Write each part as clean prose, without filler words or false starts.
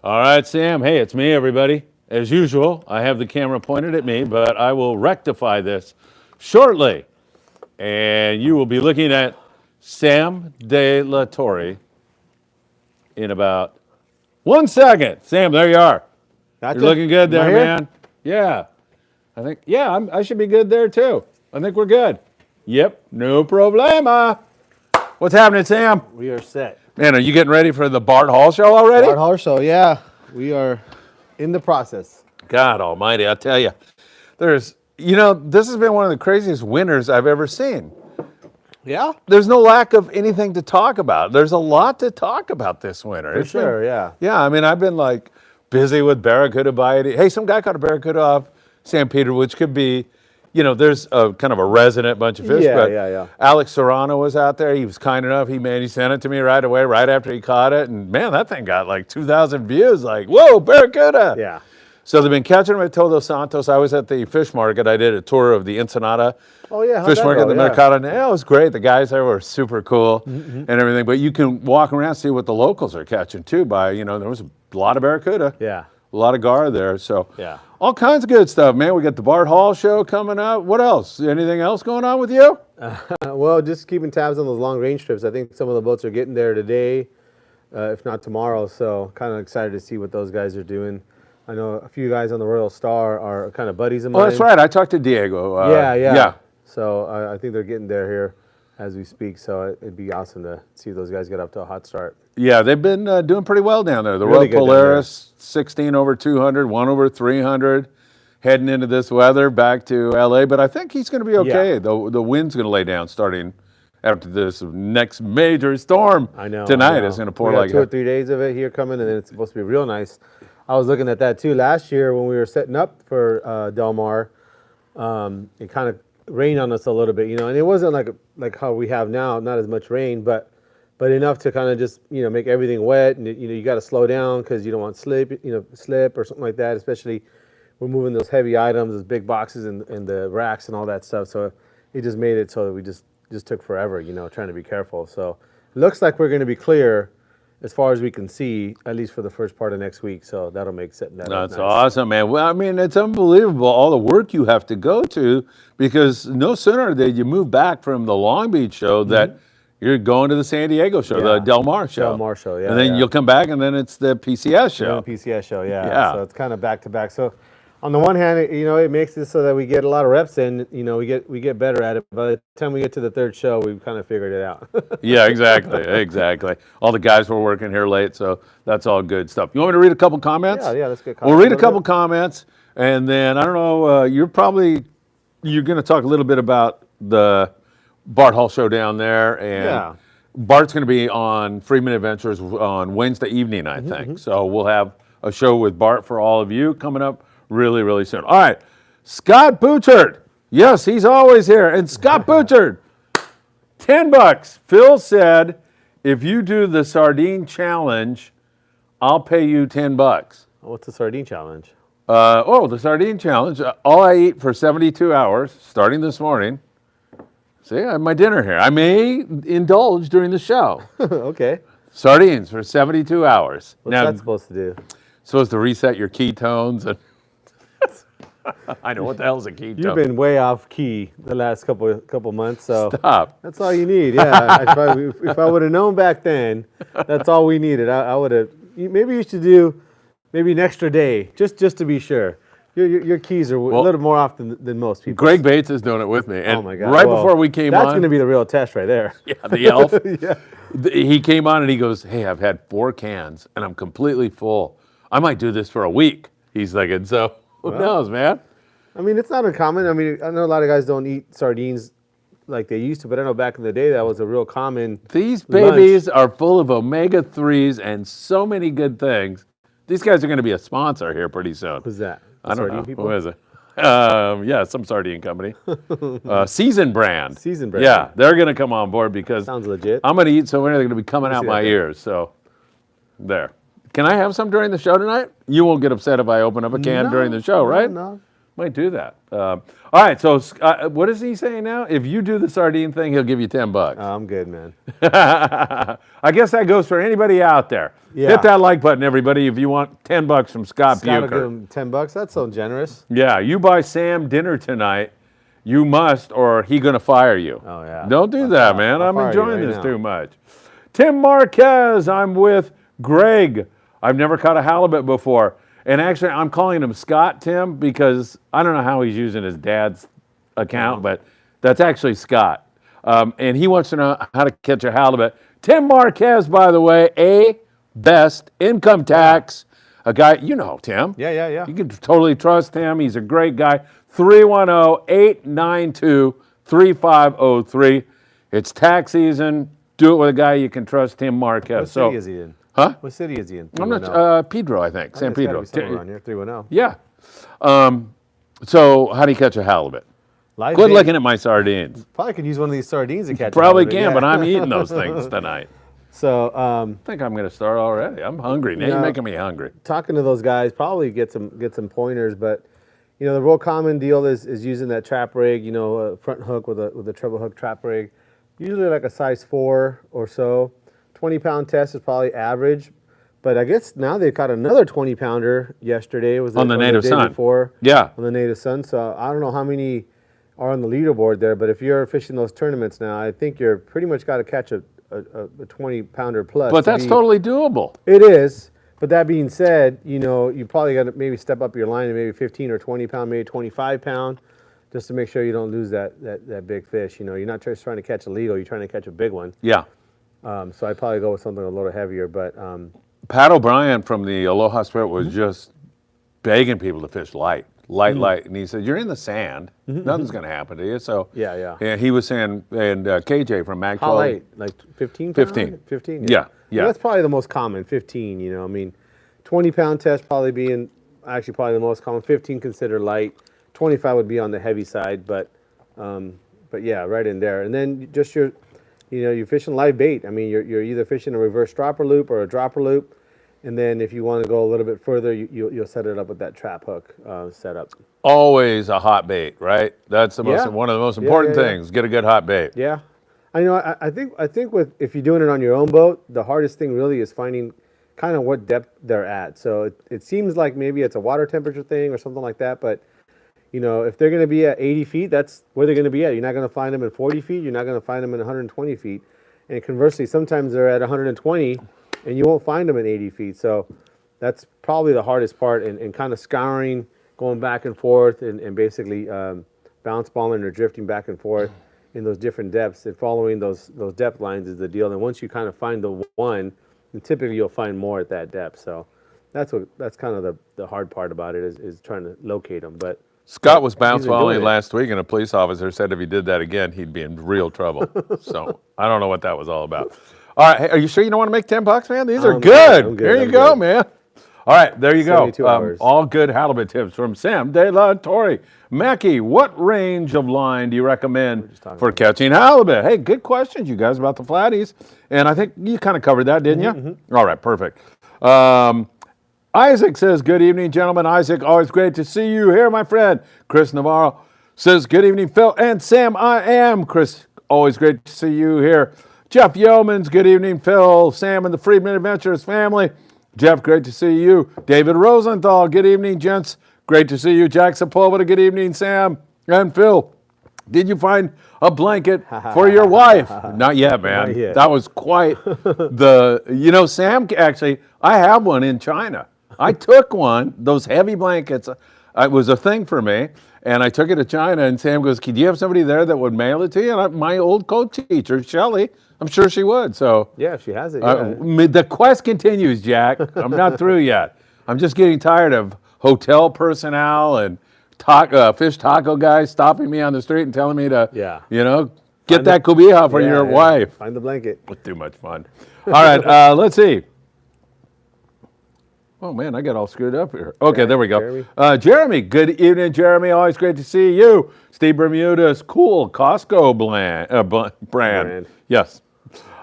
All right, Sam. Hey, it's me, everybody. As usual, I have the camera pointed at me, but I will rectify this shortly. And you will be looking at Sam La Torre in about 1 second. Sam, there you are. Gotcha. You're looking good Am I there, here? man. Yeah. I should be good there too. I think we're good. Yep, no problema. What's happening, Sam? We are set. Man, are you getting ready for the Bart Hall show already? Bart Hall show, yeah. We are in the process. God almighty, I tell you. This has been one of the craziest winters I've ever seen. Yeah? There's no lack of anything to talk about. There's a lot to talk about this winter. For sure, yeah. Yeah, I mean, I've been like busy with barracuda biting. Hey, some guy caught a barracuda off San Pedro, which could be, there's a kind of a resident bunch of fish. Yeah, but yeah. Alex Serrano was out there. He was kind enough. He sent it to me right away, right after he caught it. And man, that thing got like 2,000 views. Like, whoa, barracuda. Yeah. So they've been catching them at Todos Santos. I was at the fish market. I did a tour of the Ensenada fish market in the Mercado. And it was great. The guys there were super cool and everything. But you can walk around and see what the locals are catching too there was a lot of barracuda. Yeah. A lot of gar there. So Yeah. all kinds of good stuff, man. We got the Bart Hall show coming up. What else? Anything else going on with you? Well, just keeping tabs on those long range trips. I think some of the boats are getting there today, if not tomorrow. So kind of excited to see what those guys are doing. I know a few guys on the Royal Star are kind of buddies of mine. Oh, that's right. I talked to Diego. Yeah. So I think they're getting there here as we speak. So it'd be awesome to see those guys get up to a hot start. Yeah, they've been doing pretty well down there. The Really Royal good Polaris, 16 over 200, 1 over 300, heading into this weather back to LA. But I think he's going to be okay. Yeah. The wind's going to lay down starting after this next major storm. I know. Tonight it's going to pour we got like 2 or 3 days of it here coming, and then it's supposed to be real nice. I was looking at that too last year when we were setting up for Del Mar. It kind of rained on us a little bit, and it wasn't like how we have now, not as much rain, but enough to kind of just make everything wet, and you got to slow down because you don't want slip or something like that. Especially we're moving those heavy items, those big boxes, and the racks and all that stuff. So it just made it so that we just took forever, trying to be careful. So it looks like we're going to be clear as far as we can see, at least for the first part of next week. So that'll make setting that up That's nice. awesome, man. Well, I mean, it's unbelievable all the work you have to go to because no sooner did you move back from the Long Beach show that you're going to the San Diego show, the Del Mar show. Del Mar show, yeah. And then you'll come back and then it's the PCS show. The PCS show, yeah. Yeah. So it's kind of back to back. So on the one hand, it makes it so that we get a lot of reps in. We get better at it. By the time we get to the third show, we've kind of figured it out. Yeah, exactly. All the guys were working here late, so that's all good stuff. You want me to read a couple comments? Yeah, let's get comments. We'll read a couple comments, and then, I don't know, you're going to talk a little bit about the Bart Hall show down there, and Bart's going to be on Friedman Adventures on Wednesday evening, I think. So we'll have a show with Bart for all of you coming up really, really soon. All right, Scott Bouchard. Yes, he's always here. And Scott Bouchard, $10. Phil said, if you do the sardine challenge, I'll pay you $10. What's the sardine challenge? The sardine challenge. All I eat for 72 hours, starting this morning. See, I have my dinner here. I may indulge during the show. Okay. Sardines for 72 hours. What's that supposed to do? Supposed to reset your ketones. And I know, what the hell is a ketone? You've been way off key the last couple months, so Stop. that's all you need. Yeah, if I would have known back then, that's all we needed. I would have. Maybe you should do maybe an extra day just to be sure. Your keys are a little more often than most people. Greg Bates is doing it with me, and oh my God. right before we came on, that's going to be the real test right there. Yeah, the elf. Yeah. He came on and he goes, "Hey, I've had 4 cans and I'm completely full. I might do this for a week." He's thinking, so who knows, man? I mean, it's not uncommon. I mean, I know a lot of guys don't eat sardines like they used to, but I know back in the day that was a real common These babies are full of omega-3s and so many good things. These guys are going to be a sponsor here pretty soon. Who's that? I don't know. People? Who is it? Yeah, some sardine company. Season Brand. Season Brand. Yeah, they're going to come on board because Sounds legit. I'm going to eat so many they're going to be coming out my ears. So there. Can I have some during the show tonight? You won't get upset if I open up a can during the show, right? No. Might do that. All right, so what is he saying now? If you do the sardine thing, he'll give you $10. I'm good, man. I guess that goes for anybody out there. Yeah. Hit that like button, everybody, if you want $10 from Scott Scott will Bucher. give him $10. That's so generous. Yeah, you buy Sam dinner tonight, you must, or he gonna fire you. Oh, yeah. Don't do that, man. I'll I'm fire you enjoying right this now. too much. Tim Marquez, I'm with Greg. I've never caught a halibut before. And actually, I'm calling him Scott, Tim, because I don't know how he's using his dad's account, but that's actually Scott. And he wants to know how to catch a halibut. Tim Marquez, by the way, best income tax. A guy, you know Tim. Yeah. You can totally trust him. He's a great guy. 310-892-3503. It's tax season. Do it with a guy you can trust, Tim Marquez. What city is he in? Huh? What city is he in? I'm not, Pedro, I think. San Pedro. Around here, 310. Yeah. So how do you catch a halibut? Live Quit bait. looking at my sardines. Probably could use one of these sardines to catch. Probably halibut, can, yeah. but I'm eating those things tonight. So, I think I'm going to start already. I'm hungry. Now you're making me hungry. talking to those guys, probably get some pointers. But the real common deal is using that trap rig. A front hook with a treble hook trap rig, usually like a size 4 or so. 20-pound test is probably average. But I guess now they've got another 20-pounder yesterday. On the Native Sun. Before, Yeah. on the Native Sun. So I don't know how many are on the leaderboard there, but if you're fishing those tournaments now, I think you're pretty much got to catch a 20-pounder plus. But that's totally doable. It is. But that being said, you probably got to maybe step up your line to maybe 15 or 20 pound, maybe 25 pound, just to make sure you don't lose that big fish. You're not just trying to catch a legal, you're trying to catch a big one. Yeah. So I'd probably go with something a little heavier, but. Pat O'Brien from the Aloha Spirit was just begging people to fish light. And he said, "You're in the sand. Nothing's going to happen to you." So Yeah. And he was saying, and KJ from Mag 12. How light? Like 15 pound? 15. 15? Yeah. Well, that's probably the most common, 15, 20-pound test probably being actually probably the most common. 15 considered light. 25 would be on the heavy side, but yeah, right in there. And then just you're fishing live bait. I mean, you're either fishing a reverse dropper loop or a dropper loop. And then if you want to go a little bit further, you'll set it up with that trap hook setup. Always a hot bait, right? That's the most one of the most important yeah. things. Get a good hot bait. Yeah, I think with if you're doing it on your own boat, the hardest thing really is finding kind of what depth they're at. So it seems like maybe it's a water temperature thing or something like that. But if they're going to be at 80 feet, that's where they're going to be at. You're not going to find them at 40 feet. You're not going to find them at 120 feet. And conversely, sometimes they're at 120, and you won't find them at 80 feet. So that's probably the hardest part, and kind of scouring, going back and forth, and basically bounce balling or drifting back and forth in those different depths, and following those depth lines is the deal. And once you kind of find the one, and typically you'll find more at that depth. So that's kind of the hard part about it is trying to locate them. But Scott was bounce been balling doing it. last week, and a police officer said if he did that again, he'd be in real trouble. So I don't know what that was all about. All right, hey, are you sure you don't want to make $10, man? These are I'm good. I'm good. Here you I'm go, good. man. All right, there you go. 72 hours. All good halibut tips from Sam La Torre. Mackie, what range of line do you recommend for catching halibut? Hey, good questions, you guys, about the flatties. And I think you kind of covered that, didn't you? Mm-hmm. All right, perfect. Isaac says, good evening, gentlemen. Isaac, always great to see you here, my friend. Chris Navarro says, good evening, Phil and Sam. I am Chris. Always great to see you here. Jeff Yeomans, good evening, Phil, Sam, and the Friedman Adventures family. Jeff, great to see you. David Rosenthal, good evening, gents. Great to see you. Jack Sepulveda, good evening, Sam and Phil. Did you find a blanket for your wife? Not yet, man. Not yet. That was quite Sam, actually, I have one in China. I took one, those heavy blankets. It was a thing for me, and I took it to China, and Sam goes, do you have somebody there that would mail it to you? And my old co-teacher, Shelley, I'm sure she would. So yeah, if she has it. the quest continues, Jack. I'm not through yet. I'm just getting tired of hotel personnel and fish taco guys stopping me on the street and telling me to, get that cobija for your wife. Find the blanket. It's too much fun. All right, let's see. Oh, man, I got all screwed up here. Okay, there we go. Jeremy, good evening, Jeremy. Always great to see you. Steve Bermuda's cool Costco brand. Yes.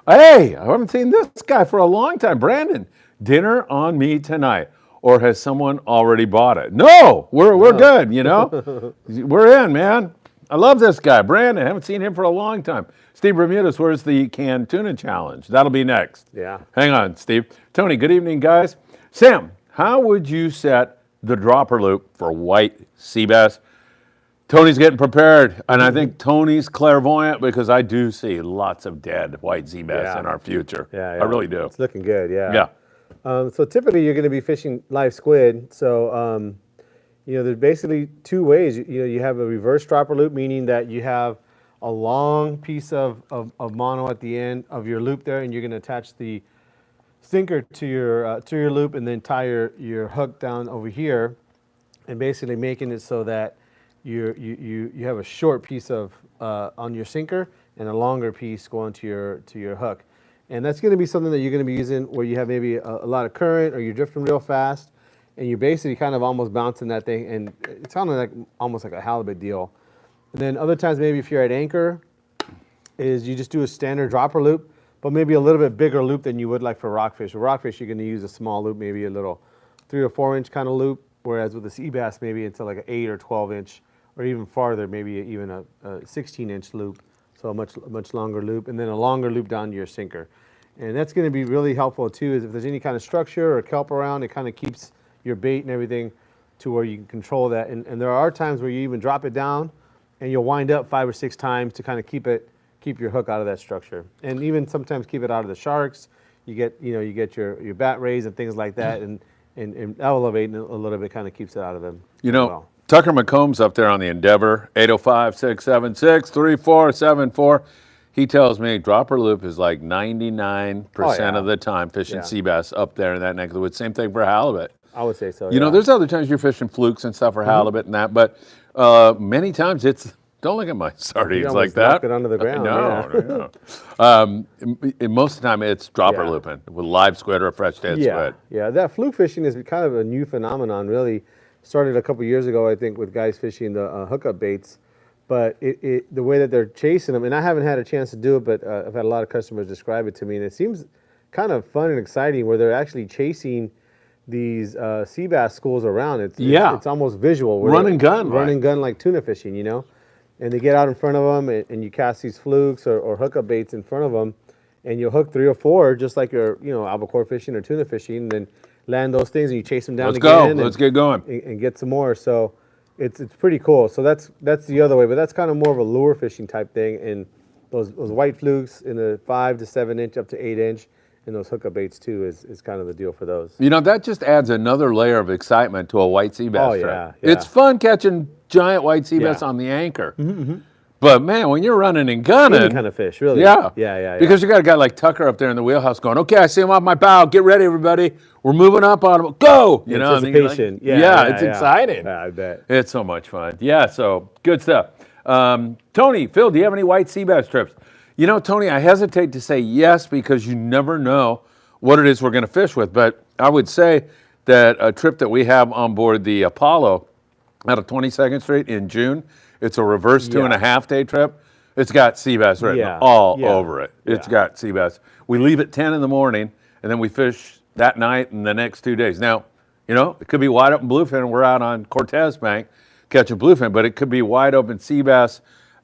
Hey, I haven't seen this guy for a long time. Brandon, dinner on me tonight. or has someone already bought it? No, we're good, you know? We're in, man. I love this guy. Brandon, I haven't seen him for a long time. Steve Bermudez, where's the canned tuna challenge? That'll be next. Yeah. Hang on, Steve. Tony, good evening, guys. Sam, how would you set the dropper loop for white sea bass? Tony's getting prepared, and I think Tony's clairvoyant because I do see lots of dead white sea bass in our future. Yeah, I really do. It's looking good, yeah. Yeah. So typically you're going to be fishing live squid. So, you know, there's basically two ways. You know, you have a reverse dropper loop, meaning that you have a long piece of mono at the end of your loop there, and you're going to attach the sinker to your loop and then tie your hook down over here, and basically making it so that you have a short piece of on your sinker and a longer piece going to your hook. And that's going to be something that you're going to be using where you have maybe a lot of current or you're drifting real fast, and you're basically kind of almost bouncing that thing, and it's kind of like almost like a halibut deal. And then other times, maybe if you're at anchor, is you just do a standard dropper loop, but maybe a little bit bigger loop than you would like for rockfish. For rockfish, you're going to use a small loop, maybe a little 3 or 4 inch kind of loop, whereas with the sea bass, maybe it's like an 8 or 12 inch, or even farther, maybe even a 16 inch loop. So a much longer loop, and then a longer loop down to your sinker. And that's going to be really helpful too, is if there's any kind of structure or kelp around, it kind of keeps your bait and everything to where you can control that. And there are times where you even drop it down and you'll wind up 5 or 6 times to kind of keep your hook out of that structure. And even sometimes keep it out of the sharks. You get your bat rays and things like that, and elevating it a little bit kind of keeps it out of them. You know, Tucker McComb's up there on the Endeavor, 805-676-3474. He tells me dropper loop is like 99% of the time fishing sea bass up there in that neck of the woods. Same thing for halibut. I would say so. You know, there's other times you're fishing flukes and stuff for halibut and that, but many times it's, don't look at my sardines like that. Knock it onto the ground. No. Most of the time it's dropper looping with live squid or a fresh dead squid. Yeah, that fluke fishing is kind of a new phenomenon, really. Started a couple years ago, I think, with guys fishing the hookup baits. But the way that they're chasing them, and I haven't had a chance to do it, but I've had a lot of customers describe it to me, and it seems kind of fun and exciting where they're actually chasing these sea bass schools around. It's almost visual. Run and gun. Run and gun like tuna fishing, you know? And they get out in front of them, and you cast these flukes or hookup baits in front of them, and you'll hook 3 or 4, just like you're, albacore fishing or tuna fishing, and then land those things, and you chase them down again. Let's get going. And get some more. So it's pretty cool. So that's the other way, but that's kind of more of a lure fishing type thing. And those white flukes in the 5 to 7 inch up to 8 inch, and those hookup baits too is kind of the deal for those. You know, that just adds another layer of excitement to a white sea bass trip. Yeah. It's fun catching giant white sea bass on the anchor. But man, when you're running and gunning, any kind of fish, really. Yeah. Because you got a guy like Tucker up there in the wheelhouse going, "Okay, I see him off my bow. Get ready, everybody. We're moving up on him. Go!" You know, anticipation. It's exciting. Yeah, I bet. It's so much fun. Yeah, so good stuff. Tony, Phil, do you have any white sea bass trips? You know, Tony, I hesitate to say yes because you never know what it is we're going to fish with. But I would say that a trip that we have on board the Apollo out of 22nd Street in June, it's a reverse 2.5 day trip. It's got sea bass written all over it. It's got sea bass. We leave at 10 in the morning, and then we fish that night and the next 2 days. Now, you know, it could be wide open bluefin, and we're out on Cortez Bank catching bluefin, but it could be wide open sea bass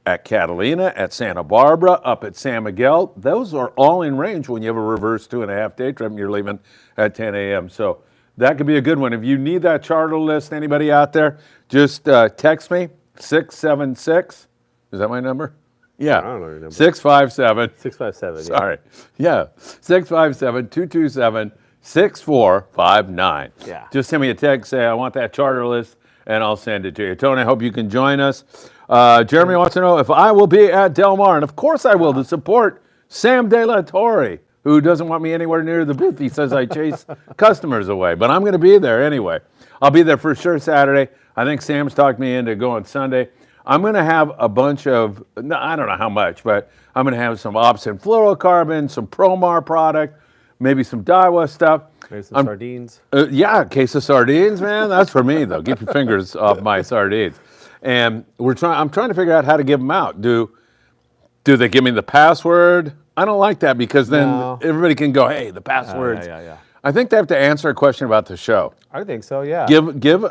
at Catalina, at Santa Barbara, up at San Miguel. Those are all in range when you have a reverse 2.5 day trip and you're leaving at 10 a.m. So that could be a good one. If you need that charter list, anybody out there, just text me, 676. Is that my number? Yeah. I don't know your number. 657. 657. Sorry. Yeah. 657-227-6459. Yeah. Just send me a text, say I want that charter list, and I'll send it to you. Tony, I hope you can join us. Jeremy wants to know if I will be at Del Mar, and of course I will, to support Sam La Torre, who doesn't want me anywhere near the booth. He says I chase customers away, but I'm going to be there anyway. I'll be there for sure Saturday. I think Sam's talked me into going Sunday. I'm going to have a bunch of, I don't know how much, but I'm going to have some Opsin fluorocarbon, some Promar product, maybe some Daiwa stuff. Maybe some sardines. Yeah, a case of sardines, man. That's for me, though. Keep your fingers off my sardines. And I'm trying to figure out how to give them out. Do they give me the password? I don't like that because then everybody can go, hey, the password's. I think they have to answer a question about the show. I think so. Yeah. Give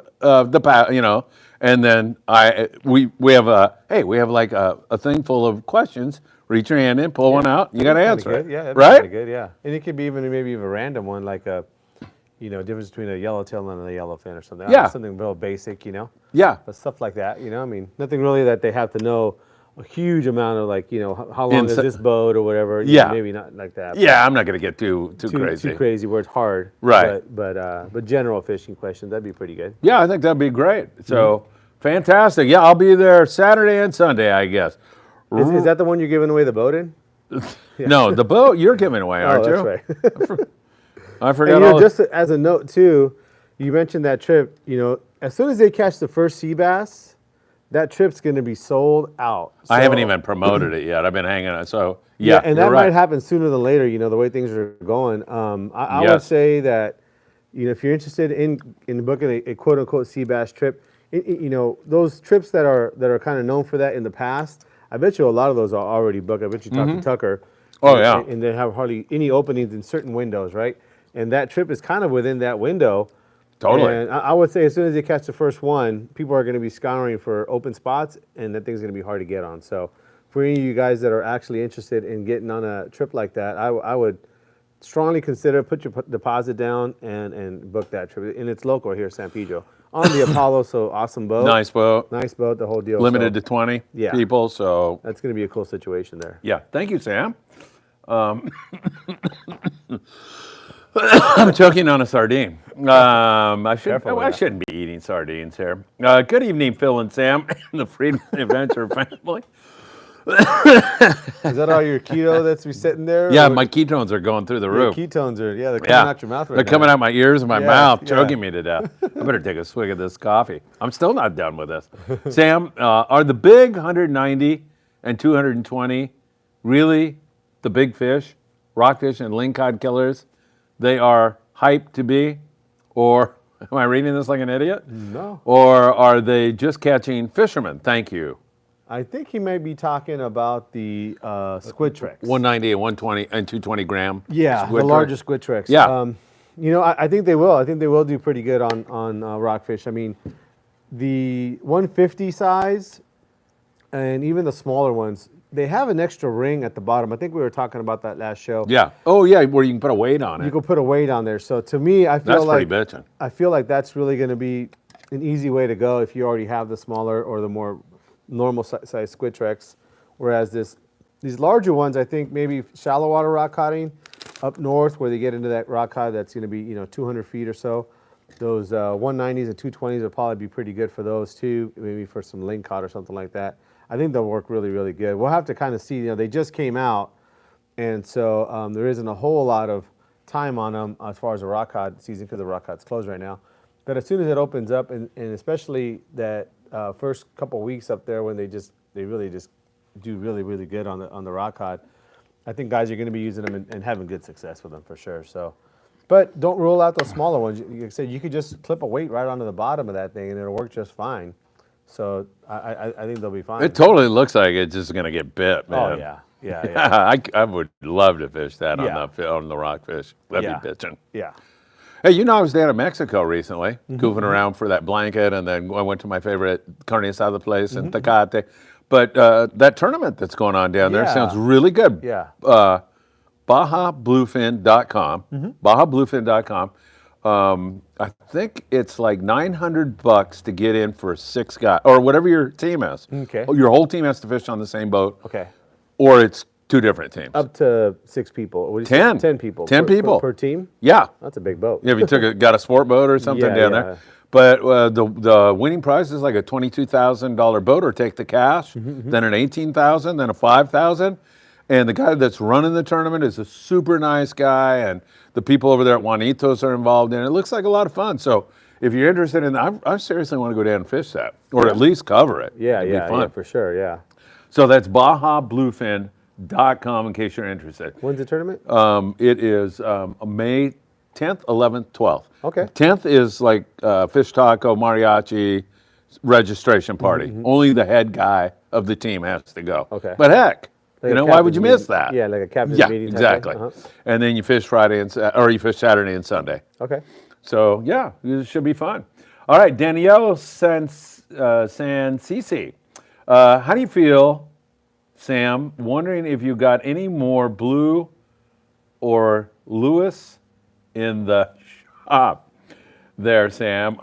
and then we have a thing full of questions. Reach your hand in, pull one out. You got to answer it. Yeah, right? Good. Yeah, and it could be maybe even a random one, like difference between a yellowtail and a yellowfin or something. Yeah. Something real basic, Yeah. But stuff like that, I mean, nothing really that they have to know a huge amount of how long is this boat or whatever. Yeah. Maybe not like that. Yeah, I'm not going to get too crazy. Too crazy where it's hard. Right. But general fishing questions, that'd be pretty good. Yeah, I think that'd be great. So fantastic. Yeah, I'll be there Saturday and Sunday, I guess. Is that the one you're giving away the boat in? No, the boat you're giving away, aren't you? That's right. I forgot. And, just as a note too, you mentioned that trip. As soon as they catch the first sea bass, that trip's going to be sold out. So, I haven't even promoted it yet. I've been hanging on. So yeah, and that might happen sooner than later. The way things are going. I would say that if you're interested in booking a quote unquote sea bass trip, those trips that are kind of known for that in the past. I bet you a lot of those are already booked. I bet you talk to Tucker. Oh, yeah. And they have hardly any openings in certain windows, right? And that trip is kind of within that window. Totally. And I would say as soon as they catch the first one, people are going to be scouring for open spots, and that thing's going to be hard to get on. So for any of you guys that are actually interested in getting on a trip like that, I would strongly consider put your deposit down and book that trip. And it's local here in San Pedro. On the Apollo, so awesome boat. Nice boat. Nice boat, the whole deal. Limited to 20 people, so. That's going to be a cool situation there. Yeah, thank you, Sam. I'm choking on a sardine. I shouldn't be eating sardines here. Good evening, Phil and Sam, and the Friedman Adventure family. Is that all your keto that's sitting there? Yeah, my ketones are going through the roof. Ketones are, they're coming out your mouth right now. They're coming out my ears and my mouth, choking me to death. I better take a swig of this coffee. I'm still not done with this. Sam, are the big 190 and 220 really the big fish, rockfish and lingcod killers they are hyped to be? Or am I reading this like an idiot? No. Or are they just catching fishermen? Thank you. I think he may be talking about the squid tricks. 190 and 120 and 220 gram. Yeah, the larger squid tricks. Yeah. I think they will. I think they will do pretty good on rockfish. I mean, the 150 size and even the smaller ones, they have an extra ring at the bottom. I think we were talking about that last show. Yeah. Oh, yeah, where you can put a weight on it. You can put a weight on there. So to me, I feel I feel like that's really going to be an easy way to go if you already have the smaller or the more normal size squid tricks. Whereas these larger ones, I think maybe shallow water rock coding up north where they get into that rock cod that's going to be 200 feet or so. Those 190s and 220s will probably be pretty good for those too. Maybe for some lingcod or something like that. I think they'll work really, really good. We'll have to kind of see. They just came out, and so there isn't a whole lot of time on them as far as the rock cod season because the rock cod's closed right now. But as soon as it opens up, and especially that first couple weeks up there when they really just do really, really good on the rock cod, I think guys are going to be using them and having good success with them for sure. So, but don't rule out those smaller ones. Like I said, you could just clip a weight right onto the bottom of that thing, and it'll work just fine. So I think they'll be fine. It totally looks like it's just going to get bit, man. Oh, yeah. I would love to fish that on the rockfish. That'd be bitching. Yeah. Hey, I was down in Mexico recently, goofing around for that blanket, and then I went to my favorite carne asada place in Tecate. But that tournament that's going on down there sounds really good. Yeah. BajaBluefin.com. BajaBluefin.com. I think it's like $900 to get in for 6 guys, or whatever your team is. Okay. Your whole team has to fish on the same boat. Okay. Or it's 2 different teams. Up to 6 people. What do you 10. say? 10 people. 10 people. Per team? Yeah. That's a big boat. Yeah, if you got a sport boat or something down there. But the winning prize is like a $22,000 boat, or take the cash, then an $18,000, then a $5,000. And the guy that's running the tournament is a super nice guy, and the people over there at Juanitos are involved in it. It looks like a lot of fun. So if you're interested in that, I seriously want to go down and fish that, or at least cover it. Yeah, for sure, yeah. So that's BajaBluefin.com in case you're interested. When's the tournament? It is May 10th, 11th, 12th. Okay. 10th is like fish taco, mariachi, registration party. Only the head guy of the team has to go. Okay. But heck, Like You a know, why would captain's you miss meeting. that? Yeah, like a captain's Yeah, meeting. exactly. Type And then you fish Friday or you fish Saturday and Sunday. Okay. So yeah, it should be fun. All right, Danielle Sansisi. How do you feel, Sam? Wondering if you got any more Blue or Lewis in the shop there, Sam.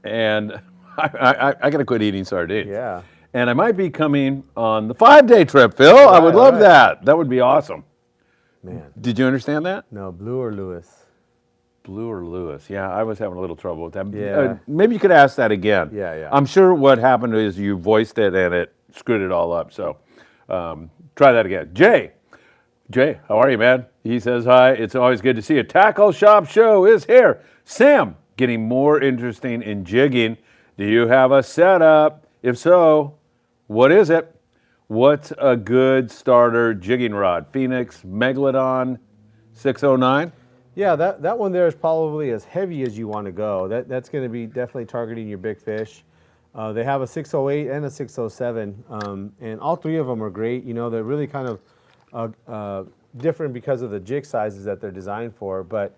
And I got to quit eating sardines. Yeah. And I might be coming on the 5-day trip, Phil. I would Right, love right. that. That would be awesome. Man. Did you understand that? No, Blue or Lewis? Blue or Lewis? Yeah, I was having a little trouble with that. Yeah. Maybe you could ask that again. Yeah, yeah. I'm sure what happened is you voiced it and it screwed it all up. So try that again. Jay, how are you, man? He says hi. It's always good to see you. Tackle Shop Show is here. Sam, getting more interesting in jigging. Do you have a setup? If so, what is it? What's a good starter jigging rod? Phoenix Megalodon 609? Yeah, that one there is probably as heavy as you want to go. That's going to be definitely targeting your big fish. They have a 608 and a 607, and all three of them are great. You know, they're really kind of different because of the jig sizes that they're designed for. But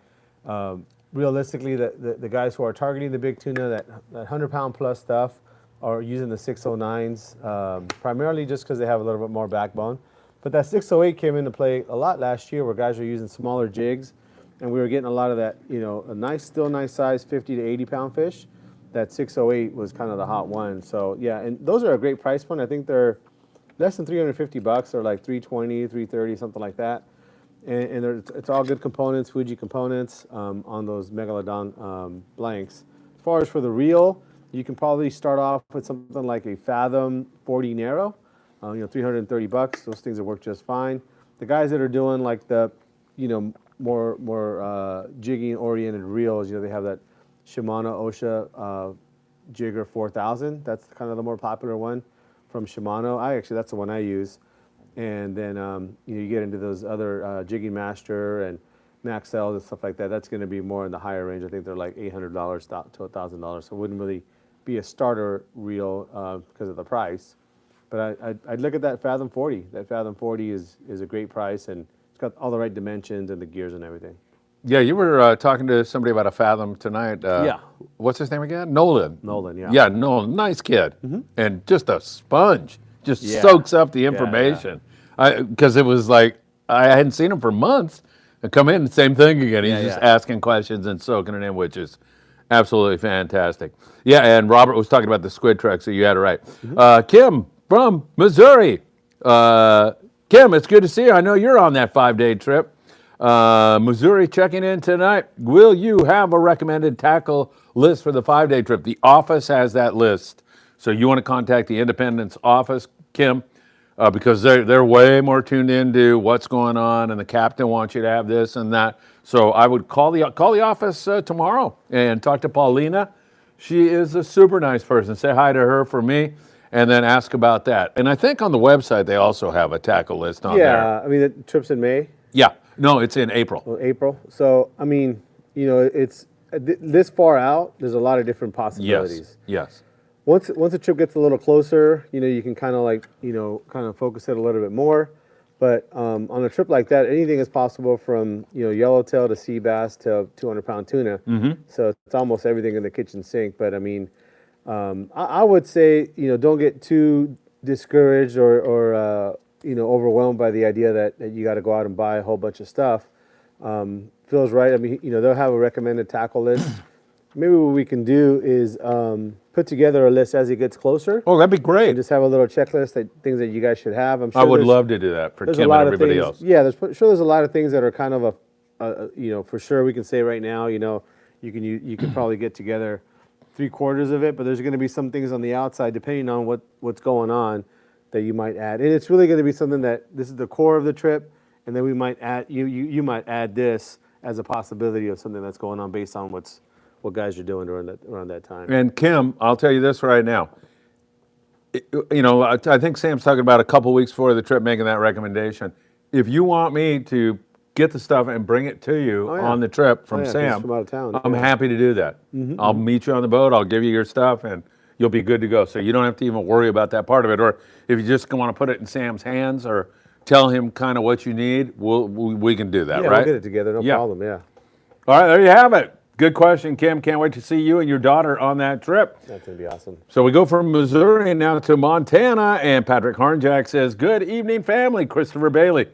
realistically, the guys who are targeting the big tuna, that 100-pound plus stuff, are using the 609s, primarily just because they have a little bit more backbone. But that 608 came into play a lot last year where guys were using smaller jigs, and we were getting a lot of that, you know, still nice size 50 to 80-pound fish. That 608 was kind of the hot one. So yeah, and those are a great price point. I think they're less than $350. They're like $320, $330, something like that. And it's all good components, Fuji components on those Megalodon blanks. As far as for the reel, you can probably start off with something like a Fathom 40 Narrow, you know, $330. Those things will work just fine. The guys that are doing like the, you know, more jigging oriented reels, you know, they have that Shimano OSHA Jigger 4000. That's kind of the more popular one from Shimano. That's the one I use. And then you know, you get into those other Jigging Master and Maxells and stuff like that. That's going to be more in the higher range. I think they're like $800 to $1,000. So it wouldn't really be a starter reel because of the price. But I'd look at that Fathom 40. That Fathom 40 is a great price, and it's got all the right dimensions and the gears and everything. Yeah, you were talking to somebody about a Fathom tonight. Yeah. What's his name again? Nolan. Nolan, yeah. Yeah, Nolan, nice kid. And just a sponge. Just Yeah. soaks up the information. Because it was like, I hadn't seen him for months. And come in, same thing again. He's just asking questions and soaking it in, which is absolutely fantastic. Yeah, and Robert was talking about the squid trek, so you had it right. Kim from Missouri. Kim, it's good to see you. I know you're on that 5-day trip. Missouri checking in tonight. Will you have a recommended tackle list for the 5-day trip? The office has that list. So you want to contact the Independence office, Kim, because they're way more tuned into what's going on, and the captain wants you to have this and that. So I would call the office tomorrow and talk to Paulina. She is a super nice person. Say hi to her for me, and then ask about that. And I think on the website they also have a tackle list on there. Yeah, I mean, the trip's in May. Yeah, no, it's in April. Well, April. So, I mean, you know, it's this far out, there's a lot of different possibilities. Yes. Once the trip gets a little closer, you know, you can kind of like, you know, kind of focus it a little bit more. But on a trip like that, anything is possible from, you know, yellowtail to sea bass to 200-pound tuna. So it's almost everything in the kitchen sink. But I mean, I would say, you know, don't get too discouraged or you know, overwhelmed by the idea that you got to go out and buy a whole bunch of stuff. Phil's right. I mean, you know, they'll have a recommended tackle list. Maybe what we can do is put together a list as it gets closer. Oh, that'd be great. And just have a little checklist, things that you guys should have. I'm sure I would love to do that for Kim and everybody else. Yeah, there's a lot of things that are kind of you know, for sure we can say right now, you know, you can probably get together 3/4 of it, but there's going to be some things on the outside depending on what's going on that you might add. And it's really going to be something that this is the core of the trip, and then we might add you might add this as a possibility of something that's going on based on what guys are doing around that time. And Kim, I'll tell you this right now. You know, I think Sam's talking about a couple weeks before the trip making that recommendation. If you want me to get the stuff and bring it to you on the trip from Sam, from out of town. I'm happy to do that. I'll meet you on the boat. I'll give you your stuff, and you'll be good to go. So you don't have to even worry about that part of it. Or if you just want to put it in Sam's hands or tell him kind of what you need, we can do that, Yeah, right? we'll get it together. No problem. Yeah. All right, there you have it. Good question, Kim. Can't wait to see you and your daughter on that trip. That's going to be awesome. So we go from Missouri now to Montana, and Patrick Harnjack says, good evening, family. Christopher Bailey.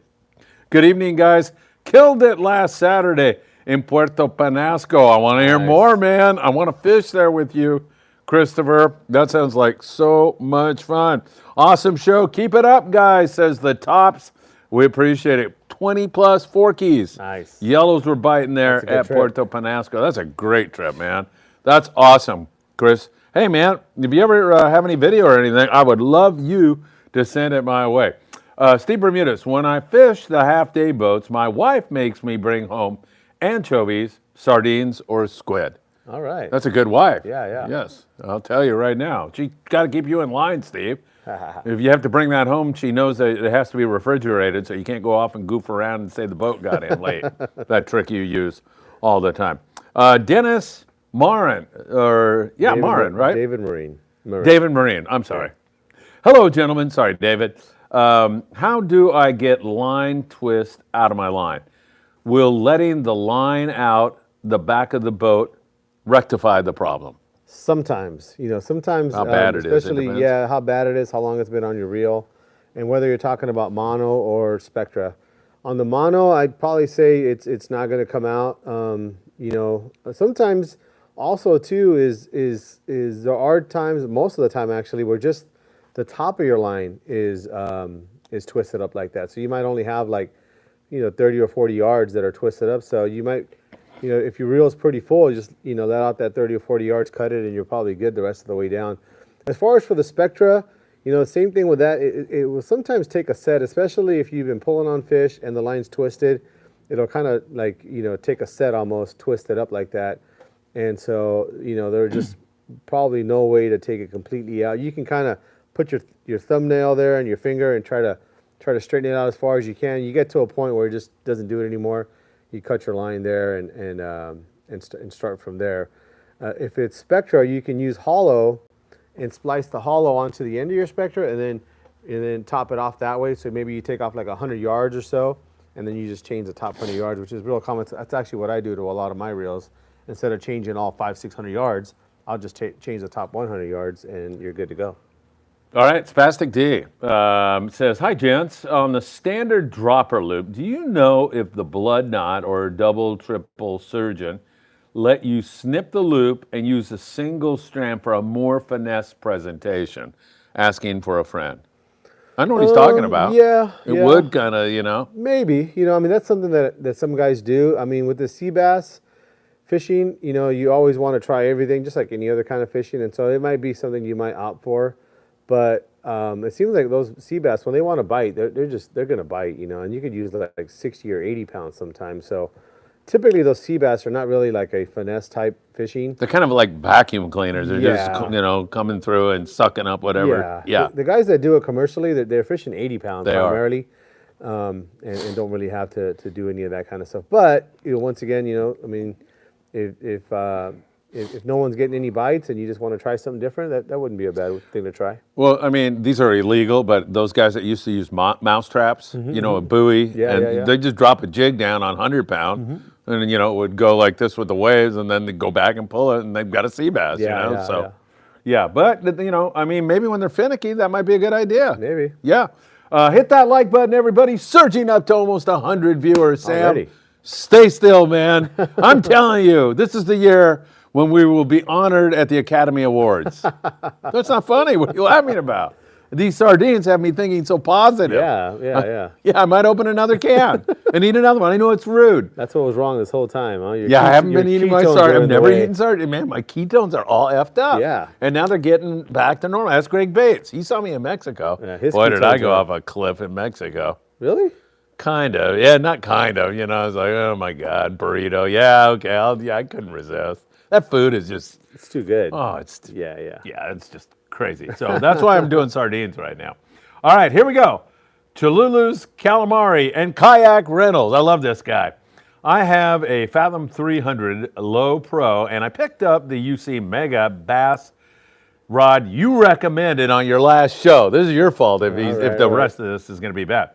Good evening, guys. Killed it last Saturday in Puerto Penasco. I want to hear more, man. I want to fish there with you, Christopher. That sounds like so much fun. Awesome show. Keep it up, guys, says the Tops. We appreciate it. 20 plus Forkies. Nice. Yellows were biting there at trip. Puerto Penasco. That's a great trip, man. That's awesome, Chris. Hey, man, if you ever have any video or anything, I would love you to send it my way. Steve Bermudez, when I fish the half-day boats, my wife makes me bring home anchovies, sardines, or squid. All right. That's a good wife. Yeah. Yes, I'll tell you right now. She got to keep you in line, Steve. If you have to bring that home, she knows that it has to be refrigerated, so you can't go off and goof around and say the boat got in late. That trick you use all the time. Dennis Marin, Marin, right? David Marine. David Marine, I'm sorry. Hello, gentlemen. Sorry, David. How do I get line twist out of my line? Will letting the line out the back of the boat rectify the problem? Sometimes, sometimes how bad it is, especially how bad it is, how long it's been on your reel, and whether you're talking about mono or spectra. On the mono, I'd probably say it's not going to come out. Sometimes also too is there are times, most of the time actually, where just the top of your line is twisted up like that. So you might only have 30 or 40 yards that are twisted up. So you might, if your reel is pretty full, just, let out that 30 or 40 yards, cut it, and you're probably good the rest of the way down. As far as for the spectra, same thing with that. It will sometimes take a set, especially if you've been pulling on fish and the line's twisted. It'll kind of take a set almost, twist it up like that. And so, there's just probably no way to take it completely out. You can kind of put your thumbnail there and your finger and try to straighten it out as far as you can. You get to a point where it just doesn't do it anymore. You cut your line there and start from there. If it's spectra, you can use hollow and splice the hollow onto the end of your spectra and then top it off that way. So maybe you take off 100 yards or so, and then you just change the top 100 yards, which is real common. That's actually what I do to a lot of my reels. Instead of changing all 500-600 yards, I'll just change the top 100 yards, and you're good to go. All right, Spastic D says, hi, gents. On the standard dropper loop, do you know if the blood knot or double, triple surgeon let you snip the loop and use a single strand for a more finesse presentation? Asking for a friend. I know what he's talking about. Yeah. It would kind of, Maybe. That's something that some guys do. I mean, with the sea bass fishing, you always want to try everything, just like any other kind of fishing. And so it might be something you might opt for. But it seems like those sea bass, when they want to bite, they're going to bite, and you could use like 60 or 80 pounds sometimes. So typically those sea bass are not really like a finesse type fishing. They're kind of like vacuum cleaners. They're just, coming through and sucking up whatever. Yeah. The guys that do it commercially, they're fishing 80 pounds primarily. And don't really have to do any of that kind of stuff. But, once again, if no one's getting any bites and you just want to try something different, that wouldn't be a bad thing to try. Well, these are illegal, but those guys that used to use mouse traps, a buoy, they just drop a jig down on 100-pound, and it would go like this with the waves, and then they go back and pull it, and they've got a sea bass, But, maybe when they're finicky, that might be a good idea. Maybe. Yeah. Hit that like button, everybody. Surging up to almost 100 viewers, Sam. Already. Stay still, man. I'm telling you, this is the year when we will be honored at the Academy Awards. That's not funny. What are you laughing about? These sardines have me thinking so positive. Yeah. Yeah, I might open another can and eat another one. I know it's rude. That's what was wrong this whole time, huh? I haven't been eating my sardines. I've never eaten sardines. Man, my ketones are all effed up. Yeah. And now they're getting back to normal. That's Greg Bates. He saw me in Mexico. Yeah, boy, did I go off a cliff in Mexico. Really? Kind of. Yeah, not kind of. I was like, oh, my God, burrito. Yeah, okay. I couldn't resist. That food is just... It's too good. Oh, it's... Yeah. Yeah, it's just crazy. So that's why I'm doing sardines right now. All right, here we go. Cholulu's Calamari and Kayak Rentals. I love this guy. I have a Fathom 300 Low Pro, and I picked up the UC Mega Bass rod you recommended on your last show. This is your fault if the rest of this is going to be bad.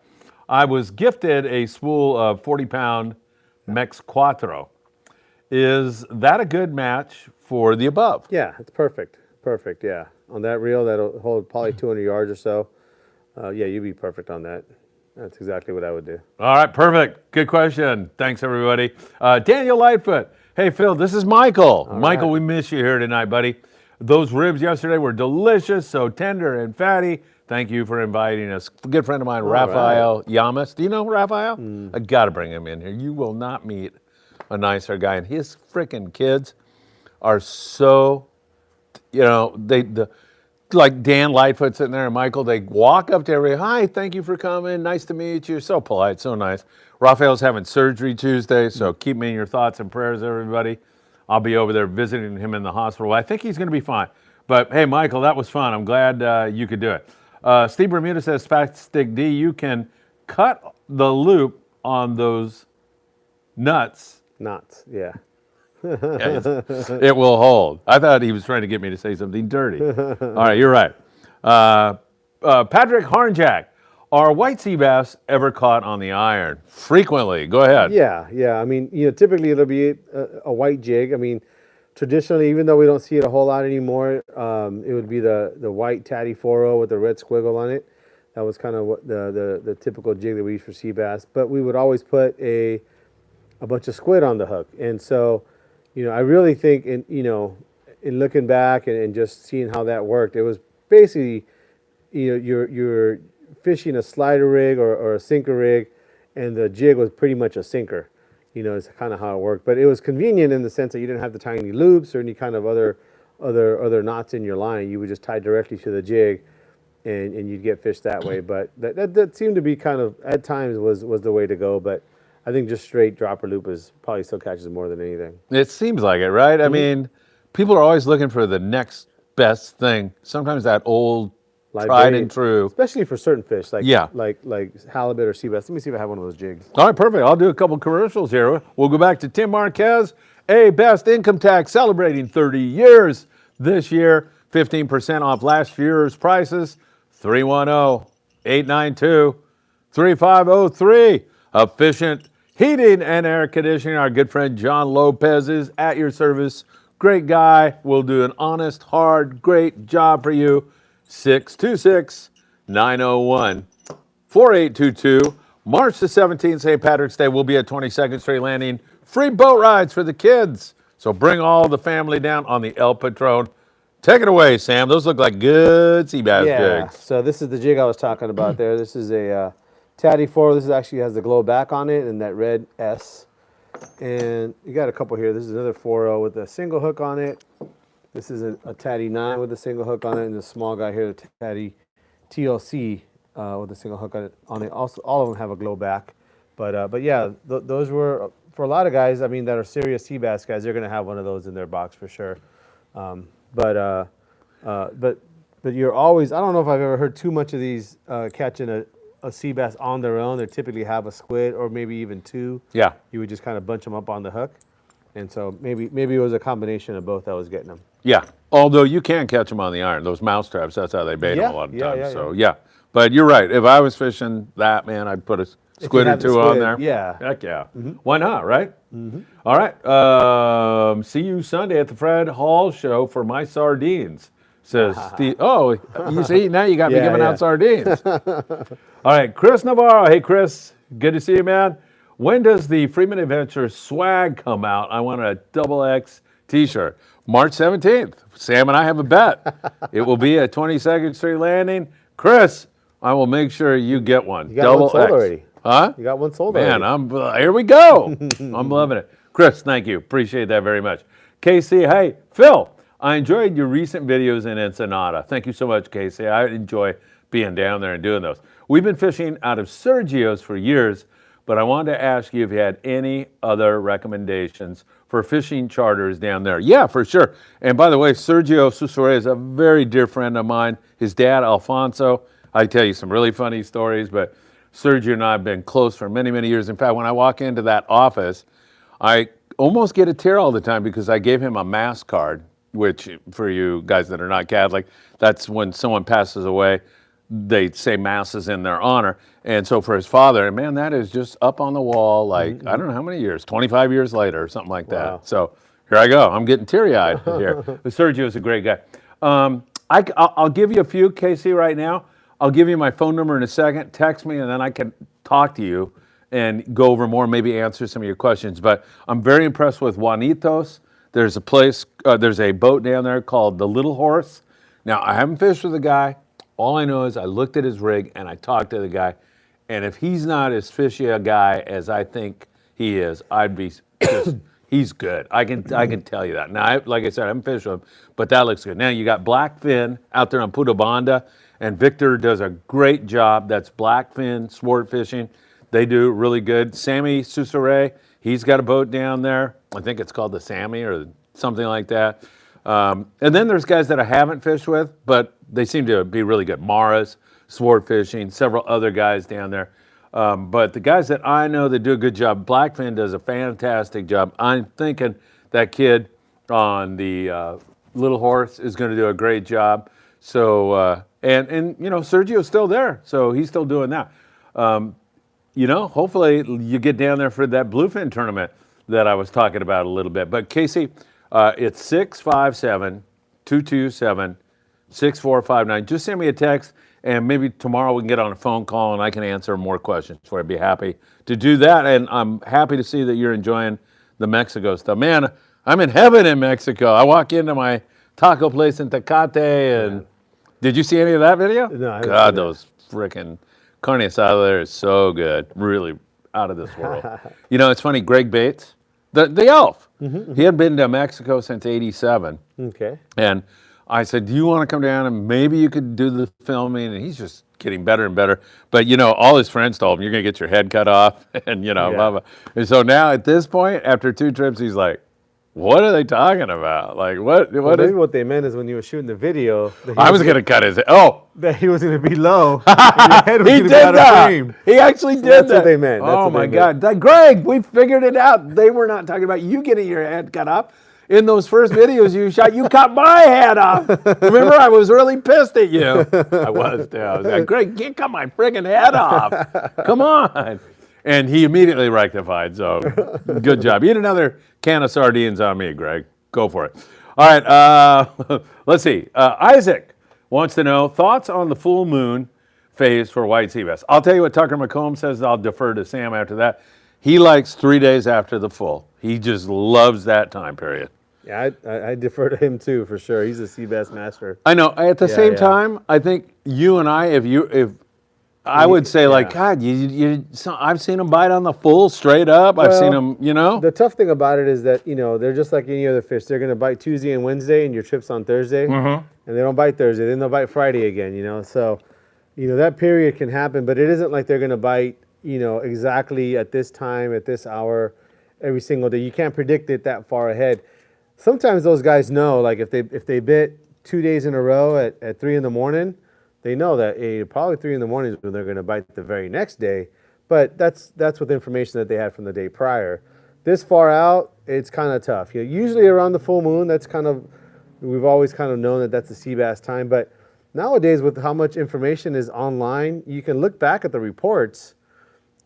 I was gifted a spool of 40-pound Mex Cuatro. Is that a good match for the above? Yeah, it's perfect. Perfect, yeah. On that reel, that'll hold probably 200 yards or so. Yeah, you'd be perfect on that. That's exactly what I would do. All right, perfect. Good question. Thanks, everybody. Daniel Lightfoot. Hey, Phil, this is Michael. Michael, right. we miss you here tonight, buddy. Those ribs yesterday were delicious, so tender and fatty. Thank you for inviting us. A good friend of mine, Raphael Yamas. Do you know Raphael? I got to bring him in here. You will not meet a nicer guy. And his freaking kids are so, like Dan Lightfoot sitting there and Michael, they walk up to everybody. Hi, thank you for coming. Nice to meet you. So polite, so nice. Raphael's having surgery Tuesday, so keep me in your thoughts and prayers, everybody. I'll be over there visiting him in the hospital. I think he's going to be fine. But hey, Michael, that was fun. I'm glad you could do it. Steve Bermuda says, Spastic D, you can cut the loop on those nuts. Knots, yeah. It will hold. I thought he was trying to get me to say something dirty. All right, you're right. Patrick Harnjack, are white sea bass ever caught on the iron? Frequently. Go ahead. Yeah. I mean, typically it'll be a white jig. I mean, traditionally, even though we don't see it a whole lot anymore, it would be the white tatty 4.0 with the red squiggle on it. That was kind of what the typical jig that we use for sea bass. But we would always put a bunch of squid on the hook. And so, I really think in looking back and just seeing how that worked, it was basically, you're fishing a slider rig or a sinker rig, and the jig was pretty much a sinker. It's kind of how it worked. But it was convenient in the sense that you didn't have to tie any loops or any kind of other knots in your line. You would just tie directly to the jig, and you'd get fish that way. But that seemed to be kind of, at times, was the way to go. But I think just straight dropper loop is probably still catches more than anything. It seems like it, right? I mean, people are always looking for the next best thing. Sometimes that old tried and true. Especially for certain fish, like halibut or sea bass. Let me see if I have one of those jigs. All right, perfect. I'll do a couple commercials here. We'll go back to Tim Marquez. Best Income Tax celebrating 30 years this year. 15% off last year's prices. 310-892-3503. Efficient heating and air conditioning. Our good friend John Lopez is at your service. Great guy. Will do an honest, hard, great job for you. 626-901-4822. March the 17th, St. Patrick's Day, we'll be at 22nd Street Landing. Free boat rides for the kids. So bring all the family down on the El Patron. Take it away, Sam. Those look like good sea bass jigs. So this is the jig I was talking about there. This is a Tatty 4. This actually has the glow back on it and that red S. And you got a couple here. This is another 4.0 with a single hook on it. This is a Tatty 9 with a single hook on it, and the small guy here, the Tatty TLC with a single hook on it. Also, all of them have a glow back. But yeah, those were, for a lot of guys, I mean, that are serious sea bass guys, they're going to have one of those in their box for sure. But you're always, I don't know if I've ever heard too much of these catching a sea bass on their own. They typically have a squid or maybe even two. Yeah. You would just kind of bunch them up on the hook. And so maybe it was a combination of both that was getting them. Yeah, although you can catch them on the iron. Those mouse traps, that's how they bait them a lot of times. Yeah. But you're right. If I was fishing that, man, I'd put a squid or two on there. Yeah. Heck yeah. Why not, right? All right. See you Sunday at the Fred Hall Show for my sardines, says Steve. Oh, you see, now you got me giving out sardines. All right, Chris Navarro. Hey, Chris, good to see you, man. When does the Friedman Adventures swag come out? I want a XX t-shirt. March 17th. Sam and I have a bet. It will be at 22nd Street Landing. Chris, I will make sure you get one. You got one sold already. Huh? You got one sold already. Man, here we go. I'm loving it. Chris, thank you. Appreciate that very much. Casey, hey, Phil, I enjoyed your recent videos in Ensenada. Thank you so much, Casey. I enjoy being down there and doing those. We've been fishing out of Sergio's for years, but I wanted to ask you if you had any other recommendations for fishing charters down there. Yeah, for sure. And by the way, Sergio Susore is a very dear friend of mine. His dad, Alfonso, I tell you some really funny stories, but Sergio and I have been close for many, many years. In fact, when I walk into that office, I almost get a tear all the time because I gave him a mass card, which for you guys that are not Catholic, that's when someone passes away. they say masses in their honor. And so for his father, man, that is just up on the wall, like, I don't know how many years, 25 years later or something like Wow. that. So here I go. I'm getting teary-eyed here. But Sergio's a great guy. I'll give you a few, Casey, right now. I'll give you my phone number in a second. Text me, and then I can talk to you and go over more, maybe answer some of your questions. But I'm very impressed with Juanitos. There's a place, there's a boat down there called the Little Horse. Now, I haven't fished with the guy. All I know is I looked at his rig and I talked to the guy. And if he's not as fishy a guy as I think he is, I'd be just, he's good. I can tell you that. Now, like I said, I haven't fished with him, but that looks good. Now, you got Blackfin out there on Puta Banda, and Victor does a great job. That's Blackfin sport fishing. They do really good. Sammy Susare, he's got a boat down there. I think it's called the Sammy or something like that. And then there's guys that I haven't fished with, but they seem to be really good. Mara's, sport fishing, several other guys down there. But the guys that I know that do a good job, Blackfin does a fantastic job. I'm thinking that kid on the Little Horse is going to do a great job. So, and you know, Sergio's still there, so he's still doing that. You know, hopefully you get down there for that bluefin tournament that I was talking about a little bit. But Casey, it's 657-227-6459. Just send me a text, and maybe tomorrow we can get on a phone call and I can answer more questions for you. I'd be happy to do that. And I'm happy to see that you're enjoying the Mexico stuff. Man, I'm in heaven in Mexico. I walk into my taco place in Tecate, and did you see any of that video? No, I haven't God, seen those freaking carne asada there is so good. Really out of this world. You know, it's funny, Greg Bates, the elf, he had been to Mexico since '87. Okay. And I said, do you want to come down and maybe you could do the filming? And he's just getting better and better. But, you know, all his friends told him, you're going to get your head cut off and, you know, blah, blah. And so now at this point, after 2 trips, he's like, what are they talking about? Like, what Maybe what they meant is when you were shooting the video, that I was going to cut his head. Oh, that he was going to be low. And your head was he gonna did be out of that. frame. He actually did that's that. what they meant. That's Oh what they my meant. God, Greg, we figured it out. They were not talking about you getting your head cut off. In those first videos you shot, you cut my head off. Remember, I was really pissed at you. I was too. I was like, Greg, you cut my friggin' head off. Come on. And he immediately rectified. So good job. Eat another can of sardines on me, Greg. Go for it. All right. Let's see. Isaac wants to know thoughts on the full moon phase for white sea bass. I'll tell you what Tucker McComb says. I'll defer to Sam after that. He likes 3 days after the full. He just loves that time period. Yeah, I defer to him too, for sure. He's a sea bass master. I know. At the same time, I think you and I, if I would say like, God, I've seen them bite on the full straight up. I've seen them, you know. The tough thing about it is that, you know, they're just like any other fish. They're going to bite Tuesday and Wednesday, and your trip's on Thursday. And they don't bite Thursday. Then they'll bite Friday again, you know. So, you know, that period can happen, but it isn't like they're going to bite, you know, exactly at this time, at this hour, every single day. You can't predict it that far ahead. Sometimes those guys know, like if they bit 2 days in a row at 3 in the morning, they know that probably 3 in the morning is when they're going to bite the very next day. But that's with information that they had from the day prior. This far out, it's kind of tough. You know, usually around the full moon, we've always kind of known that that's the sea bass time. But nowadays, with how much information is online, you can look back at the reports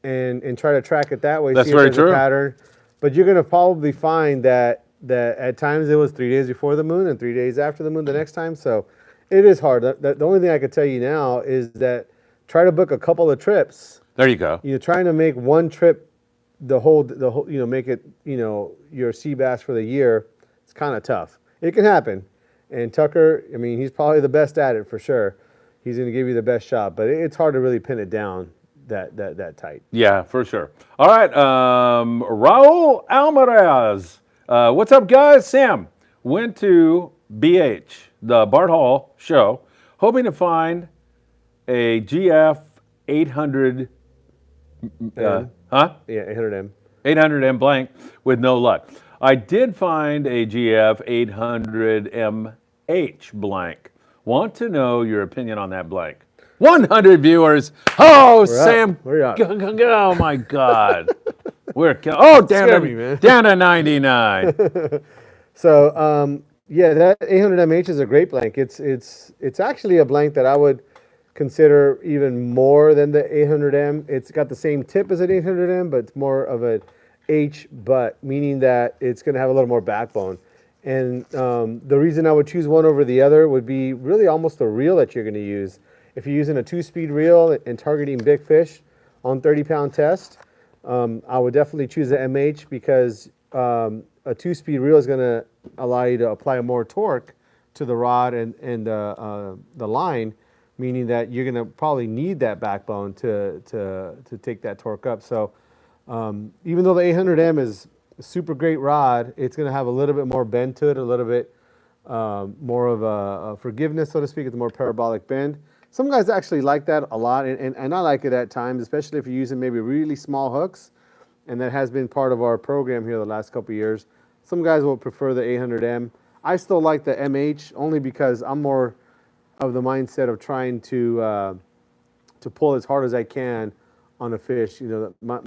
and try to track it that way. That's see if very there's true. A pattern. But you're going to probably find that at times it was 3 days before the moon and 3 days after the moon the next time. So it is hard. The only thing I could tell you now is that try to book a couple of trips. There you go. You know, trying to make one trip the whole, you know, make it, you know, your sea bass for the year. It's kind of tough. It can happen. And Tucker, I mean, he's probably the best at it for sure. He's going to give you the best shot, but it's hard to really pin it down that tight. Yeah, for sure. All right, Raul Almaraz. What's up, guys? Sam went to BH, the Bart Hall show, hoping to find a GF 800. Yeah, 800M. 800M blank with no luck. I did find a GF 800MH blank. Want to know your opinion on that blank. 100 viewers. Oh, Sam. We're up. Oh, my God. Down to 99. So, yeah, that 800MH is a great blank. It's actually a blank that I would consider even more than the 800M. It's got the same tip as an 800M, but it's more of an H butt, meaning that it's going to have a little more backbone. And the reason I would choose one over the other would be really almost the reel that you're going to use. If you're using a 2-speed reel and targeting big fish on 30-pound test, I would definitely choose the MH because a 2-speed reel is going to allow you to apply more torque to the rod and the line, meaning that you're going to probably need that backbone to take that torque up. So even though the 800M is a super great rod, it's going to have a little bit more bend to it, a little bit more of a forgiveness, so to speak. It's a more parabolic bend. Some guys actually like that a lot, and I like it at times, especially if you're using maybe really small hooks, and that has been part of our program here the last couple of years. Some guys will prefer the 800M. I still like the MH only because I'm more of the mindset of trying to pull as hard as I can on a fish. You know,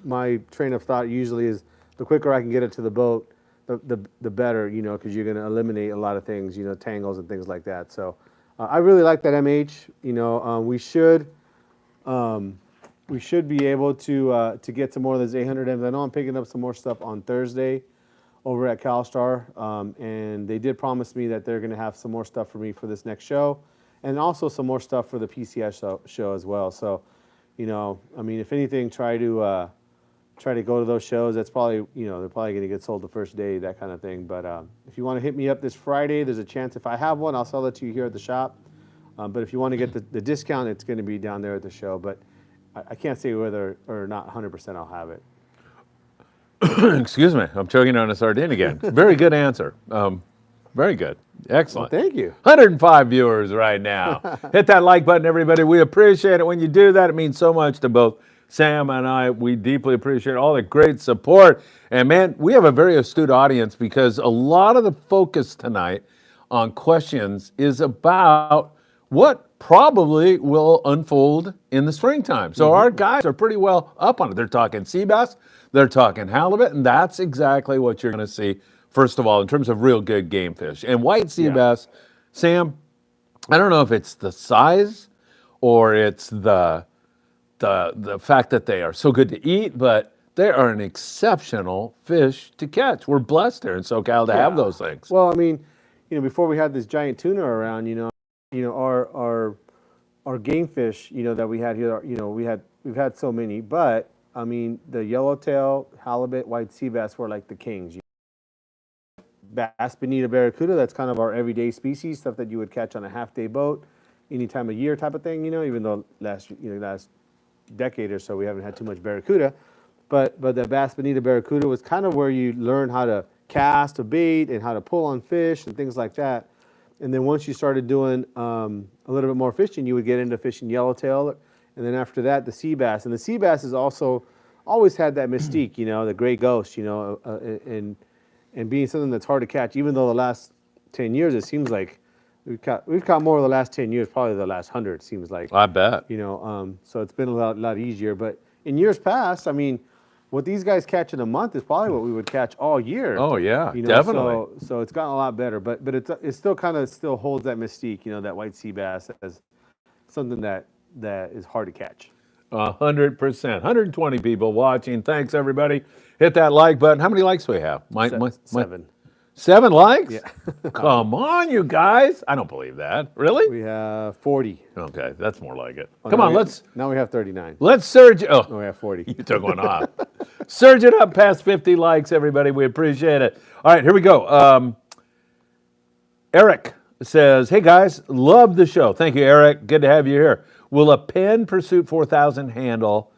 my train of thought usually is the quicker I can get it to the boat, the better, you know, because you're going to eliminate a lot of things, you know, tangles and things like that. So I really like that MH. You know, we should be able to get some more of those 800Ms. I know I'm picking up some more stuff on Thursday over at CalStar, and they did promise me that they're going to have some more stuff for me for this next show, and also some more stuff for the PCS show as well. So, you know, I mean, if anything, try to go to those shows. That's probably, you know, they're probably going to get sold the first day, that kind of thing. But if you want to hit me up this Friday, there's a chance if I have one, I'll sell it to you here at the shop. But if you want to get the discount, it's going to be down there at the show. But I can't say whether or not 100% I'll have it. Excuse me, I'm choking on a sardine again. Very good answer. Very good. Excellent. Well, thank you. 105 viewers right now. Hit that like button, everybody. We appreciate it when you do that. It means so much to both Sam and I. We deeply appreciate all the great support. And man, we have a very astute audience because a lot of the focus tonight on questions is about what probably will unfold in the springtime. So our guys are pretty well up on it. They're talking sea bass, they're talking halibut, and that's exactly what you're going to see, first of all, in terms of real good game fish. And white sea bass, Sam, I don't know if it's the size or it's the fact that they are so good to eat, but they are an exceptional fish to catch. We're blessed here in SoCal to have those things. Well, I mean, you know, before we had this giant tuna around, you know, our game fish, you know, that we had here, you know, we've had so many, but I mean, the yellowtail, halibut, white sea bass were like the kings. Bass, bonita, barracuda, that's kind of our everyday species, stuff that you would catch on a half-day boat any time of year type of thing, you know, even though last decade or so we haven't had too much barracuda. But the bass, bonita, barracuda was kind of where you learn how to cast a bait and how to pull on fish and things like that. And then once you started doing a little bit more fishing, you would get into fishing yellowtail. And then after that, the sea bass. And the sea bass has also always had that mystique, you know, the gray ghost, you know, and being something that's hard to catch. Even though the last 10 years, it seems like we've caught more of the last 10 years, probably the last 100, it seems like. I bet. You know, so it's been a lot easier. But in years past, I mean, what these guys catch in a month is probably what we would catch all year. Oh yeah, you know, definitely. So it's gotten a lot better, but it still kind of still holds that mystique, you know, that white sea bass as something that is hard to catch. 100%. 120 people watching. Thanks everybody. Hit that like button. How many likes do we have? 7. 7 likes? Yeah. Come on, you guys. I don't believe that. Really? We have 40. Okay, that's more like it. Oh, Come on, let's. Now we have 39. Let's surge. Oh, No, we have 40. you took one off. Surge it up past 50 likes, everybody. We appreciate it. All right, here we go. Eric says, hey guys, love the show. Thank you, Eric. Good to have you here. Will a Penn Pursuit 4000 handle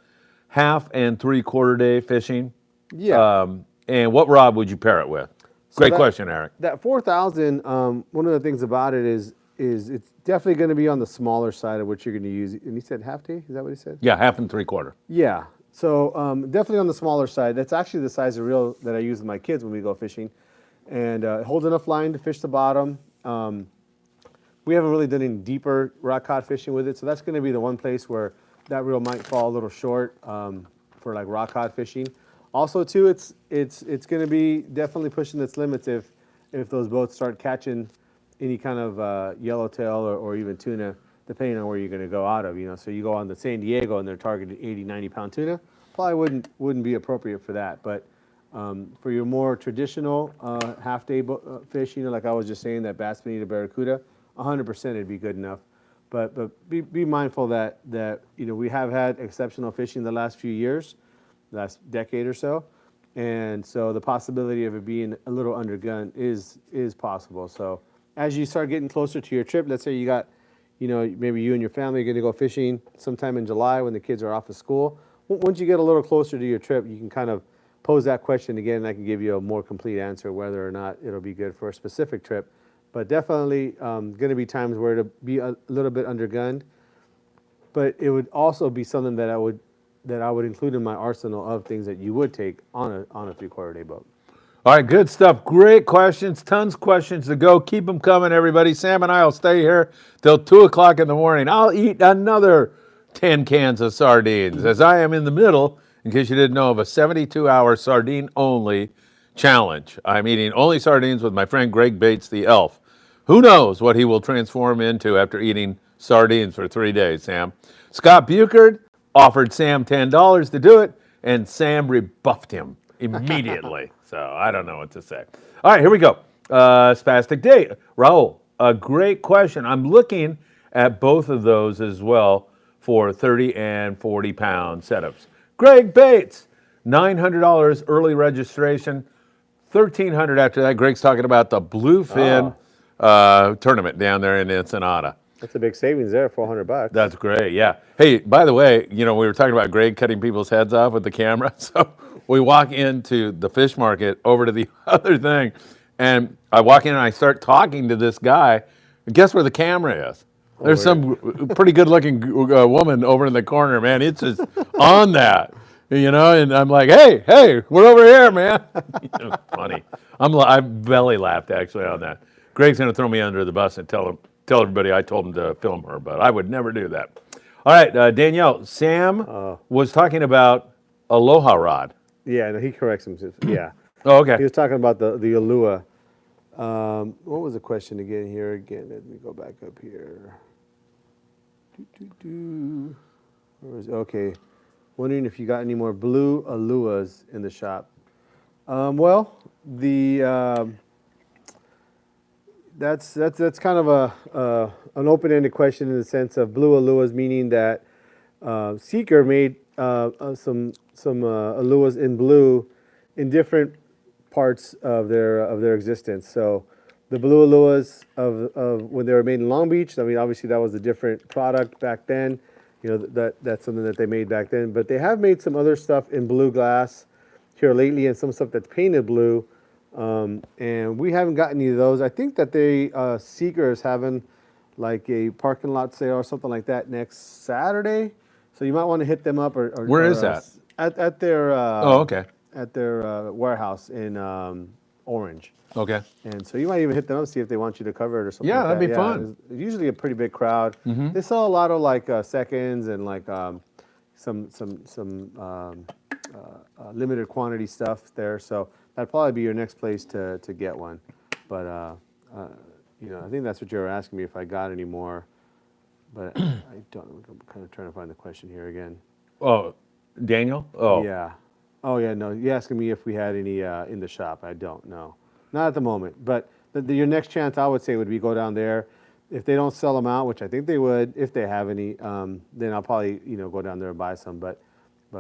1/2 and 3/4 day fishing? Yeah. And what rod would you pair it with? Great question, Eric. That 4000, one of the things about it is it's definitely going to be on the smaller side of what you're going to use. And he said half day? Is that what he said? Yeah, 1/2 and 3/4. Yeah. So definitely on the smaller side. That's actually the size of reel that I use with my kids when we go fishing. And it holds enough line to fish the bottom. We haven't really done any deeper rock cod fishing with it. So that's going to be the one place where that reel might fall a little short for like rock cod fishing. Also, too, it's going to be definitely pushing its limits if those boats start catching any kind of yellowtail or even tuna. depending on where you're going to go out of. So you go on to San Diego and they're targeted 80, 90-pound tuna, probably wouldn't be appropriate for that. But for your more traditional half-day fish, like I was just saying, that bass, bonita, barracuda, 100% it'd be good enough. But be mindful that we have had exceptional fishing the last few years, last decade or so, and so the possibility of it being a little undergun is possible. So as you start getting closer to your trip, let's say you got, maybe you and your family are going to go fishing sometime in July when the kids are off of school. Once you get a little closer to your trip, you can kind of pose that question again, and I can give you a more complete answer whether or not it'll be good for a specific trip. But definitely going to be times where it'll be a little bit undergunned. But it would also be something that I would include in my arsenal of things that you would take on a 3/4 day boat. All right, good stuff. Great questions. Tons of questions to go. Keep them coming, everybody. Sam and I will stay here till 2 o'clock in the morning. I'll eat another 10 cans of sardines, as I am in the middle, in case you didn't know, of a 72-hour sardine-only challenge. I'm eating only sardines with my friend Greg Bates, the elf. Who knows what he will transform into after eating sardines for 3 days, Sam? Scott Buchard offered Sam $10 to do it, and Sam rebuffed him immediately. So I don't know what to say. All right, here we go. Spastic Date. Raul, a great question. I'm looking at both of those as well for 30 and 40 pound setups. Greg Bates, $900 early registration, $1,300 after that. Greg's talking about the Bluefin tournament down there in Ensenada. That's a big savings there, $400. That's great, yeah. Hey, by the way, we were talking about Greg cutting people's heads off with the camera. So we walk into the fish market over to the other thing, and I walk in and I start talking to this guy. And guess where the camera is? There's some pretty good-looking woman over in the corner, man. It's just on that, and I'm like, hey, we're over here, man. Funny. I belly laughed, actually, on that. Greg's going to throw me under the bus and tell everybody I told him to film her, but I would never do that. All right, Danielle, Sam was talking about Aloha Rod. Yeah, no, he corrects him. Yeah. Oh, okay. He was talking about the Alua. What was the question again here? Again, let me go back up here. Where is it? Okay. Wondering if you got any more blue Aluas in the shop. Well, that's kind of an open-ended question in the sense of blue Aluas, meaning that Seeker made some Aluas in blue in different parts of their existence. So the blue Aluas of when they were made in Long Beach, I mean, obviously that was a different product back then. That's something that they made back then. But they have made some other stuff in blue glass here lately, and some stuff that's painted blue. And we haven't got any of those. I think that Seeker is having like a parking lot sale or something like that next Saturday. So you might want to hit them up. Where is that? At their okay. At their warehouse in Orange. Okay. And so you might even hit them up, see if they want you to cover it or something. Yeah, like that'd be fun. It's usually a pretty big crowd. Mm-hmm. They sell a lot of like seconds and like some limited quantity stuff there. So that'd probably be your next place to get one. But I think that's what you were asking me, if I got any more. But I don't know. I'm kind of trying to find the question here again. Oh, Daniel? Oh. Yeah. Oh, yeah, no. You're asking me if we had any in the shop. I don't know. Not at the moment. But your next chance, I would say, would be go down there. If they don't sell them out, which I think they would, if they have any, then I'll probably go down there and buy some. But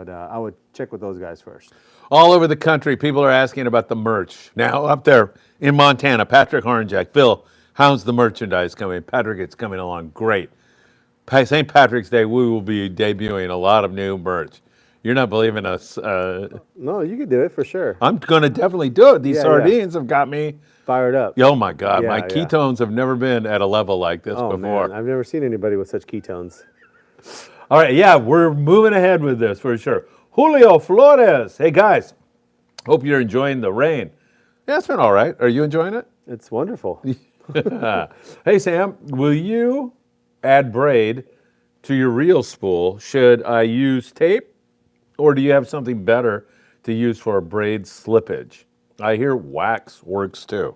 I would check with those guys first. All over the country, people are asking about the merch. Now, up there in Montana, Patrick Hornjack, Phil, how's the merchandise coming? Patrick, it's coming along great. St. Patrick's Day, we will be debuting a lot of new merch. You're not believing us. No, you can do it for sure. I'm going to definitely do it. These sardines have got me fired up. Oh, my God. My ketones have never been at a level like this before. Man. I've never seen anybody with such ketones. All right, yeah, we're moving ahead with this for sure. Julio Flores. Hey, guys. Hope you're enjoying the rain. Yeah, it's been all right. Are you enjoying it? It's wonderful. Hey, Sam, will you add braid to your reel spool? Should I use tape, or do you have something better to use for braid slippage? I hear wax works too.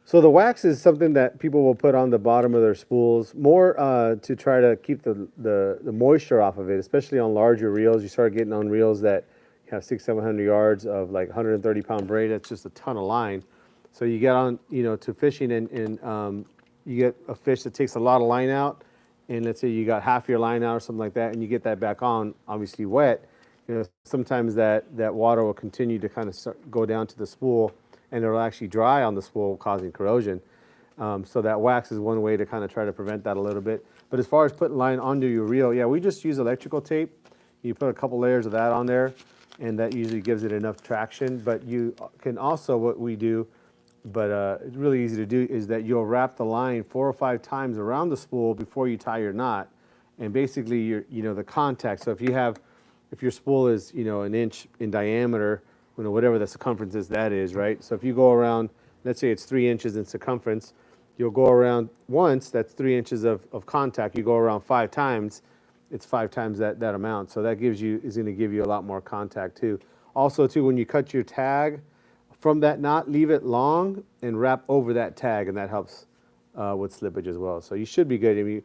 So the wax is something that people will put on the bottom of their spools, more to try to keep the moisture off of it, especially on larger reels. You start getting on reels that have 600-700 yards of like 130-pound braid. That's just a ton of line. So you get on, to fishing and you get a fish that takes a lot of line out, and let's say you got half your line out or something like that, and you get that back on, obviously wet. Sometimes that water will continue to kind of go down to the spool, and it'll actually dry on the spool, causing corrosion. So that wax is one way to kind of try to prevent that a little bit. But as far as putting line onto your reel, yeah, we just use electrical tape. You put a couple layers of that on there, and that usually gives it enough traction. But you can also, what we do, but it's really easy to do, is that you'll wrap the line 4 or 5 times around the spool before you tie your knot. And basically, the contact. So if your spool is, an inch in diameter, whatever the circumference is, that is, right? So if you go around, let's say it's 3 inches in circumference, you'll go around once, that's 3 inches of contact. You go around 5 times, it's 5 times that amount. So that is going to give you a lot more contact too. Also too, when you cut your tag from that knot, leave it long and wrap over that tag, and that helps with slippage as well. So you should be good. I mean,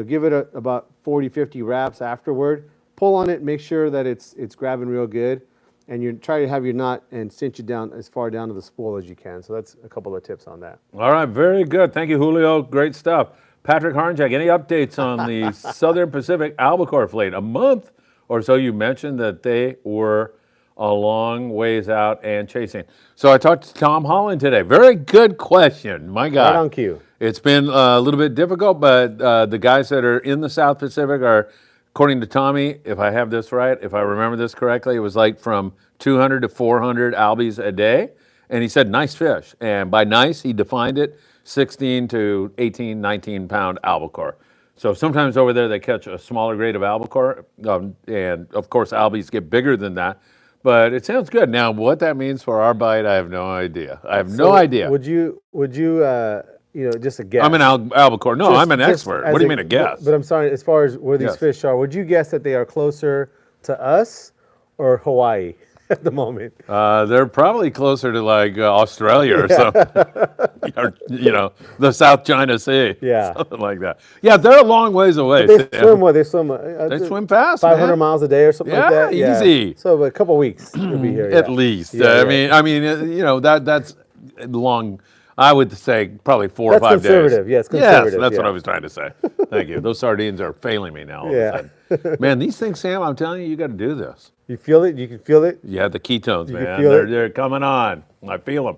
give it about 40, 50 wraps afterward. Pull on it, make sure that it's grabbing real good, and you try to have your knot and cinch it down as far down to the spool as you can. So that's a couple of tips on that. All right, very good. Thank you, Julio. Great stuff. Patrick Harnjack, any updates on the Southern Pacific albacore fleet? A month or so you mentioned that they were a long ways out and chasing. So I talked to Tom Holland today. Very good question. My God. Right on cue. It's been a little bit difficult, but the guys that are in the South Pacific are, according to Tommy, if I have this right, if I remember this correctly, it was like from 200 to 400 albies a day. And he said nice fish. And by nice, he defined it 16 to 18, 19 pound albacore. So sometimes over there they catch a smaller grade of albacore. And of course, albies get bigger than that. But it sounds good. Now, what that means for our bite, I have no idea. No idea. Would you just a guess? I'm an albacore. No, I'm an expert. What do you mean a guess? But I'm sorry, as far as where these fish are, would you guess that they are closer to us or Hawaii at the moment? They're probably closer to like Australia or something. Or, the South China Sea. Yeah. Something like that. Yeah, they're a long ways away. But they swim what? They swim fast, 500 miles a day or something like that? Yeah, easy. So a couple weeks they'll be here. At least. I mean, that's long. I would say probably 4 or 5 days. Conservative. Yeah, it's conservative. Yes, that's what I was trying to say. Thank you. Those sardines are failing me now all of a sudden. Man, these things, Sam, I'm telling you, you got to do this. You feel it? You can feel it? Yeah, the ketones, man. Feel they're coming on. I feel them.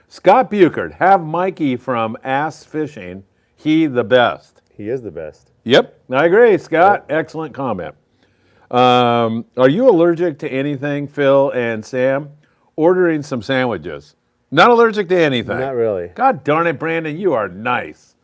Scott Buchert, have Mikey from Ass Fishing. He the best. He is the best. Yep, I agree, Scott. Yep. Excellent comment. Are you allergic to anything, Phil and Sam? Ordering some sandwiches. Not allergic to anything. Not really. God darn it, Brandon, you are nice.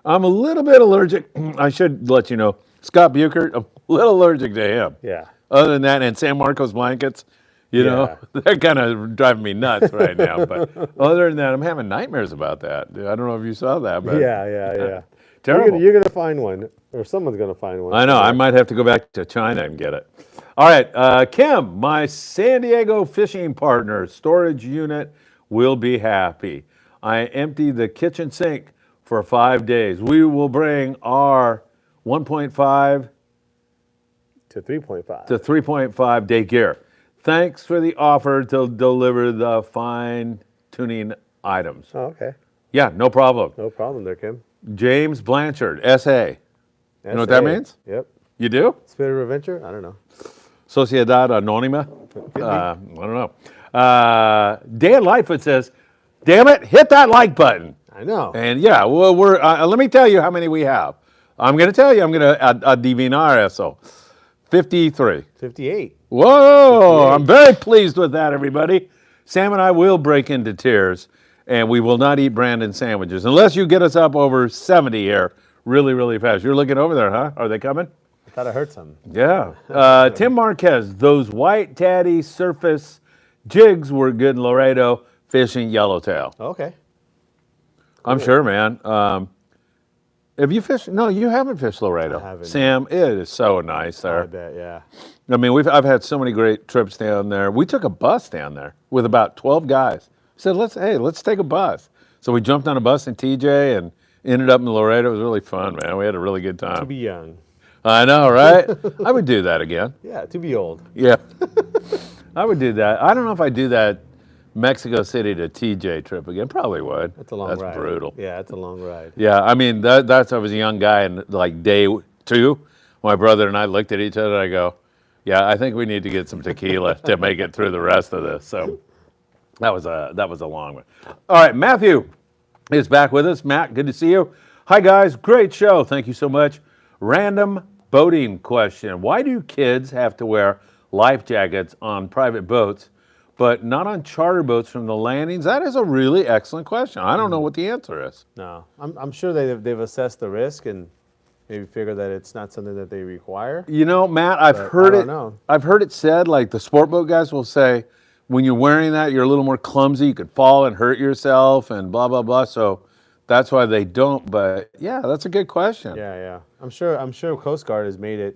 I'm a little bit allergic. I should let you know. Scott Buchert, I'm a little allergic to him. Yeah. Other than that, and San Marcos blankets, they're kind of driving me nuts right now. But other than that, I'm having nightmares about that. I don't know if you saw that. But Yeah. Terrible. You're going to find one, or someone's going to find one. I know. I might have to go back to China and get it. All right. Kim, my San Diego fishing partner, storage unit, will be happy. I emptied the kitchen sink for 5 days. We will bring our 1.5 to 3.5 day gear. Thanks for the offer to deliver the fine tuning items. Oh, okay. Yeah, no problem. No problem there, Kim. James Blanchard, SA. You know what that means? Yep. You do? Spirit of Adventure? I don't know. Sociedad Anónima? I don't know. Dan Lightfoot says, damn it, hit that like button. I know. And well, let me tell you how many we have. I'm going to tell you, I'm going to adivinar eso. 53. 58. Whoa, 58. I'm very pleased with that, everybody. Sam and I will break into tears, and we will not eat Brandon sandwiches unless you get us up over 70 here really, really fast. You're looking over there, huh? Are they coming? I thought I heard some. Yeah. Tim Marquez, those white tatty surface jigs were good in Laredo fishing yellowtail. Okay. I'm sure, man. Have you fished? No, you haven't fished Laredo. I haven't. Sam, it is so nice there. I bet, yeah. I mean, I've had so many great trips down there. We took a bus down there with about 12 guys. Said, let's take a bus. So we jumped on a bus in TJ and ended up in Laredo. It was really fun, man. We had a really good To time. be young. I know, right? I would do that again. Yeah, to be old. Yeah, I would do that. I don't know if I'd do that Mexico City to TJ trip again. Probably would. That's a long ride. That's brutal. Yeah, it's a long ride. Yeah, I mean, that's I was a young guy, and like day 2, my brother and I looked at each other. And I go, "Yeah, I think we need to get some tequila to make it through the rest of this." So that was a long one. All right, Matthew is back with us. Matt, good to see you. Hi guys, great show. Thank you so much. Random boating question: why do kids have to wear life jackets on private boats, but not on charter boats from the landings? That is a really excellent question. I don't know what the answer is. No, I'm sure they've assessed the risk and maybe figure that it's not something that they require. You know, Matt, I've heard it said, like the sport boat guys will say, when you're wearing that, you're a little more clumsy. You could fall and hurt yourself and blah, blah, blah. So that's why they don't. But yeah, that's a good question. Yeah. I'm sure Coast Guard has made it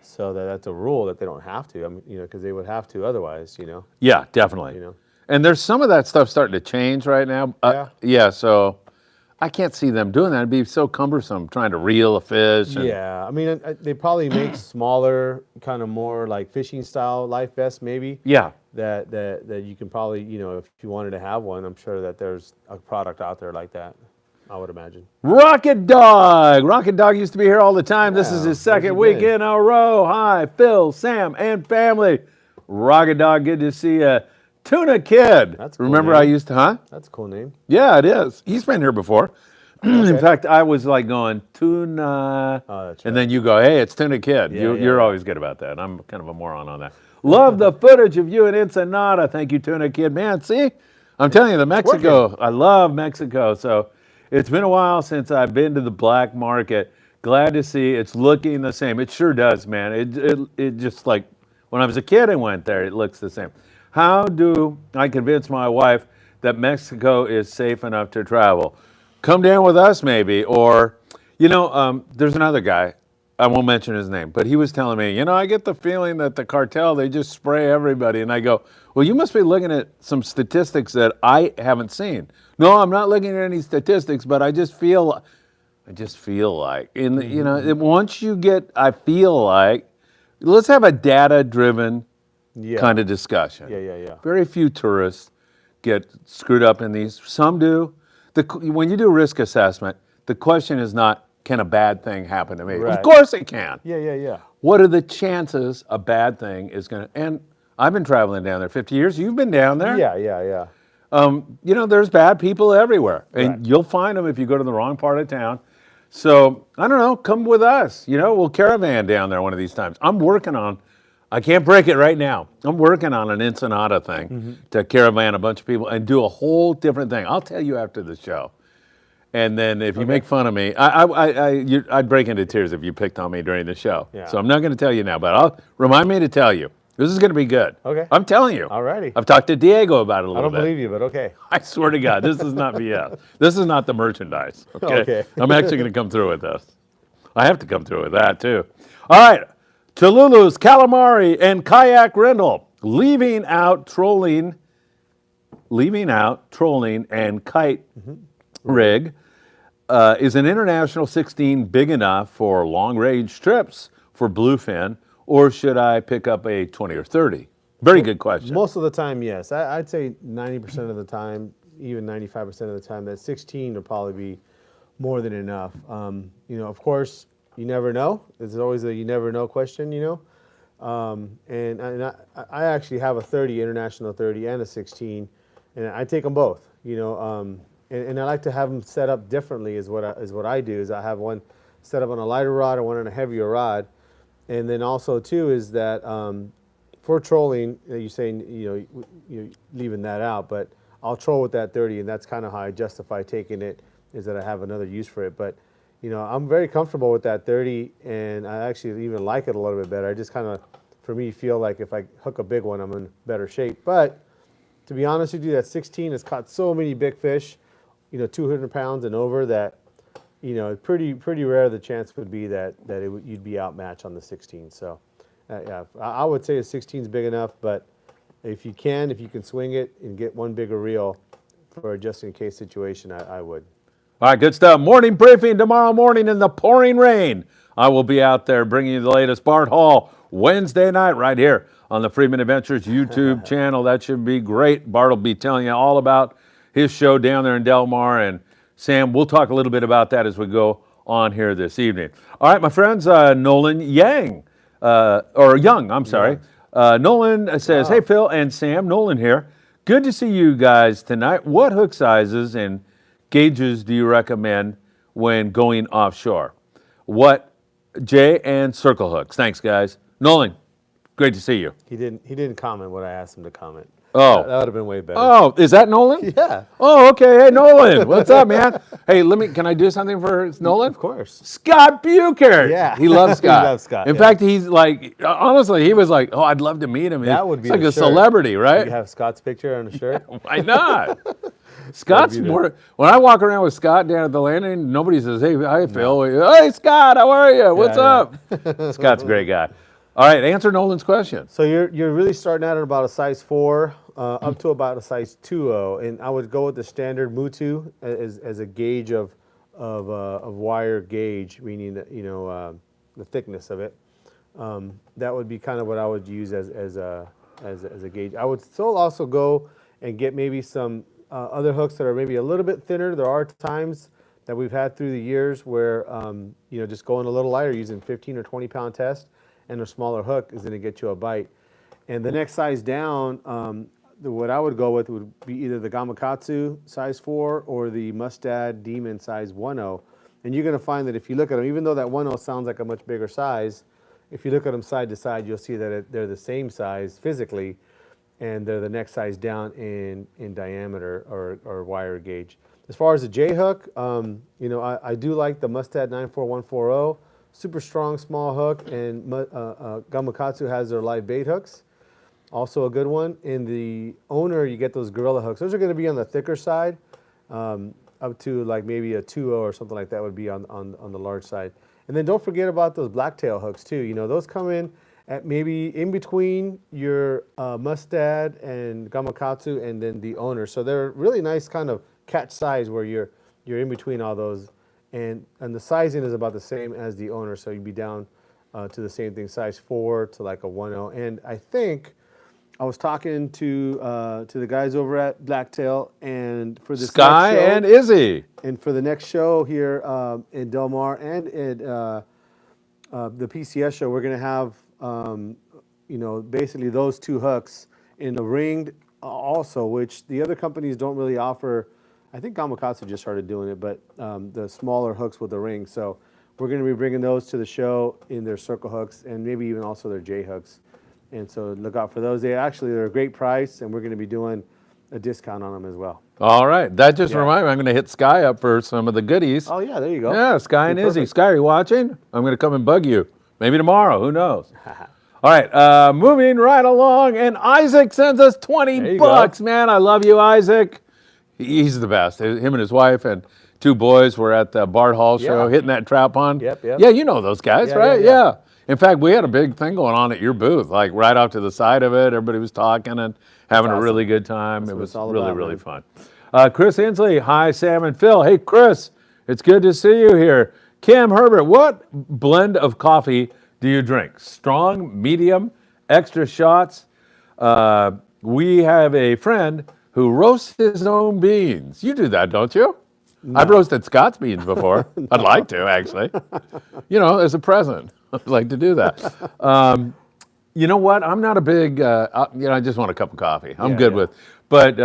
so that that's a rule that they don't have to. I mean, because they would have to otherwise, Yeah, definitely. And there's some of that stuff starting to change right now. Yeah, so I can't see them doing that. It'd be so cumbersome trying to reel a fish. Yeah, I mean, they probably make smaller, kind of more like fishing style life vests, maybe. Yeah. That you can probably, if you wanted to have one, I'm sure that there's a product out there like that, I would imagine. Rocket Dog. Rocket Dog used to be here all the time. This is his second week in a row. Hi, Phil, Sam, and family. Rocket Dog, good to see you. Tuna Kid. That's a cool Remember name. I used to, That's a cool name. Yeah, it is. He's been here before. Okay. In fact, I was like going, Tuna. Oh, that's right. And then you go, hey, it's Tuna Kid. Yeah, You're always good about that. I'm kind of a moron on that. Love the footage of you in Ensenada. Thank you, Tuna Kid. Man, see? I'm telling you, Mexico, I love Mexico. So it's been a while since I've been to the black market. Glad to see it's looking the same. It sure does, man. It just like, when I was a kid and went there, it looks the same. How do I convince my wife that Mexico is safe enough to travel? Come down with us, maybe. Or, there's another guy. I won't mention his name, but he was telling me, I get the feeling that the cartel, they just spray everybody. And I go, well, you must be looking at some statistics that I haven't seen. No, I'm not looking at any statistics, but I just feel like, once you get, I feel like, let's have a data-driven kind of discussion. Yeah. Very few tourists get screwed up in these. Some do. When you do risk assessment, the question is not, can a bad thing happen to me? Right. Of course it can. Yeah. What are the chances a bad thing is going to, and I've been traveling down there 50 years. You've been down there. Yeah. There's bad people everywhere. And Right. you'll find them if you go to the wrong part of town. So, I don't know, come with us. We'll caravan down there one of these times. I can't break it right now. I'm working on an Ensenada thing to caravan a bunch of people and do a whole different thing. I'll tell you after the show. And then if you make fun of me, I'd break into tears if you picked on me during the show. Yeah. So I'm not going to tell you now, but remind me to tell you. This is going to be good. Okay. I'm telling you. Alrighty. I've talked to Diego about it a I little don't bit. believe you, but okay. I swear to God, this is not BS. This is not the merchandise. Okay. I'm actually going to come through with this. I have to come through with that too. All right. Cholulu's calamari and kayak rental. Leaving out trolling and kite rig is an international 16 big enough for long-range trips for bluefin, or should I pick up a 20 or 30? Very good question. Most of the time, yes. I'd say 90% of the time, even 95% of the time, that 16 will probably be more than enough. Of course, you never know. There's always a you never know question, And I actually have a 30, international 30, and a 16, and I take them both, And I like to have them set up differently. Is what I do. Is I have one set up on a lighter rod and one on a heavier rod, and then also too is that for trolling, you're saying you're leaving that out, but I'll troll with that 30, and that's kind of how I justify taking it. Is that I have another use for it, but I'm very comfortable with that 30, and I actually even like it a little bit better. I just kind of, for me, feel like if I hook a big one, I'm in better shape. But to be honest with you, that 16 has caught so many big fish, 200 pounds and over, that pretty rare the chance would be that you'd be outmatched on the 16. So yeah, I would say a 16 is big enough, but if you can swing it and get one bigger reel for a just-in-case situation, I would. All right, good stuff. Morning briefing tomorrow morning in the pouring rain. I will be out there bringing you the latest Bart Hall Wednesday night right here on the Friedman Adventures YouTube channel. That should be great. Bart will be telling you all about his show down there in Del Mar. And Sam, we'll talk a little bit about that as we go on here this evening. All right, my friends, Nolan Young, I'm sorry. Nolan says, hey, Phil and Sam, Nolan here. Good to see you guys tonight. What hook sizes and gauges do you recommend when going offshore? What J and circle hooks? Thanks, guys. Nolan, great to see you. He didn't comment what I asked him to comment. Oh. That would have been way better. Oh, is that Nolan? Yeah. Oh, okay. Hey, Nolan, what's up, man? Hey, can I do something for Nolan? Of course. Scott Bucher. Yeah. He loves Scott. He loves Scott. In fact, he's like, honestly, he was like, oh, I'd love to meet him. That would be like the a shirt. celebrity, right? You have Scott's picture on the shirt? Why not? Scott's more. When I walk around with Scott down at the landing, nobody says, "Hey, hi, Phil." Hey, Scott, how are you? What's up? Scott's a great guy. All right, answer Nolan's question. So you're really starting out at about a size 4, up to about a size 2.0, and I would go with the standard Mutu as a gauge of wire gauge, meaning that, the thickness of it. That would be kind of what I would use as a gauge. I would still also go and get maybe some other hooks that are maybe a little bit thinner. There are times that we've had through the years where just going a little lighter, using 15 or 20 pound test, and a smaller hook is going to get you a bite. And the next size down, what I would go with would be either the Gamakatsu size 4 or the Mustad Demon size 1.0. And you're going to find that if you look at them, even though that 1.0 sounds like a much bigger size, if you look at them side to side, you'll see that they're the same size physically, and they're the next size down in diameter or wire gauge. As far as the J hook, I do like the Mustad 94140, super strong small hook, and Gamakatsu has their live bait hooks, also a good one. In the owner, you get those Gorilla hooks. Those are going to be on the thicker side, up to like maybe a 2.0 or something like that would be on the large side. And then don't forget about those blacktail hooks too. Those come in at maybe in between your Mustad and Gamakatsu and then the owner. So they're really nice kind of catch size where you're in between all those. And the sizing is about the same as the owner. So you'd be down to the same thing, size 4 to like a 1.0. And I think I was talking to the guys over at Blacktail, and for this Sky next show, and Izzy. And for the next show here in Del Mar and at the PCS show, we're going to have basically those two hooks in the ringed also, which the other companies don't really offer. I think Gamakatsu just started doing it, but the smaller hooks with the ring. So we're going to be bringing those to the show in their circle hooks and maybe even also their J hooks. And so look out for those. They're a great price, and we're going to be doing a discount on them as well. All right. That just reminded me, I'm going to hit Sky up for some of the goodies. Oh, yeah, there you go. Yeah, Sky and Izzy. Sky, are you watching? I'm going to come and bug you. Maybe tomorrow. Who knows? All right. Moving right along, and Isaac sends us 20 bucks. Man, I love you, Isaac. He's the best. Him and his wife and 2 boys were at the Bart Hall show, hitting that trout pond. Yep. Yeah, you know those guys, right? Yeah. In fact, we had a big thing going on at your booth, like right off to the side of it. Everybody was talking and having a really good time. It was really fun. Chris Inslee, hi, Sam and Phil. Hey, Chris, it's good to see you here. Kim Herbert, what blend of coffee do you drink? Strong, medium, extra shots? We have a friend who roasts his own beans. You do that, don't you? No. I've roasted Scott's beans before. No. I'd like to, actually. As a present. I'd like to do that. You know what? I'm not a big, I just want a cup of coffee. I'm good with. But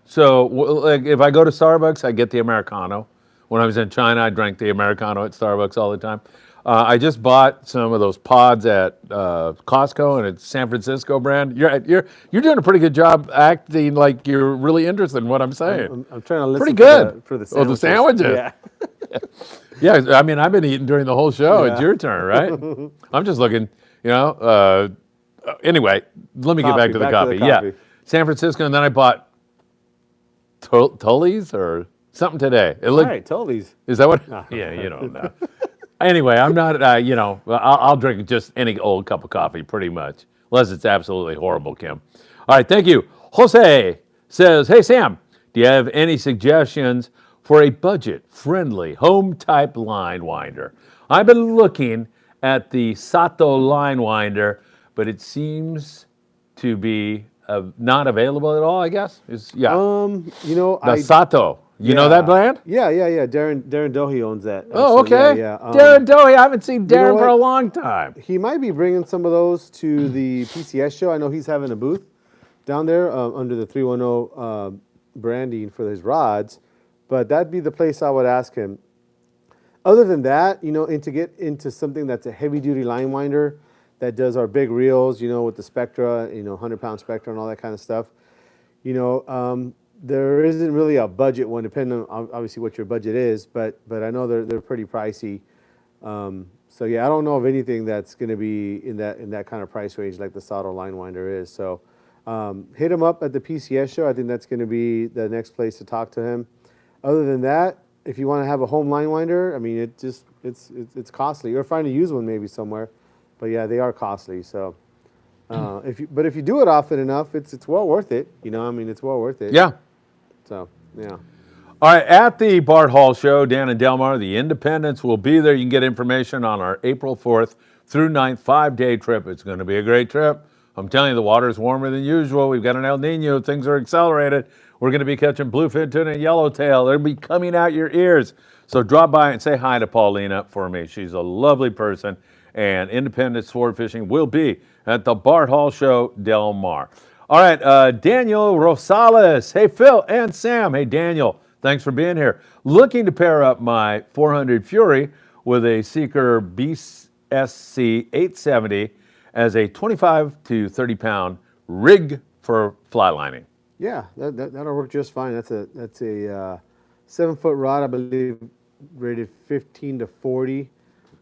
so if I go to Starbucks, I get the Americano. When I was in China, I drank the Americano at Starbucks all the time. I just bought some of those pods at Costco, and it's San Francisco brand. You're doing a pretty good job acting like you're really interested in what I'm saying. I'm trying to listen pretty good for the sandwiches. Oh, the sandwiches. Yeah. Yeah, I mean, I've been eating during the whole show. Yeah. It's your turn, right? I'm just looking, anyway, let me get back to the coffee. Yeah, San Francisco, and then I bought Tully's or something today. All right, Tully's. Is that what? Yeah, you don't know. Anyway, I'm not, I'll drink just any old cup of coffee pretty much, unless it's absolutely horrible, Kim. All right, thank you. Jose says, hey, Sam, Do you have any suggestions for a budget-friendly home-type line winder? I've been looking at the Sato line winder, but it seems to be not available at all, I guess. The Sato. You know that brand? Yeah. Darren Dohey owns that. Oh, actually. okay. Yeah. Darren Dohey. I haven't seen Darren for a long time. He might be bringing some of those to the PCS show. I know he's having a booth down there under the 310 branding for his rods, but that'd be the place I would ask him. Other than that, and to get into something that's a heavy-duty line winder that does our big reels, with the Spectra, 100-pound Spectra and all that kind of stuff, there isn't really a budget one, depending on obviously what your budget is, but I know they're pretty pricey. So yeah, I don't know of anything that's going to be in that kind of price range like the Sato line winder is. So hit him up at the PCS show. I think that's going to be the next place to talk to him. Other than that, if you want to have a home line winder, I mean, it's costly. Or find a used one maybe somewhere, but yeah, they are costly. So if you do it often enough, it's well worth it. It's well worth it. Yeah. So yeah. All right, at the Bart Hall Show down in Del Mar, the Independents will be there. You can get information on our April 4th through 9th 5-day trip. It's going to be a great trip. I'm telling you, the water is warmer than usual. We've got an El Nino. Things are accelerated. We're going to be catching bluefin tuna and yellowtail. They'll be coming out your ears. So drop by and say hi to Paulina for me. She's a lovely person. And Independent Sport Fishing will be at the Bart Hall Show, Del Mar. All right, Daniel Rosales. Hey, Phil and Sam. Hey, Daniel. Thanks for being here. Looking to pair up my 400 Fury with a Seeker BSC 870 as a 25 to 30 pound rig for fly lining. Yeah, that'll work just fine. That's a 7-foot rod, I believe, rated 15 to 40.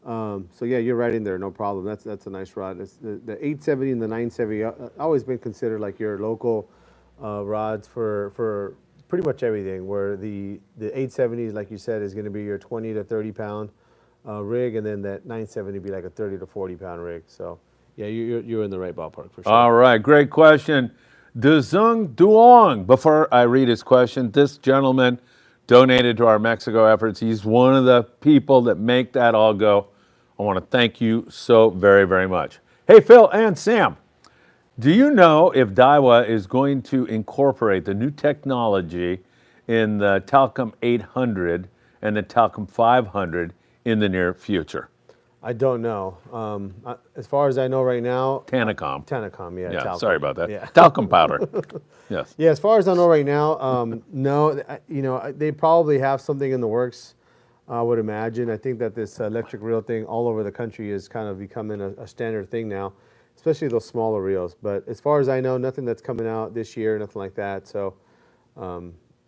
So yeah, you're right in there, no problem. That's a nice rod. It's the 870 and the 970 always been considered like your local rods for pretty much everything. Where the 870, like you said, is going to be your 20 to 30 pound rig, and then that 970 be like a 30 to 40 pound rig. So yeah, you're in the right ballpark for sure. All right, great question. Dezung Duong. Before I read his question, this gentleman donated to our Mexico efforts. He's one of the people that make that all go. I want to thank you so very, very much. Hey, Phil and Sam, do you know if Daiwa is going to incorporate the new technology in the Talcum 800 and the Talcum 500 in the near future? I don't know. As far as I know right now, Tanacom. Yeah. Yeah, Talcum. sorry about that. Yeah. Talcum powder. Yes. Yeah, as far as I know right now, no. They probably have something in the works. I would imagine. I think that this electric reel thing all over the country is kind of becoming a standard thing now, especially those smaller reels. But as far as I know, nothing that's coming out this year, nothing like that. So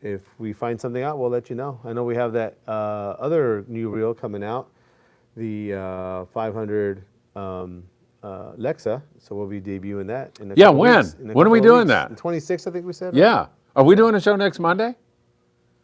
if we find something out, we'll let you know. I know we have that other new reel coming out, the 500 Lexa, so we'll be debuting that. When are we doing that? The 26th, I think we said. Right? Yeah. Are we doing a show next Monday?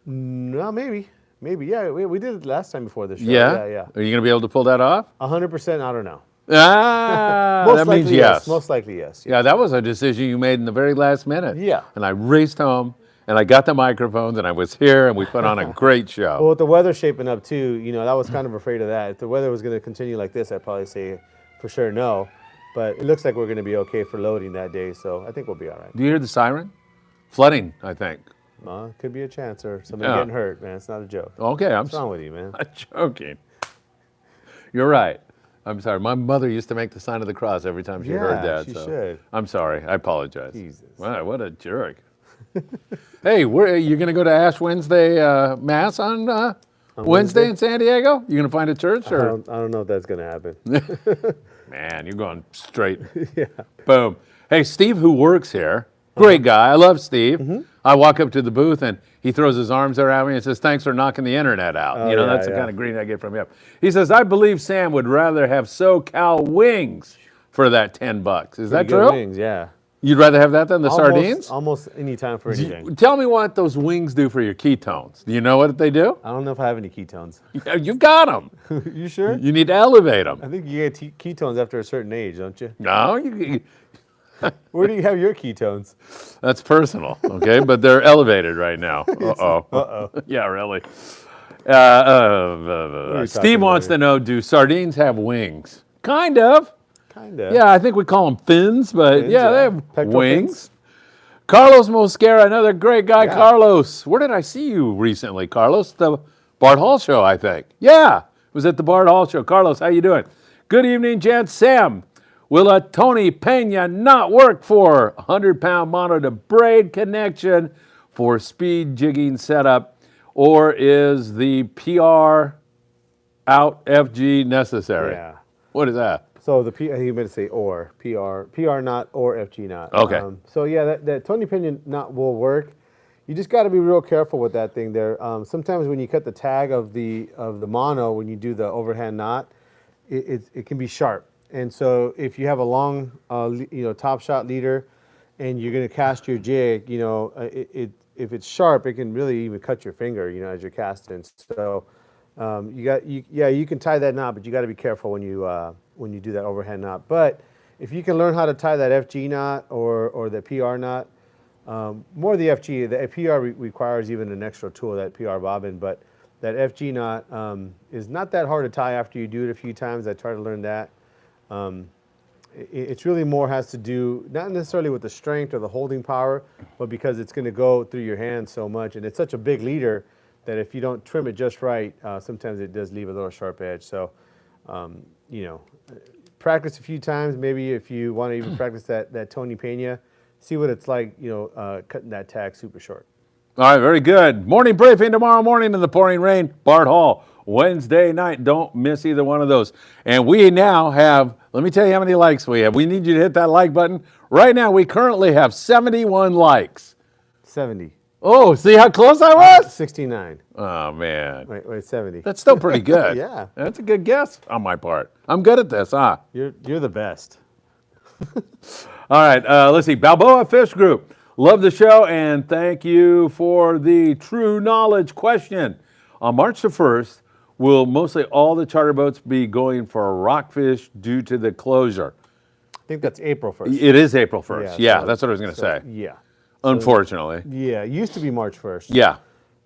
No, maybe. Yeah, we did it last time before the show. Yeah? Yeah. Are you going to be able to pull that off? 100%, I don't know. That means yes. Most likely yes. Yeah, that was a decision you made in the very last minute. Yeah. And I raced home, and I got the microphones, and I was here, and we put on a great show. Well, with the weather shaping up too, I was kind of afraid of that. If the weather was going to continue like this, I'd probably say for sure no. But it looks like we're going to be okay for loading that day, so I think we'll be all right. Do you hear the siren? Flooding, I think. Could be a chance, or somebody getting hurt, man. It's not a joke. Okay, What's wrong with you, man? I'm joking. You're right. I'm sorry. My mother used to make the sign of the cross every time she heard that. She should. I'm sorry. I apologize. Jesus. Wow, what a jerk. Hey, you're going to go to Ash Wednesday Mass on Wednesday in San Diego? You going to find a church? I Or? don't know if that's going to happen. Man, you're going straight. Yeah. Boom. Hey, Steve, who works here, great guy. I love Steve. I walk up to the booth, and he throws his arms around me and says, thanks for knocking the internet out. That's the kind of greeting I get from him. He says, I believe Sam would rather have SoCal wings for that $10. Is that true? Wings, yeah. You'd rather have that than the sardines? Almost any time for anything. Tell me what those wings do for your ketones. Do you know what they do? I don't know if I have any ketones. You got them. You sure? You need to elevate them. I think you get ketones after a certain age, don't you? No, Where do you have your ketones? That's personal, okay? But they're elevated right now. Uh-oh. Uh-oh. Yeah, really. you Steve talking wants about to know, do sardines have wings? Kind of. Kind of. Yeah, I think we call them fins, but Fins, yeah, they yeah. have Pectoral wings. fins. Carlos Mosquera, another great guy. Yeah. Carlos, where did I see you recently, Carlos? The Bart Hall show, I think. Yeah, it was at the Bart Hall show. Carlos, how you doing? Good evening, gents. Sam, will a Tony Pena not work for 100-pound mono to braid connection for speed jigging setup, or is the PR out FG necessary? Yeah. What is that? So the he meant to say or PR not or FG not. Okay. So yeah, that Tony Pena knot will work. You just got to be real careful with that thing there. Sometimes when you cut the tag of the mono, when you do the overhand knot, it can be sharp. And so if you have a long top shot leader, and you're going to cast your jig, if it's sharp, it can really even cut your finger, as you're casting. So you can tie that knot, but you got to be careful when you do that overhand knot. But if you can learn how to tie that FG knot or the PR knot, more the FG, the PR requires even an extra tool, that PR bobbin, but that FG knot is not that hard to tie after you do it a few times. I try to learn that. It's really more has to do, not necessarily with the strength or the holding power, but because it's going to go through your hands so much. And it's such a big leader that if you don't trim it just right, sometimes it does leave a little sharp edge. So, practice a few times. Maybe if you want to even practice that Tony Pena, see what it's like, cutting that tag super short. All right, very good. Morning briefing tomorrow morning in the pouring rain, Bart Hall. Wednesday night, don't miss either one of those. And we now have, let me tell you how many likes we have. We need you to hit that like button. Right now, we currently have 71 likes. 70. Oh, see how close I was? 69. Oh, man. Wait, 70. That's still pretty good. Yeah. That's a good guess on my part. I'm good at this, huh? You're the best. All right, let's see. Balboa Fish Group. Love the show, and thank you for the true knowledge question. On March the 1st, will mostly all the charter boats be going for rockfish due to the closure? I think that's April 1st. It is April 1st. Yeah, so- that's what I was going to say. Yeah. Unfortunately. Yeah, it used to be March 1st. Yeah.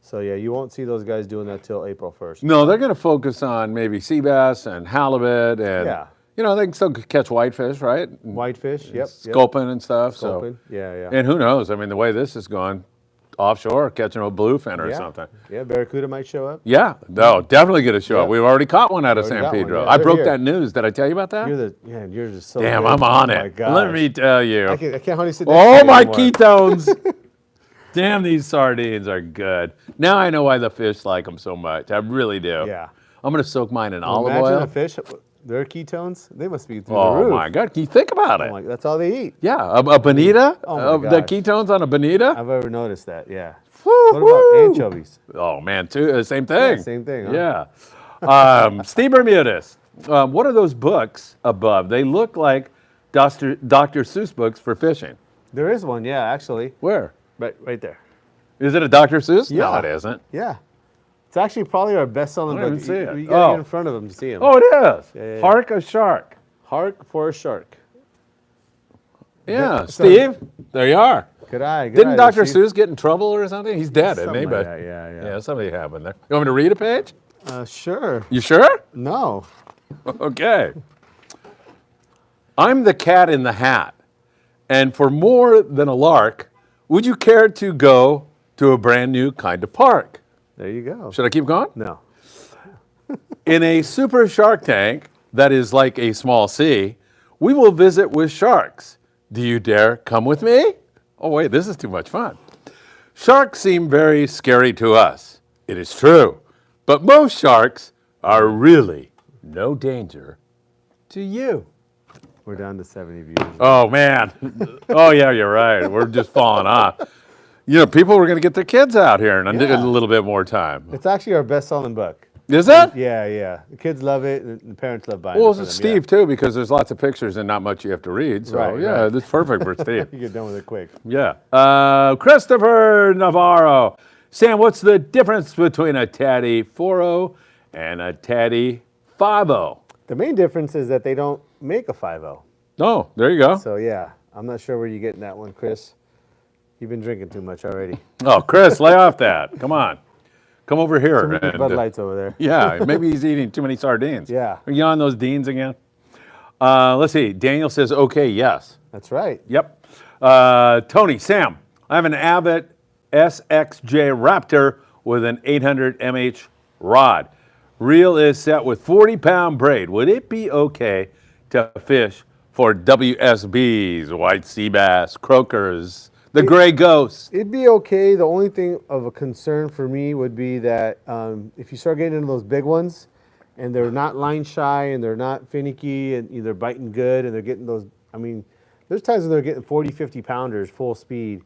So yeah, you won't see those guys doing that till April 1st. No, they're going to focus on maybe sea bass and halibut and, Yeah. they can still catch whitefish, right? Whitefish, yep. Sculpin and stuff. Sculpin, So. yeah. And who knows? I mean, the way this is going, offshore, catching a bluefin or Yeah. something. Yeah, Barracuda might show up. Yeah, no, definitely going to show up. Yeah. We've already caught one out of Already San got one, Pedro. yeah. I They're broke here. that news. Did I tell you about that? You're just so Damn, good. I'm on Oh it. my gosh. Let me tell you. I can't hardly sit next Oh, to you my anymore. ketones. Damn, these sardines are good. Now I know why the fish like them so much. I really do. Yeah. I'm going to soak mine in olive Imagine oil. a fish, their ketones, they must be through the Oh, roof. my God. Can you think about it? Oh my, that's all they eat. Yeah, a bonita? Oh, my the gosh. ketones on a bonita? I've ever noticed that, yeah. What about anchovies? Oh, man, same thing. Yeah, same thing, huh? Yeah. Steve Bermudez, what are those books above? They look like Dr. Seuss books for fishing. There is one, yeah, actually. Where? Right there. Is it a Dr. Seuss? No, Yeah. it isn't. Yeah. It's actually probably our best-selling I book. don't even see it. You gotta Oh. get in front of them to see him. Oh, it is. Yeah. Hark a Shark. Hark for a shark. Yeah, So- Steve, there you are. Good eye. Good Didn't eye, Dr. Steve. Seuss get in trouble or something? He's dead, isn't he? Something like that, yeah. Yeah, something happened there. You want me to read a page? Sure. You sure? No. Okay. I'm the cat in the hat, and for more than a lark, would you care to go to a brand new kind of park? There you go. Should I keep going? No. In a super shark tank that is like a small sea, we will visit with sharks. Do you dare come with me? Oh, wait, this is too much fun. Sharks seem very scary to us. It is true. But most sharks are really no danger to you. We're down to 70 views. Oh, man. Oh, yeah, you're right. We're just falling off. People were going to get their kids out here and Yeah. a little bit more time. It's actually our best-selling book. Is it? Yeah. The kids love it, and the parents love buying Well, it for them. Steve, too, because there's lots of pictures and not much you have to read. So, Right, yeah, right. it's perfect for Steve. You get done with it quick. Yeah. Christopher Navarro. Sam, what's the difference between a Taddy 4.0 and a Taddy 5.0? The main difference is that they don't make a 5.0. Oh, there you go. So yeah, I'm not sure where you're getting that one, Chris. You've been drinking too much already. Oh, Chris, lay off that. Come on. Come over here. Too many Bud Lights over there. Yeah, maybe he's eating too many sardines. Yeah. Are you on those Deans again? Let's see. Daniel says, okay, yes. That's right. Yep. Tony, Sam, I have an Abbott SXJ Raptor with an 800 mH rod. Reel is set with 40-pound braid. Would it be okay to fish for WSBs, white sea bass, croakers, the gray ghosts? It'd be okay. The only thing of a concern for me would be that if you start getting into those big ones and they're not line shy and they're not finicky and they're biting good and they're getting those, I mean, there's times when they're getting 40, 50 pounders full speed.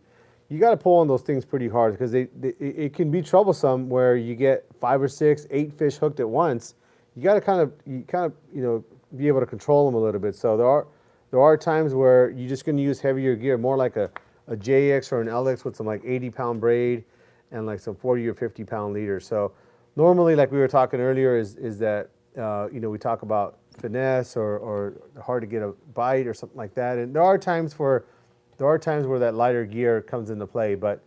You got to pull on those things pretty hard because it can be troublesome where you get 5 or 6, 8 fish hooked at once. You got to kind of be able to control them a little bit. So there are times where you're just going to use heavier gear, more like a JX or an LX with some like 80-pound braid and like some 40 or 50-pound leaders. So normally, like we were talking earlier, is that we talk about finesse or hard to get a bite or something like that. And there are times where that lighter gear comes into play, but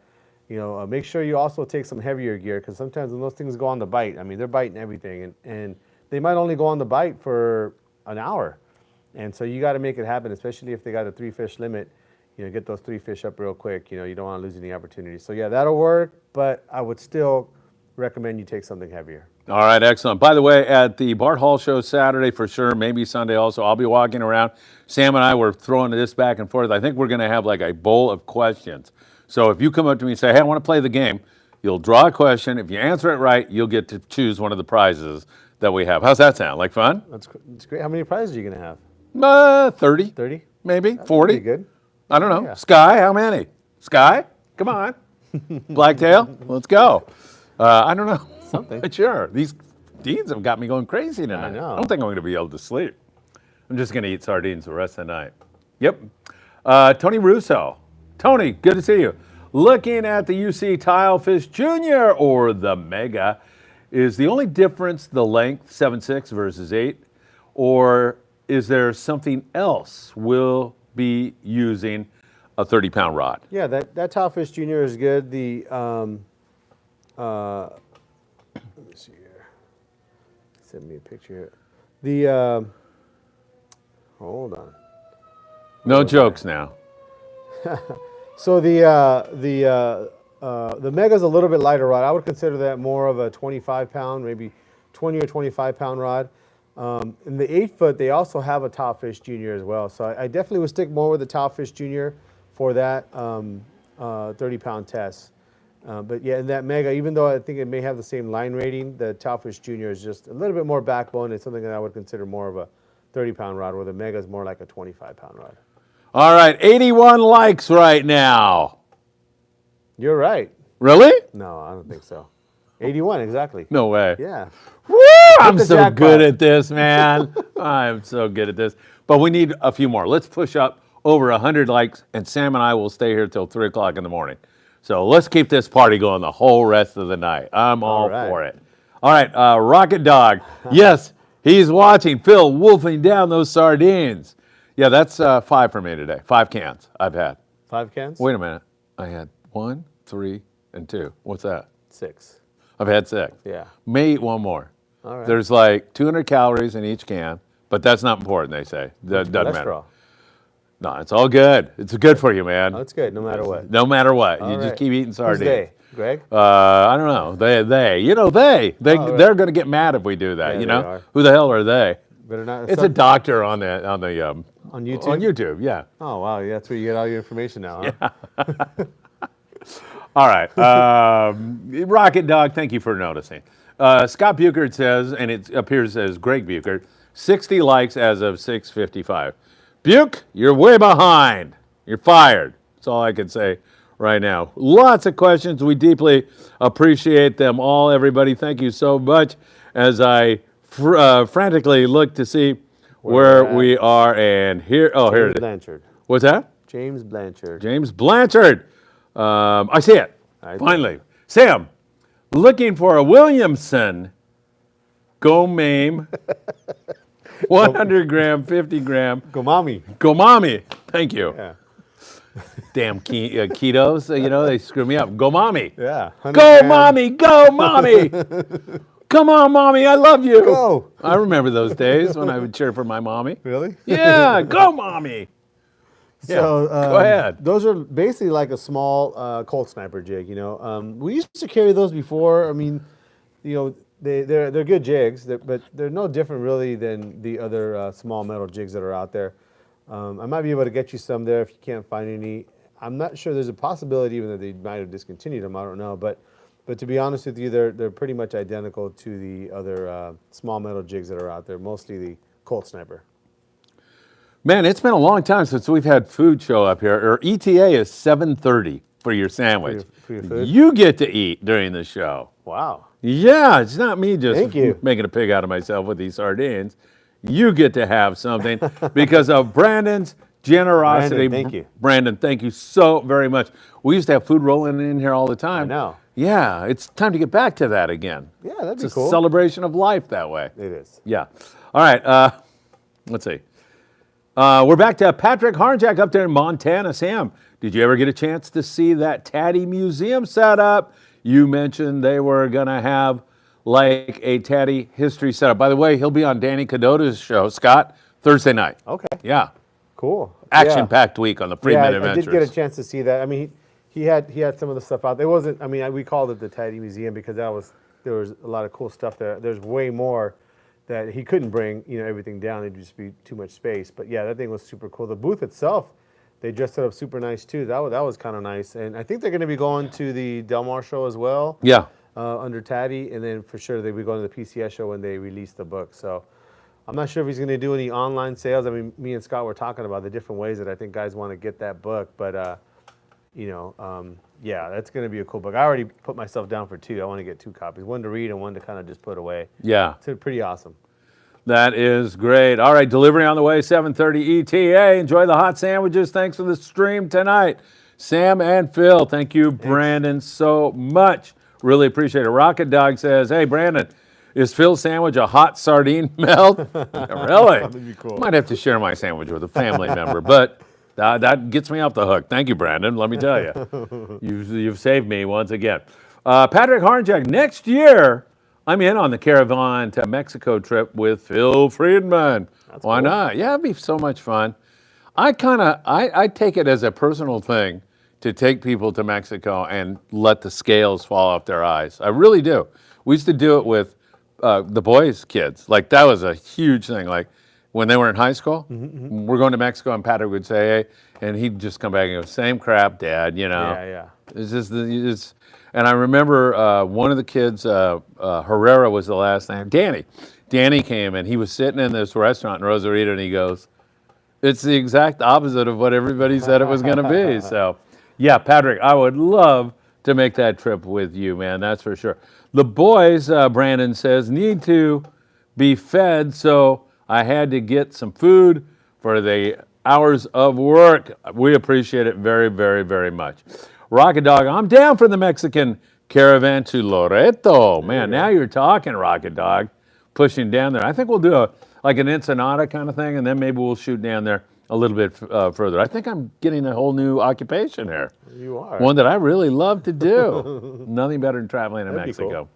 make sure you also take some heavier gear because sometimes when those things go on the bite, I mean they're biting everything, and they might only go on the bite for an hour, and so you got to make it happen, especially if they got a 3-fish limit. Get those 3 fish up real quick. You don't want to lose any opportunities. So yeah, that'll work, but I would still recommend you take something heavier. All right, excellent. By the way, at the Bart Hall Show Saturday for sure, maybe Sunday also, I'll be walking around. Sam and I were throwing this back and forth. I think we're going to have like a bowl of questions. So if you come up to me and say, hey, I want to play the game, you'll draw a question. If you answer it right, you'll get to choose one of the prizes that we have. How's that sound? Like fun? That's great. How many prizes are you going to have? 30. 30? Maybe. 40. Pretty good. I don't know. Yeah. Sky, how many? Sky? Come on. Blacktail? Let's go. I don't know. Something. Sure. These Deans have got me going crazy tonight. I know. I don't think I'm going to be able to sleep. I'm just going to eat sardines the rest of the night. Yep. Tony Russo. Tony, good to see you. Looking at the UC Tilefish Junior or the Mega, is the only difference the length, 7.6 versus 8? Or is there something else we'll be using a 30-pound rod? Yeah, that Tilefish Junior is good. The let me see here. Send me a picture here. The hold on. No jokes now. So the Mega's a little bit lighter rod. I would consider that more of a 25-pound, maybe 20 or 25-pound rod. In the 8-foot, they also have a Tilefish Junior as well. So I definitely would stick more with the Tilefish Junior for that 30-pound test. But yeah, in that Mega, even though I think it may have the same line rating, the Tilefish Junior is just a little bit more backbone. It's something that I would consider more of a 30-pound rod, where the Mega is more like a 25-pound rod. All right, 81 likes right now. You're right. Really? No, I don't think so. 81, exactly. No way. Yeah. Woo! I'm the so jackpot. good at this, man. I'm so good at this. But we need a few more. Let's push up over 100 likes, and Sam and I will stay here till 3 o'clock in the morning. So let's keep this party going the whole rest of the night. I'm all right. for it. All right, Rocket Dog. Yes, he's watching. Phil wolfing down those sardines. Yeah, that's 5 for me today. 5 cans I've had. 5 cans? Wait a minute. I had 1, 3, and 2. What's that? 6. I've had 6. Yeah. May eat one more. All right. There's like 200 calories in each can, but that's not important, they say. That doesn't matter. Cholesterol. No, it's all good. It's good for you, man. Oh, it's good, no matter what. No matter what. You All just right. keep eating Who's sardines. they? Greg? I don't know. They. You know, they. right. They're going to get mad if we do that. Yeah, you they know, are. who the hell are they? Better not. It's a doctor on the on YouTube? On YouTube, yeah. Oh, wow. Yeah, that's where you get all your information now, huh? Yeah. All right. Rocket Dog, thank you for noticing. Scott Buchert says, and it appears as Greg Buchert, 60 likes as of 6:55. Buke, you're way behind. You're fired. That's all I can say right now. Lots of questions. We deeply appreciate them all, everybody. Thank you so much. As I frantically look to see where we are, and here, here it is. Blanchard. What's that? James Blanchard. James Blanchard. I see it. Finally. Sam, looking for a Williamson Gomame 100 gram, 50 gram. Gomami. Gomami. Thank you. Yeah. Damn ketos, they screw me up. Go, mommy. Yeah. 100 Go, grams. mommy. Go, mommy. Come on, mommy. I love you. Go. I remember those days when I would cheer for my mommy. Really? Yeah. Go, mommy. Yeah. So Go ahead. those are basically like a small Colt sniper jig. We used to carry those before. I mean, they're good jigs, but they're no different really than the other small metal jigs that are out there. I might be able to get you some there if you can't find any. I'm not sure. There's a possibility even that they might have discontinued them. I don't know, but to be honest with you, they're pretty much identical to the other small metal jigs that are out there. Mostly the Colt sniper. Man, it's been a long time since we've had food show up here. Or ETA is 7:30 for your sandwich. For your food? You get to eat during the show. Wow. Yeah, it's not me just Thank you. making a pig out of myself with these sardines. You get to have something because of Brandon's generosity. Brandon, thank you. Brandon, thank you so very much. We used to have food rolling in here all the time. I know. Yeah, it's time to get back to that again. Yeah, that'd be It's cool. a celebration of life that way. It is. Yeah. All right. Let's see. We're back to Patrick Harnjack up there in Montana. Sam, did you ever get a chance to see that Tatty Museum set up? You mentioned they were going to have like a Tatty history setup. By the way, he'll be on Danny Cadota's show, Scott, Thursday night. Okay. Yeah. Cool. Action-packed week on the Friedman I Adventures. did get a chance to see that. I mean, he had some of the stuff out. There wasn't. I mean, we called it the Tatty Museum because there was a lot of cool stuff there. There's way more that he couldn't bring, everything down. It'd just be too much space. But yeah, that thing was super cool. The booth itself, they dressed it up super nice too. That was kind of nice. And I think they're going to be going to the Del Mar show as well. Yeah. Under Tatty, and then for sure they'll be going to the PCS show when they release the book. So I'm not sure if he's going to do any online sales. I mean, me and Scott were talking about the different ways that I think guys want to get that book. But yeah, that's going to be a cool book. I already put myself down for 2. I want to get 2 copies, one to read and one to kind of just put away. Yeah. It's pretty awesome. That is great. All right, delivery on the way, 7:30 ETA. Enjoy the hot sandwiches. Thanks for the stream tonight. Sam and Phil, thank you, Brandon, so much. Really appreciate it. Rocket Dog says, hey, Brandon, is Phil's sandwich a hot sardine melt? Really? That'd be cool. Might have to share my sandwich with a family member, but that gets me off the hook. Thank you, Brandon. Let me tell you. You've saved me once again. Patrick Harnjack, next year, I'm in on the Caravan to Mexico trip with Phil Friedman. Why cool. not? Yeah, it'd be so much fun. I take it as a personal thing to take people to Mexico and let the scales fall off their eyes. I really do. We used to do it with the boys' kids. Like, that was a huge thing. Like, when they were in high school, we're going to Mexico, and Patrick would say, hey, and he'd just come back and go, same crap, Dad, Yeah. It's just, and I remember one of the kids, Herrera was the last name, Danny. Danny came, and he was sitting in this restaurant in Rosarito, and he goes, it's the exact opposite of what everybody said it was going to be. So, yeah, Patrick, I would love to make that trip with you, man, that's for sure. The boys, Brandon says, need to be fed, so I had to get some food for the hours of work. We appreciate it very, very, very much. Rocket Dog, I'm down for the Mexican caravan to Loreto. Man, now you're talking, Rocket Dog, pushing down there. I think we'll do like an Ensenada kind of thing, and then maybe we'll shoot down there a little bit further. I think I'm getting a whole new occupation here. You are. One that I really love to do. Nothing better than traveling in Mexico.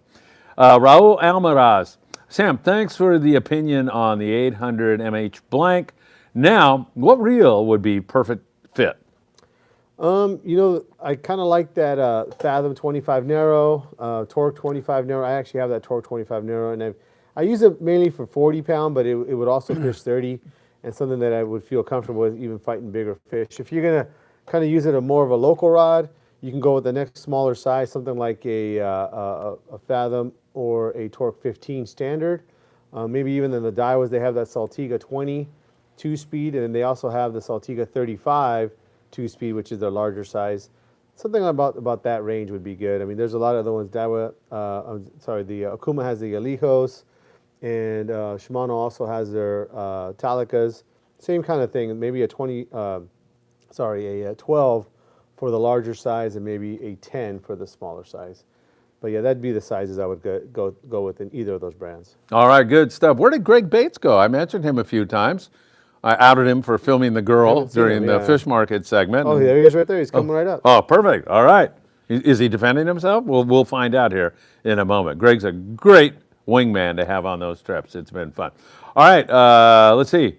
Cool. Raul Almaraz. Sam, thanks for the opinion on the 800 MH blank. Now, what reel would be perfect fit? I kind of like that Fathom 25 narrow, Torque 25 narrow. I actually have that Torque 25 narrow, and I use it mainly for 40 pound, but it would also fish 30, and something that I would feel comfortable with even fighting bigger fish. If you're gonna kind of use it more of a local rod, you can go with the next smaller size, something like a Fathom or a Torque 15 standard. Maybe even in the Daiwas, they have that Saltiga 20 2-speed, and then they also have the Saltiga 35 2-speed, which is their larger size. Something about that range would be good. I mean, there's a lot of other ones. Daiwa, the Okuma has the Alijos, and Shimano also has their Talicas. Same kind of thing. Maybe a 12 for the larger size, and maybe a 10 for the smaller size. But yeah, that'd be the sizes I would go with in either of those brands. All right, good stuff. Where did Greg Bates go? I mentioned him a few times. I outed him for filming the girl haven't seen during him, the yeah. fish market segment. Oh, there he is right there. He's coming right up. Oh, perfect. All right. Is he defending himself? We'll find out here in a moment. Greg's a great wingman to have on those trips. It's been fun. All right. Let's see.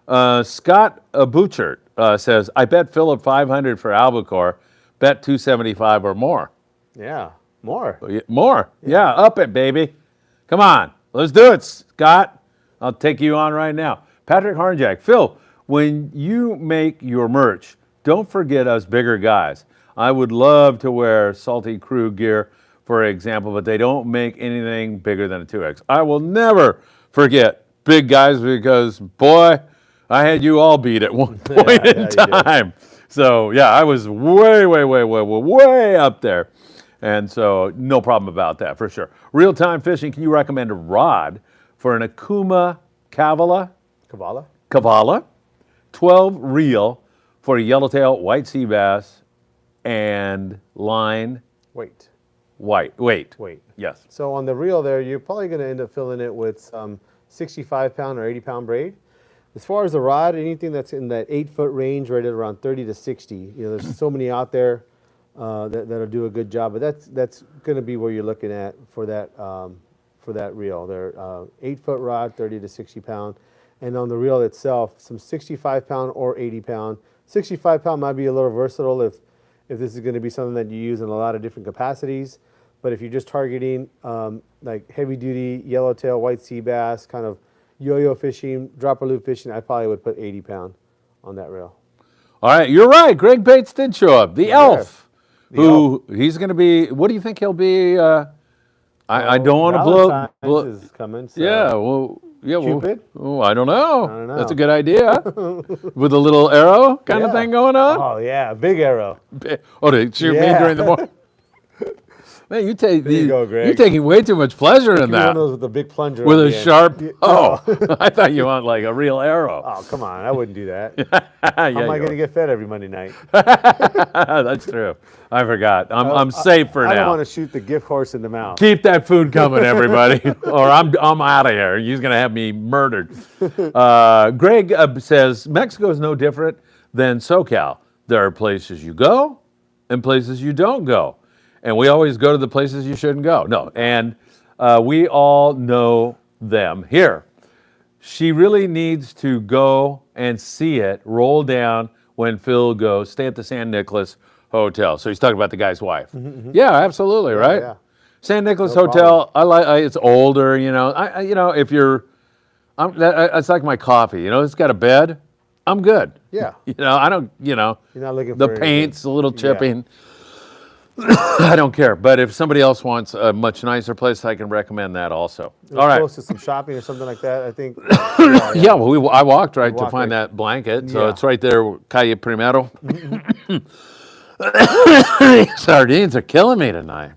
Scott Butchert says, I bet Philip 500 for albacore. Bet 275 or more. Yeah, more. More. Yeah, up it, baby. Come on. Let's do it, Scott. I'll take you on right now. Patrick Harnjack. Phil, when you make your merch, don't forget us bigger guys. I would love to wear Salty Crew gear, for example, but they don't make anything bigger than a 2X. I will never forget big guys because, boy, I had you all beat at one point in time. So, yeah, I was way up there. And so, no problem about that, for sure. Real-time fishing, can you recommend a rod for an Akuma Kavala? Kavala. 12 reel for a yellowtail, white sea bass, and line. Weight. Weight. Yes. So on the reel there, you're probably going to end up filling it with some 65-pound or 80-pound braid. As far as the rod, anything that's in that 8-foot range, right at around 30 to 60. You know, there's so many out there that'll do a good job, but that's going to be where you're looking at for that reel. They're 8-foot rod, 30 to 60 pound, and on the reel itself, some 65-pound or 80 pound. 65-pound might be a little versatile if this is going to be something that you use in a lot of different capacities. But if you're just targeting like heavy-duty yellowtail, white sea bass, kind of yo-yo fishing, dropper loop fishing, I probably would put 80-pound on that reel. All right, you're right. Greg Bates did show up. The elf. He's going to be, what do you think he'll be? I don't want to blow. Is coming. So. Yeah, well. Yeah, Cupid? Well, I don't know. That's a good idea. With a little arrow kind of thing going on? Oh, yeah, big arrow. Oh, to shoot me during the morning? Man, you go, Greg. You're taking way too much pleasure in that. One of those with a big plunger. With a sharp, I thought you want like a real arrow. Oh, come on, I wouldn't do that. How am I going to get fed every Monday night? That's true. I forgot. I'm safe for now. I don't want to shoot the gift horse in the mouth. Keep that food coming, everybody, or I'm out of here. You're going to have me murdered. Greg says, Mexico is no different than SoCal. There are places you go and places you don't go. And we always go to the places you shouldn't go. No, and we all know them. Here, she really needs to go and see it roll down when Phil goes, stay at the San Nicolas Hotel. So he's talking about the guy's wife. Yeah, absolutely, right? Yeah. San Nicolas Hotel, it's older, you know. If you're, it's like my coffee, you know, it's got a bed, I'm good. Yeah. I don't, You're not looking for the paint's a little chipping. Yeah. I don't care, but if somebody else wants a much nicer place, I can recommend that also. All right. Close to some shopping or something like that, I think. Well, I walked to find that blanket, so it's right there, Calle Primero. Sardines are killing me tonight.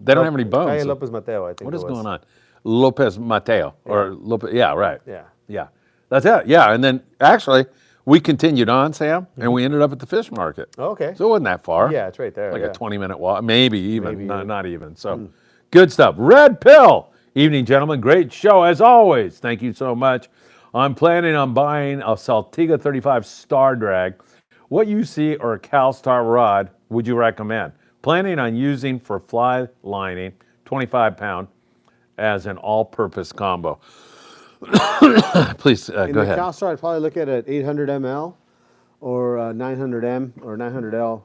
They don't have any bones. Calle Lopez Mateo, I think. What is going on? Lopez Mateo or Lopez? Yeah, right. Yeah. That's it. Yeah, and then actually. We continued on, Sam, and we ended up at the fish market. Okay. So it wasn't that far. Yeah, it's right there. Like a 20-minute walk, maybe even, not even. So good stuff. Red Pill. Evening, gentlemen. Great show, as always. Thank you so much. I'm planning on buying a Saltiga 35 Star Drag. What UC or CalStar rod would you recommend? Planning on using for fly lining, 25-pound, as an all-purpose combo. Please go ahead. In the CalStar, I'd probably look at an 800 ml or 900M or 900L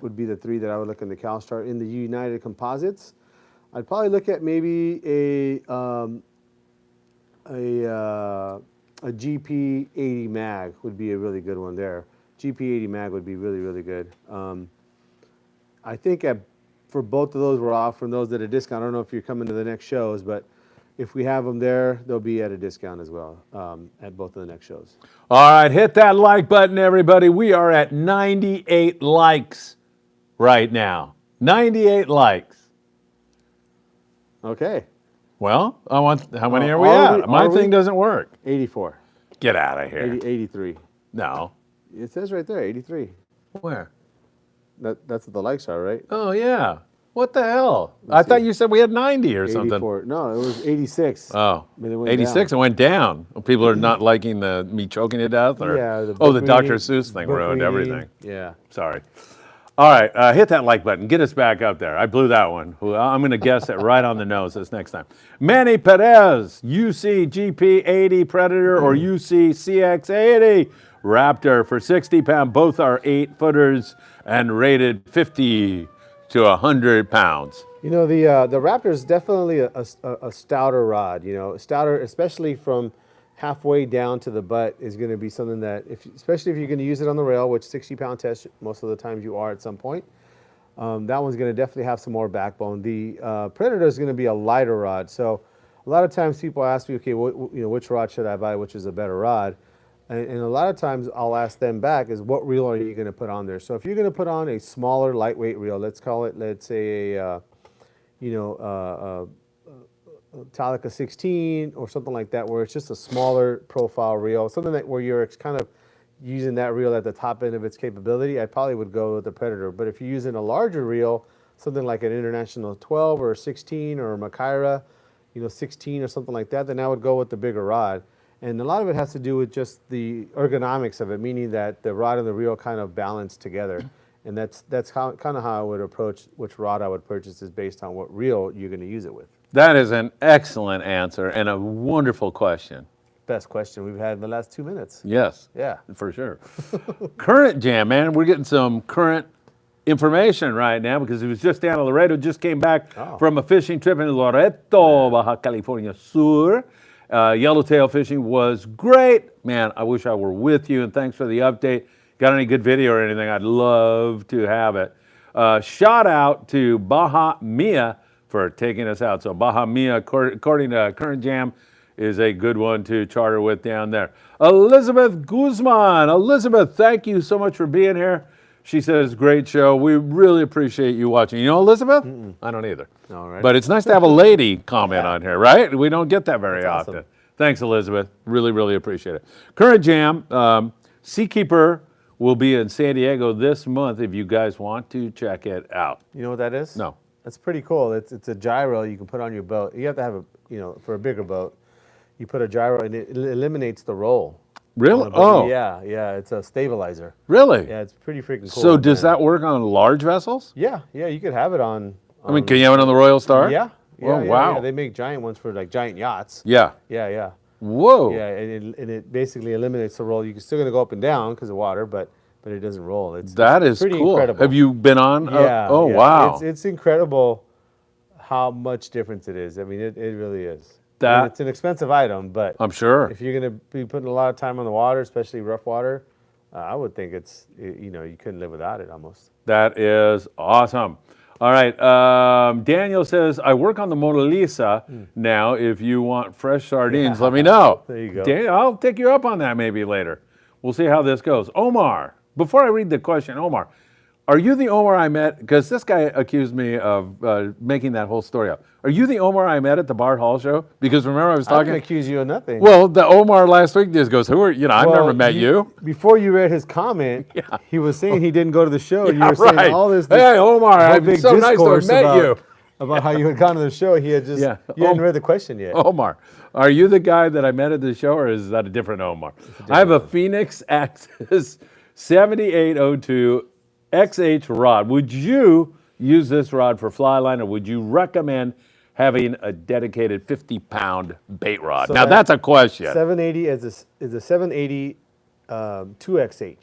would be the three that I would look in the CalStar. In the United Composites, I'd probably look at maybe a GP80 mag would be a really good one there. GP80 mag would be really good. I think for both of those, we're offering those at a discount. I don't know if you're coming to the next shows, but if we have them there, they'll be at a discount as well at both of the next shows. All right, hit that like button, everybody. We are at 98 likes right now. 98 likes. Okay. Well, how many are we at? My thing doesn't work. 84. Get out of here. 83. No. It says right there, 83. Where? That's what the likes are, right? Oh, yeah. What the hell? I thought you said we had 90 or something. 84. No, it was 86. Oh, And it went 86 down. and went down. People are not liking me choking to death? Or, Yeah. the Dr. reading- Seuss thing book ruined reading. everything. Yeah. Sorry. All right, hit that like button. Get us back up there. I blew that one. Well, I'm going to guess it right on the nose this next time. Manny Perez, UC GP80 Predator or UC CX80 Raptor for 60 pounds. Both are 8-footers and rated 50 to 100 pounds. You know, the Raptor is definitely a stouter rod. You know, stouter, especially from halfway down to the butt, is going to be something that, especially if you're going to use it on the rail, which 60-pound test most of the times you are at some point, that one's going to definitely have some more backbone. The Predator is going to be a lighter rod. So a lot of times people ask me, okay, which rod should I buy? Which is a better rod? And a lot of times I'll ask them back is what reel are you going to put on there? So if you're going to put on a smaller, lightweight reel, let's say a Talica 16 or something like that, where it's just a smaller profile reel, something that where you're kind of using that reel at the top end of its capability, I probably would go with the Predator. But if you're using a larger reel, something like an International 12 or a 16 or a Makaira, 16 or something like that, then I would go with the bigger rod. And a lot of it has to do with just the ergonomics of it, meaning that the rod and the reel kind of balance together. And that's kind of how I would approach which rod I would purchase, is based on what reel you're going to use it with. That is an excellent answer and a wonderful question. Best question we've had in the last 2 minutes. Yes. Yeah. For sure. Current jam, man. We're getting some current information right now because it was just down in Laredo, just came back from a fishing trip in Loreto, Baja California Sur. Yellowtail fishing was great. Man, I wish I were with you, and thanks for the update. Got any good video or anything? I'd love to have it. Shout out to Baja Mia for taking us out. So Baja Mia, according to Current Jam, is a good one to charter with down there. Elizabeth Guzman. Elizabeth, thank you so much for being here. She says, great show. We really appreciate you watching. You know Elizabeth? I don't either. All right. But it's nice to have a lady comment on here, right? We don't get that very That's often. awesome. Thanks, Elizabeth. Really, really appreciate it. Current Jam, Seakeeper will be in San Diego this month if you guys want to check it out. You know what that is? No. That's pretty cool. It's a gyro you can put on your boat. You have to have for a bigger boat, you put a gyro and it eliminates the roll. Really? Oh. Yeah, it's a stabilizer. Really? Yeah, it's pretty freaking cool. So does that work on large vessels? Yeah, you could have it on. I mean, can you have it on the Royal Star? Yeah. Oh, wow. Yeah. They make giant ones for like giant yachts. Yeah. Yeah. Whoa. Yeah, and it basically eliminates the roll. You're still going to go up and down because of water, but it doesn't roll. It's pretty cool. incredible. Have you been on? Yeah. Oh, yeah. wow. It's incredible how much difference it is. I mean, it really is. It's an expensive item, but I'm sure. if you're going to be putting a lot of time on the water, especially rough water, I would think you couldn't live without it almost. That is awesome. All right. Daniel says, I work on the Mona Lisa now. If you want fresh sardines, let me know. There you go. Daniel, I'll take you up on that maybe later. We'll see how this goes. Omar, before I read the question, Omar, are you the Omar I met? Because this guy accused me of making that whole story up. Are you the Omar I met at the Bart Hall show? Because remember I was I talking. didn't accuse you of nothing. Well, the Omar last week just goes, who are you? I've never met you. Before you read his comment, he was saying he didn't go to the show. You were right. saying all this. Hey, Omar, whole I'm big so nice to have discourse met you. about how you had gone to the show. He had just you hadn't read the question yet. Omar, are you the guy that I met at the show, or is that a different Omar? I have a Phoenix Axis 7802 XH rod. Would you use this rod for fly line, or would you recommend having a dedicated 50-pound bait rod? So now that's a question. 780 is a 780 2XH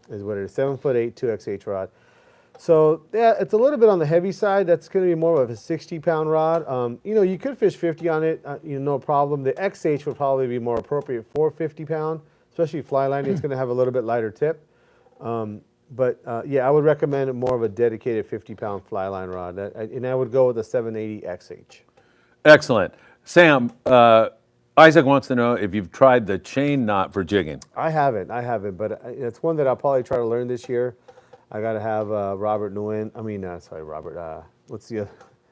is what it is. 7'8" 2XH rod. So yeah, it's a little bit on the heavy side. That's going to be more of a 60-pound rod. You could fish 50 on it, no problem. The XH would probably be more appropriate for 50-pound, especially fly line. It's going to have a little bit lighter tip. But I would recommend more of a dedicated 50-pound fly line rod, and I would go with a 780 XH. Excellent. Sam, Isaac wants to know if you've tried the chain knot for jigging. I haven't, but it's one that I'll probably try to learn this year. I got to have Robert Nguyen. Robert. What's the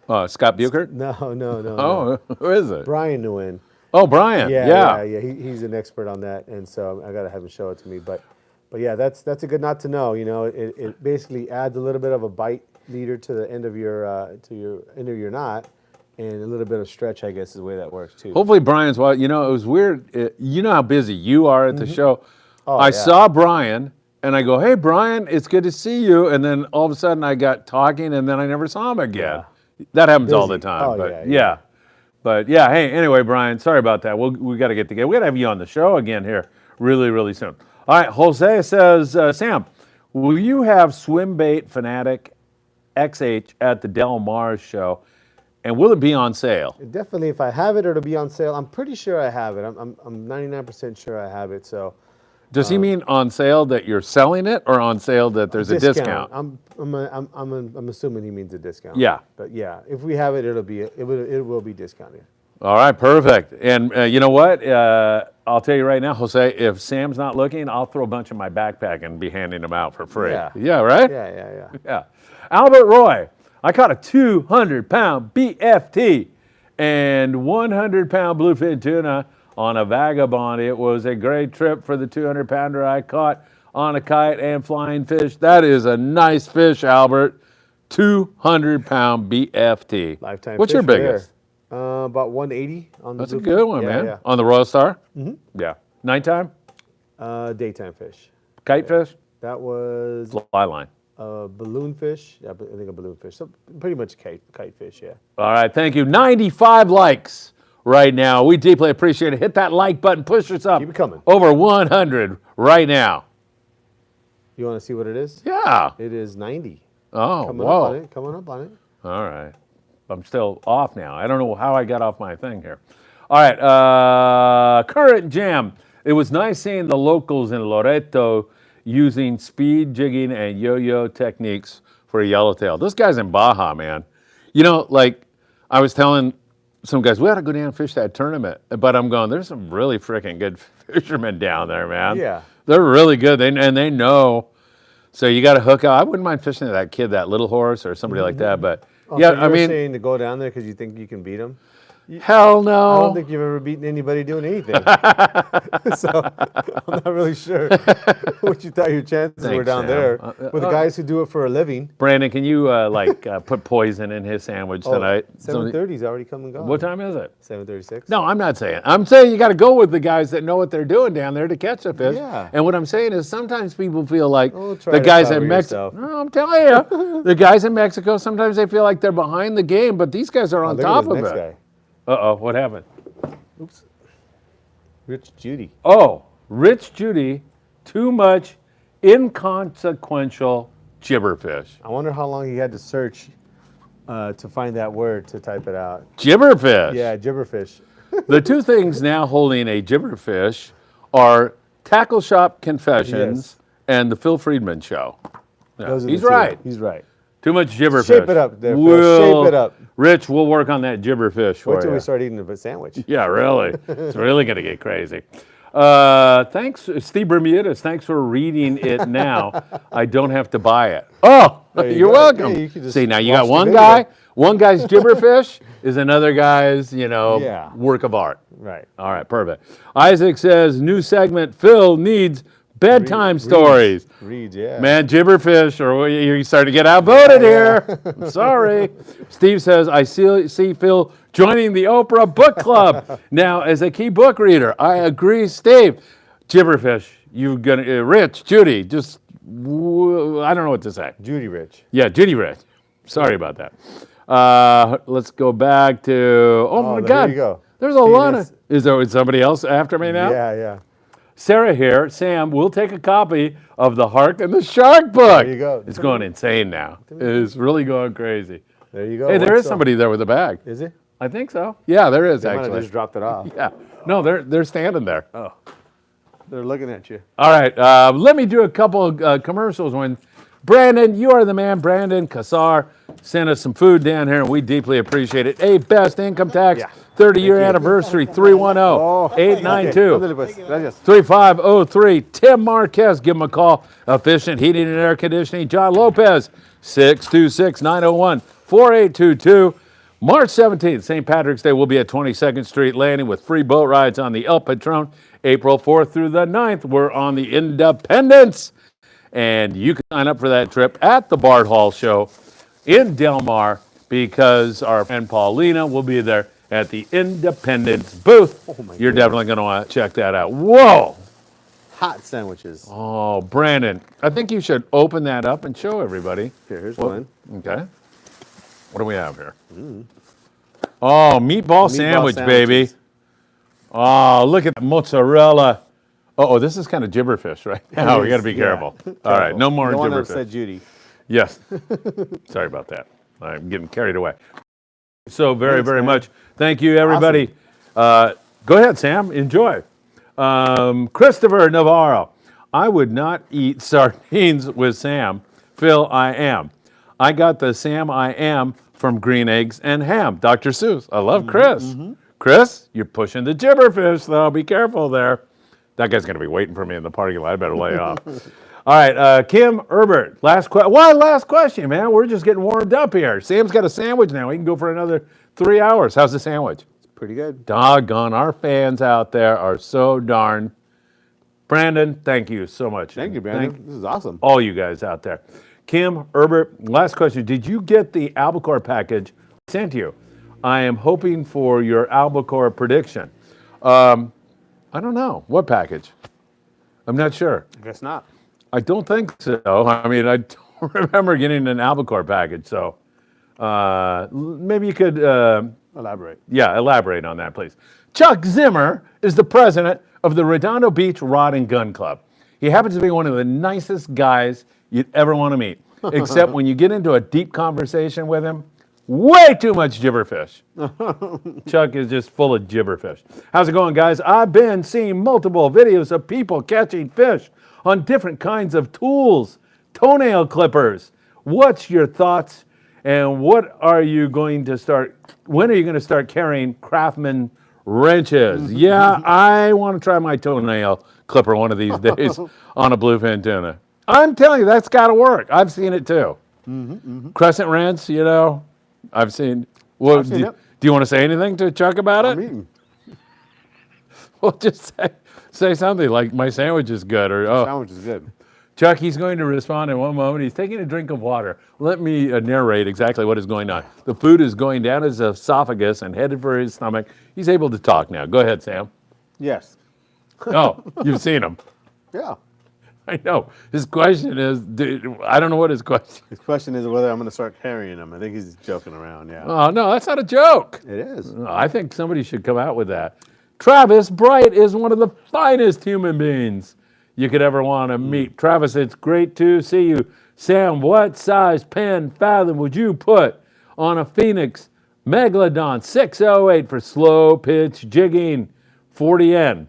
other? Scott Buchert? No. Oh, who is it? Brian Nguyen. Oh, Brian. Yeah. He's an expert on that, and so I got to have him show it to me. But yeah, that's a good knot to know. It basically adds a little bit of a bite leader to the end of your end of your knot, and a little bit of stretch, I guess, is the way that works too. Hopefully Brian's well. You know, it was weird. You know how busy you are at the show. Oh, I yeah. saw Brian, and I go, "Hey, Brian, it's good to see you." And then all of a sudden, I got talking, and then I never saw him again. That happens all the Busy. time. Oh, but yeah. But yeah. Hey, anyway, Brian, sorry about that. We got to get together. We got to have you on the show again here, really, really soon. All right. Jose says, Sam, will you have Swim Bait Fanatic XH at the Del Mar show, and will it be on sale? Definitely, if I have it, it'll be on sale. I'm pretty sure I have it. I'm 99% sure I have it. So. Does he mean on sale that you're selling it, or on sale that there's a discount? I'm assuming he means a discount. Yeah. But yeah, if we have it, it will be discounted. All right, perfect. And you know what? I'll tell you right now, Jose, if Sam's not looking, I'll throw a bunch in my backpack and be handing them out for free. Yeah. Right? Yeah. Albert Roy, I caught a 200-pound BFT and 100-pound bluefin tuna on a vagabond. It was a great trip for the 200-pounder I caught on a kite and flying fish. That is a nice fish, Albert. 200-pound BFT. Lifetime What's fish your biggest? About 180 on the That's a bluefin. good one, man. Yeah. On the Royal Star? Yeah. Nighttime? Daytime fish. Kite fish? That was Fly line. balloon fish. Yeah, I think a balloon fish. So pretty much kite fish, yeah. All right, thank you. 95 likes right now. We deeply appreciate it. Hit that like button. Push us up. Keep it coming. Over 100 right now. You want to see what it is? Yeah. It is 90. Oh, Coming whoa. up on it. Coming up on it. All right. I'm still off now. I don't know how I got off my thing here. All right. Current jam. It was nice seeing the locals in Loreto using speed jigging and yo-yo techniques for a yellowtail. This guy's in Baja, man. You know, like I was telling some guys, we ought to go down and fish that tournament. But I'm going, there's some really freaking good fishermen down there, man. Yeah. They're really good. And they know. So you got to hook up. I wouldn't mind fishing that kid, that little horse or somebody like that. But yeah, So I mean, saying to go down there because you think you can beat him? hell no. I don't think you've ever beaten anybody doing anything. So I'm not really sure what you thought your chances were Thanks, down Sam. there with the guys who do it for a living. Brandon, can you put poison in his sandwich tonight? 7:30's already come and gone. What time is it? 7:36. No, I'm not saying. I'm saying you got to go with the guys that know what they're doing down there to catch the fish. Yeah. And what I'm saying is sometimes people feel like try the to guys cover in Mexico. yourself. No, I'm telling you, the guys in Mexico, sometimes they feel like they're behind the game, but these guys are on Look at top this of next it. guy. Uh-oh, what happened? Oops. Rich Judy. Oh, Rich Judy, too much inconsequential gibberfish. I wonder how long he had to search to find that word to type it out. Gibberfish. Yeah, gibberfish. The two things now holding a gibberfish are Tackle Shop Confessions Yes. and the Phil Friedman Show. Yeah, Those are the he's two. right. He's right. Too much gibberfish. Shape it up there, Phil. Shape it up. Rich, we'll work on that gibberfish for Wait till you. we start eating a sandwich. Yeah, really. It's really going to get crazy. Thanks, Steve Bermudez. Thanks for reading it now. I don't have to buy it. Oh, There you you're go. welcome. Yeah, you can just See, now you watch got the one video. guy. One guy's gibberfish is another guy's, Yeah. work of art. Right. All right, perfect. Isaac says, new segment, Phil needs bedtime stories. Read, yeah. Man, gibberfish, or you're starting to get outvoted here. I'm sorry. Steve says, I see Phil joining the Oprah Book Club now as a key book reader. I agree, Steve. Gibberfish, Rich, Judy, just, I don't know what to say. Judy Rich. Yeah, Judy Rich. Sorry about that. Let's go back to, oh my there God. you go. There's a lot of, Penis. is there somebody else after me now? Yeah. Sarah here, Sam, we'll take a copy of the Hark and the Shark book. There you go. It's going insane now. It's really going crazy. There you go. Hey, there What's is somebody there with a bag. Is it? I think so. Yeah, there is They might have actually. just dropped it off. Yeah. No, they're standing there. Oh. They're looking at you. All right, let me do a couple of commercials. When Brandon, you are the man. Brandon Kassar sent us some food down here, and we deeply appreciate it. Hey, Best Income Tax, Yeah. 30-year anniversary, 310-892. Gracias. 3503. Tim Marquez, give him a call. Efficient Heating and Air Conditioning. John Lopez, 626-901-4822. March 17th, St. Patrick's Day, we'll be at 22nd Street Landing with free boat rides on the El Patron. April 4th through the 9th, we're on the Independence. And you can sign up for that trip at the Bart Hall Show in Del Mar because our friend Paulina will be there at the Independence booth. You're definitely going to want to check that out. Whoa! Hot sandwiches. Oh, Brandon, I think you should open that up and show everybody. Here's one. Okay. What do we have here? Oh, meatball sandwich, baby. sandwiches. Oh, look at the mozzarella. Oh, this is kind of gibberfish right now. We got to be careful. All right, no more Don't want to gibberfish. upset Judy. Yes. Sorry about that. I'm getting carried away. So very, very much. Thank you, everybody. Go ahead, Sam. Enjoy. Christopher Navarro. I would not eat sardines with Sam. Phil, I am. I got the Sam I am from Green Eggs and Ham. Dr. Seuss. I love Chris. Chris, you're pushing the gibberfish, though. Be careful there. That guy's going to be waiting for me in the parking lot. I better lay off. All right, Kim Herbert. Last question, man. We're just getting warmed up here. Sam's got a sandwich now. He can go for another 3 hours. How's the sandwich? Pretty good. Doggone, our fans out there are so darn. Brandon, thank you so much. Thank you, Brandon. This is awesome. All you guys out there. Kim Herbert, last question. Did you get the albacore package I sent you? I am hoping for your albacore prediction. I don't know. What package? I'm not sure. I guess not. I don't think so. I mean, I don't remember getting an albacore package. So maybe you could Elaborate. Yeah, elaborate on that, please. Chuck Zimmer is the president of the Redondo Beach Rod and Gun Club. He happens to be one of the nicest guys you'd ever want to meet, except when you get into a deep conversation with him, way too much gibberfish. Chuck is just full of gibberfish. How's it going, guys? I've been seeing multiple videos of people catching fish on different kinds of tools, toenail clippers. What's your thoughts? And when are you going to start carrying Craftsman wrenches? Yeah, I want to try my toenail clipper one of these days on a bluefin tuna. I'm telling you, that's got to work. I've seen it too. Crescent wrench, I've seen. Well, do you want to say anything to Chuck about it? I'm eating. Well, just say something like, my sandwich is good, or, oh. Sandwich is good. Chuck, he's going to respond in one moment. He's taking a drink of water. Let me narrate exactly what is going on. The food is going down his esophagus and headed for his stomach. He's able to talk now. Go ahead, Sam. Yes. Oh, you've seen him. Yeah. I know. His question is, I don't know what his question. His question is whether I'm going to start carrying them. I think he's joking around, yeah. Oh, no, that's not a joke. It is. I think somebody should come out with that. Travis Bright is one of the finest human beings you could ever want to meet. Travis, it's great to see you. Sam, what size pen fathom would you put on a Phoenix Megalodon 608 for slow pitch jigging? 40N.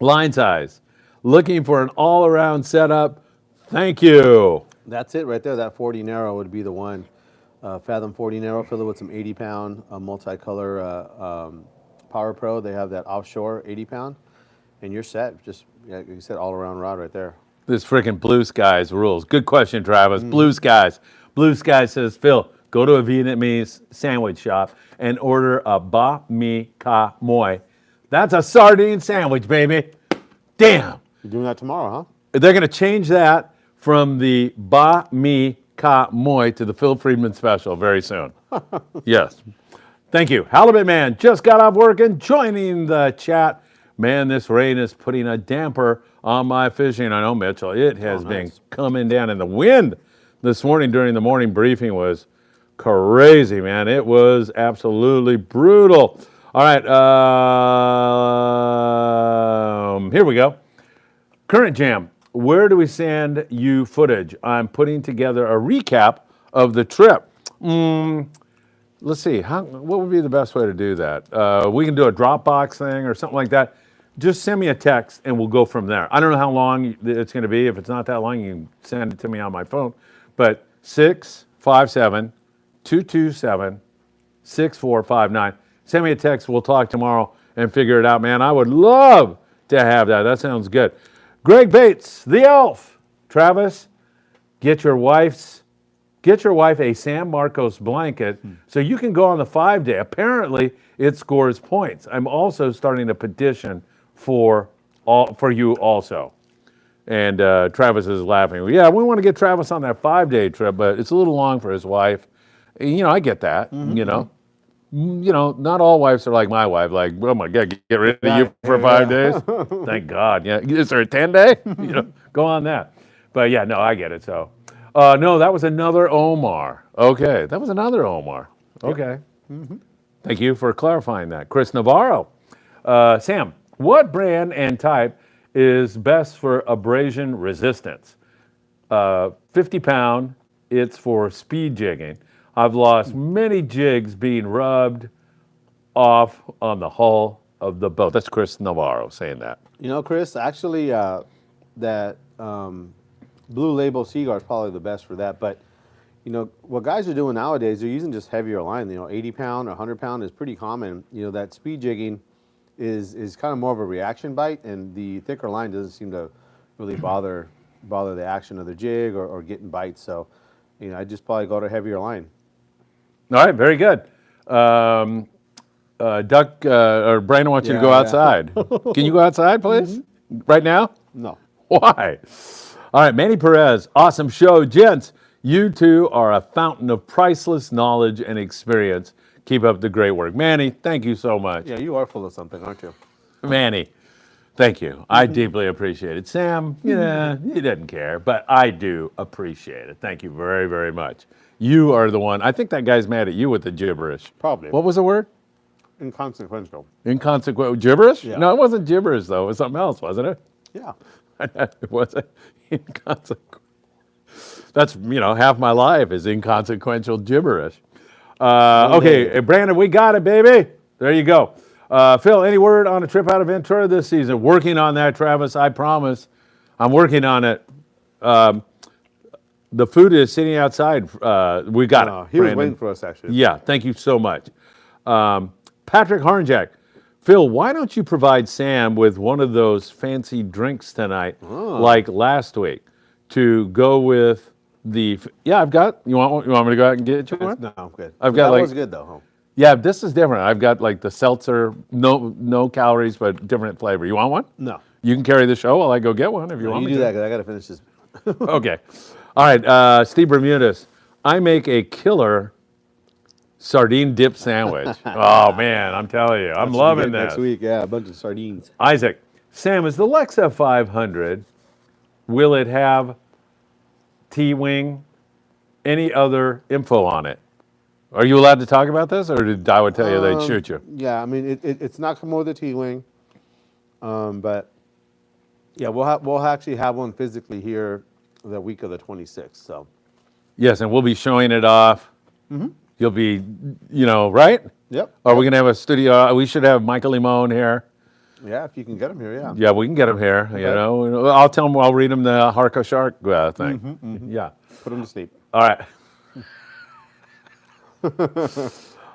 Line size. Looking for an all-around setup. Thank you. That's it right there. That 40 narrow would be the one. Fathom 40 narrow, fill it with some 80-pound multicolor Power Pro. They have that offshore 80-pound. And you're set. Just, like you said, all-around rod right there. This freaking Blue Skies rules. Good question, Travis. Blue Skies. Blue Skies says, Phil, go to a Vietnamese sandwich shop and order a ba mi ka moi. That's a sardine sandwich, baby. Damn. You're doing that tomorrow, huh? They're going to change that from the ba mi ka moi to the Phil Friedman special very soon. Yes. Thank you. Halibut Man just got off work and joining the chat. Man, this rain is putting a damper on my fishing. I know, Mitchell. It has been coming down, and the wind this morning during the morning briefing was crazy, man. It was absolutely brutal. All right, here we go. Current Jam, where do we send you footage? I'm putting together a recap of the trip. Let's see, what would be the best way to do that? We can do a Dropbox thing or something like that. Just send me a text and we'll go from there. I don't know how long it's going to be. If it's not that long, you can send it to me on my phone. But 657-227-6459. Send me a text. We'll talk tomorrow and figure it out, man. I would love to have that. That sounds good. Greg Bates, the elf. Travis, get your wife a San Marcos blanket so you can go on the 5-day. Apparently, it scores points. I'm also starting a petition for you also. And Travis is laughing. Yeah, we want to get Travis on that 5-day trip, but it's a little long for his wife. You know, I get that. Not all wives are like my wife. Like, oh my God, get rid of you for 5 days. Thank God. Yeah, is there a 10-day? Go on that. But yeah, no, I get it. So, no, that was another Omar. Okay, that was another Omar. Okay. Thank you for clarifying that, Chris Navarro. Sam, what brand and type is best for abrasion resistance? 50-pound. It's for speed jigging. I've lost many jigs being rubbed off on the hull of the boat. That's Chris Navarro saying that. You know, Chris, actually, that Blue Label Seaguar is probably the best for that. But, what guys are doing nowadays, they're using just heavier line. 80-pound or 100-pound is pretty common. That speed jigging is kind of more of a reaction bite, and the thicker line doesn't seem to really bother the action of the jig or getting bites. So, I just probably go to heavier line. All right, very good. Duck or Brandon wants you to go outside. Can you go outside, please? Right now? No. Why? All right, Manny Perez, awesome show. Gents, you two are a fountain of priceless knowledge and experience. Keep up the great work. Manny, thank you so much. Yeah, you are full of something, aren't you? Manny, thank you. I deeply appreciate it. Sam, he doesn't care, but I do appreciate it. Thank you very, very much. You are the one. I think that guy's mad at you with the gibberish. Probably. What was the word? Inconsequential. Inconsequential. Gibberish? Yeah. No, it wasn't gibberish, though. It was something else, wasn't it? Yeah. It wasn't inconsequential. That's, half my life is inconsequential gibberish. Okay, Brandon, we got it, baby. There you go. Phil, any word on a trip out of Ventura this season? Working on that, Travis, I promise. I'm working on it. The food is sitting outside. We got it. He was waiting for us, actually. Yeah, thank you so much. Patrick Harnjack. Phil, why don't you provide Sam with one of those fancy drinks tonight, like last week, to go with the? Yeah, I've got. You want me to go out and get you one? No, I'm good. I've got that was good though. Huh? Yeah, this is different. I've got like the seltzer, no calories, but different flavor. You want one? No. You can carry the show while I go get one if you want You me do to. that because I got to finish this. Okay. All right, Steve Bermudez. I make a killer sardine dip sandwich. Oh, man, I'm telling you. I'm loving this. Next week, yeah, a bunch of sardines. Isaac, Sam, is the Lexa 500, will it have T-wing? Any other info on it? Are you allowed to talk about this, or did I would tell you they'd shoot you? Yeah, I mean, it's not coming with a T-wing, but yeah, we'll actually have one physically here the week of the 26th. So yes, and we'll be showing it off. You'll be, right? Yep. Are we going to have a studio? We should have Michael Limon here. Yeah, if you can get him here, yeah. Yeah, we can get him here. Okay. I'll tell him. I'll read him the Harko Shark thing. Yeah. Put him to sleep. All right.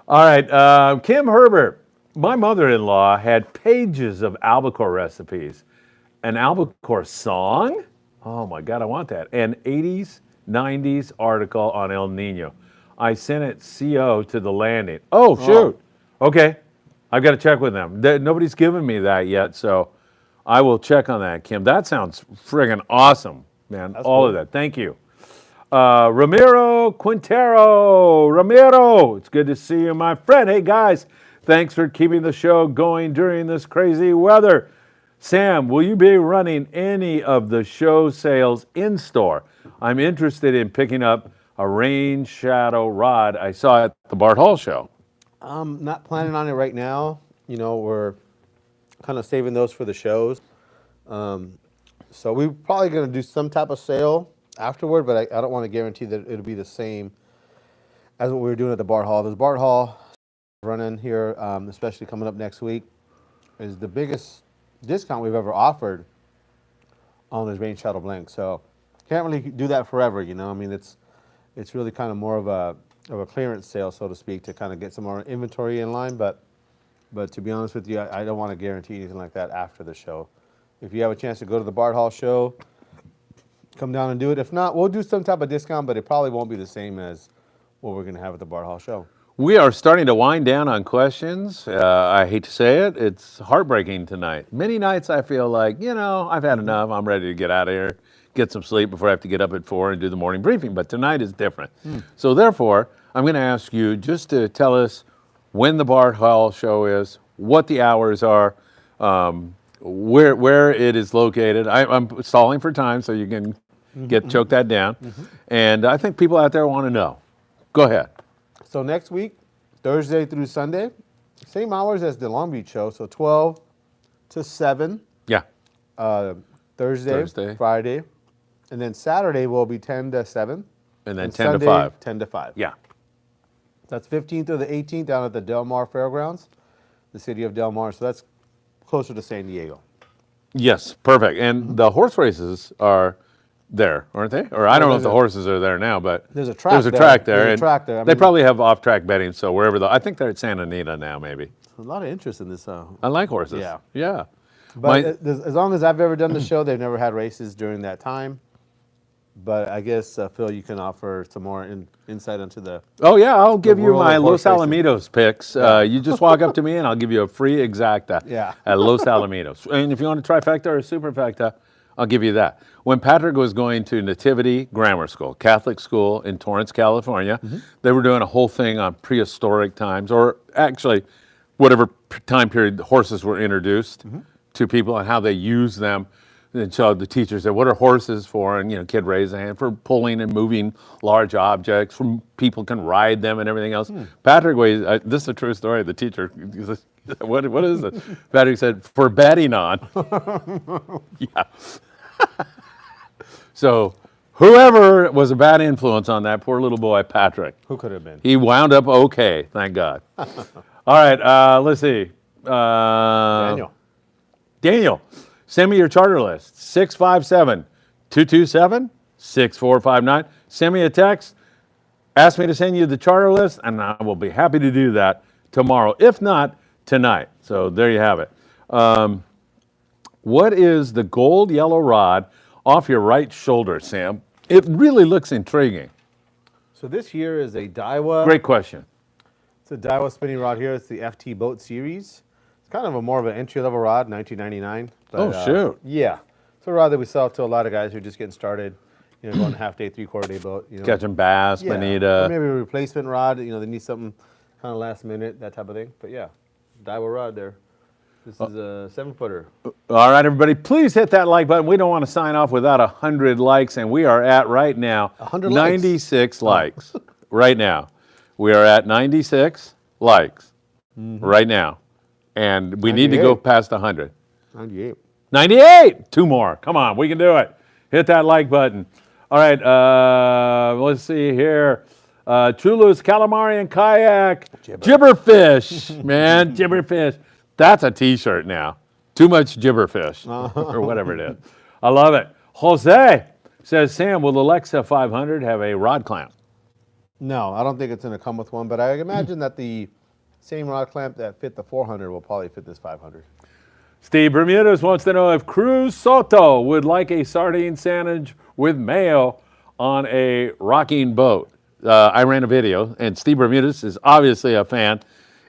All right. Kim Herbert. My mother-in-law had pages of albacore recipes. An albacore song? Oh my God, I want that. An 80s, 90s article on El Nino. I sent it CO to the landing. Oh, shoot. Okay. I've got to check with them. Nobody's given me that yet, so I will check on that, Kim. That sounds friggin' awesome, man. That's all cool. Of that. Thank you. Ramiro Quintero. Ramiro, it's good to see you, my friend. Hey, guys, thanks for keeping the show going during this crazy weather. Sam, will you be running any of the show sales in store? I'm interested in picking up a rain shadow rod I saw at the Bart Hall show. Not planning on it right now. We're kind of saving those for the shows. So we're probably going to do some type of sale afterward, but I don't want to guarantee that it'll be the same as what we were doing at the Bart Hall. The Bart Hall running here, especially coming up next week, is the biggest discount we've ever offered on this rain shadow blank. So can't really do that forever, I mean, it's really kind of more of a clearance sale, so to speak, to kind of get some more inventory in line. But to be honest with you, I don't want to guarantee anything like that after the show. If you have a chance to go to the Bart Hall show, come down and do it. If not, we'll do some type of discount, but it probably won't be the same as what we're going to have at the Bart Hall show. We are starting to wind down on questions. I hate to say it. It's heartbreaking tonight. Many nights I feel like, I've had enough. I'm ready to get out of here, get some sleep before I have to get up at 4 and do the morning briefing. But tonight is different. So therefore, I'm going to ask you just to tell us when the Bart Hall show is, what the hours are, where it is located. I'm stalling for time so you can choke that down. And I think people out there want to know. Go ahead. So next week, Thursday through Sunday, same hours as the Long Beach show, so 12 to 7. Yeah. Thursday, Friday, and then Saturday will be 10 to 7. And then 10 Sunday, to 5. 10 to 5. Yeah. That's 15th to the 18th down at the Del Mar Fairgrounds, the city of Del Mar. So that's closer to San Diego. Yes, perfect. And the horse races are there, aren't they? Or I don't know if the horses are there now, but there's a track there's a there. track there. There's a track there. I They mean, probably have off-track betting, so wherever I think they're at Santa Anita now, maybe. a lot of interest in this. I like horses. Yeah. Yeah. But as long as I've ever done the show, they've never had races during that time. But I guess, Phil, you can offer some more insight into the... Oh, yeah, I'll give you world my of Los horse racing. Alamitos picks. You just walk up to me and I'll give you a free exacta at Los Alamitos. And if you want a trifecta or a superfecta, I'll give you that. When Patrick was going to Nativity Grammar School, Catholic school in Torrance, California, they were doing a whole thing on prehistoric times, or actually whatever time period horses were introduced to people and how they use them. And so the teacher said, what are horses for? And, kid raised a hand for pulling and moving large objects, from people can ride them and everything else. Patrick, this is a true story. The teacher, he says, what is it? Patrick said, for betting on. Yeah. So whoever was a bad influence on that poor little boy, Patrick. Who could have been? He wound up okay, thank God. All right, let's see. Daniel. Send me your charter list, 657-227-6459. Send me a text. Ask me to send you the charter list, and I will be happy to do that tomorrow, if not tonight. So there you have it. What is the gold yellow rod off your right shoulder, Sam? It really looks intriguing. So this here is a Daiwa. Great question. It's a Daiwa spinning rod here. It's the FT Boat Series. It's kind of more of an entry-level rod, $19.99. But, shoot. Yeah. It's a rod that we sell to a lot of guys who are just getting started, going half-day, three-quarter-day boat. Catching bass, bonita. Or maybe a replacement rod. They need something kind of last minute, that type of thing. But yeah, Daiwa rod there. This is a 7-footer. All right, everybody, please hit that like button. We don't want to sign off without 100 likes, and we are at right now 96 likes. Right now. We are at 96 likes right now. And we need to go past 100. 98. 98! 2 more. Come on, we can do it. Hit that like button. All right, let's see here. Chulu's Calamari and Kayak. Gibberfish, man, Gibberfish. That's a t-shirt now. Too much Gibberfish, or whatever it is. I love it. Jose says, Sam, will the Alexa 500 have a rod clamp? No, I don't think it's going to come with one, but I imagine that the same rod clamp that fit the 400 will probably fit this 500. Steve Bermudez wants to know if Cruz Soto would like a sardine sandwich with mayo on a rocking boat. I ran a video, and Steve Bermudez is obviously a fan.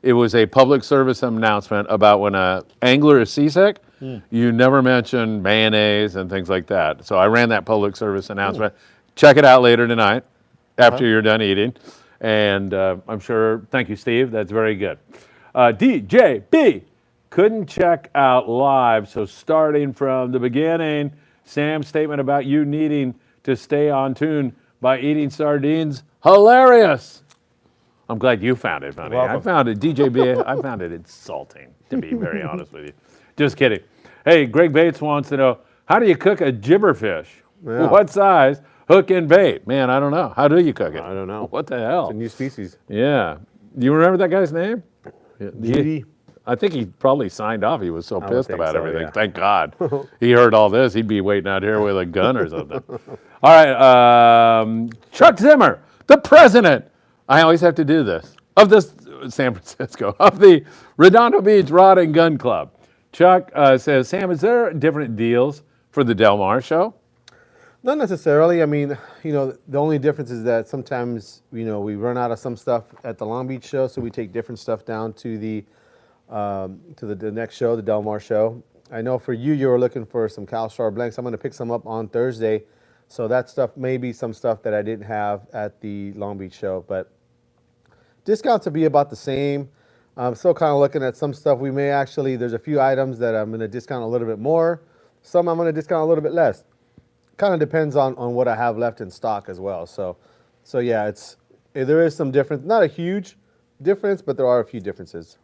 It was a public service announcement about when an angler is seasick, you never mention mayonnaise and things like that. So I ran that public service announcement. Check it out later tonight after you're done eating. And I'm sure, thank you, Steve, that's very good. DJB, couldn't check out live, so starting from the beginning, Sam's statement about you needing to stay on tune by eating sardines, hilarious. I'm glad you found it funny. I found it, DJB, I found it insulting, to be very honest with you. Just kidding. Hey, Greg Bates wants to know, how do you cook a gibberfish? Yeah. What size? Hook and bait. Man, I don't know. How do you cook it? I don't know. What the hell? It's a new species. Yeah. You remember that guy's name? Judy. I think he probably signed off. He was so pissed about everything. Yeah. Thank God. He heard all this. He'd be waiting out here with a gun or something. All right. Chuck Zimmer, the president. I always have to do this. Of this San Francisco, of the Redondo Beach Rod and Gun Club. Chuck says, Sam, is there different deals for the Del Mar show? Not necessarily. I mean, the only difference is that sometimes, we run out of some stuff at the Long Beach show, so we take different stuff down to the next show, the Del Mar show. I know for you were looking for some CalStar blanks. I'm going to pick some up on Thursday. So that stuff may be some stuff that I didn't have at the Long Beach show, but discounts will be about the same. I'm still kind of looking at some stuff. We may actually, there's a few items that I'm going to discount a little bit more. Some I'm going to discount a little bit less. Kind of depends on what I have left in stock as well. So yeah, there is some difference. Not a huge difference, but there are a few differences.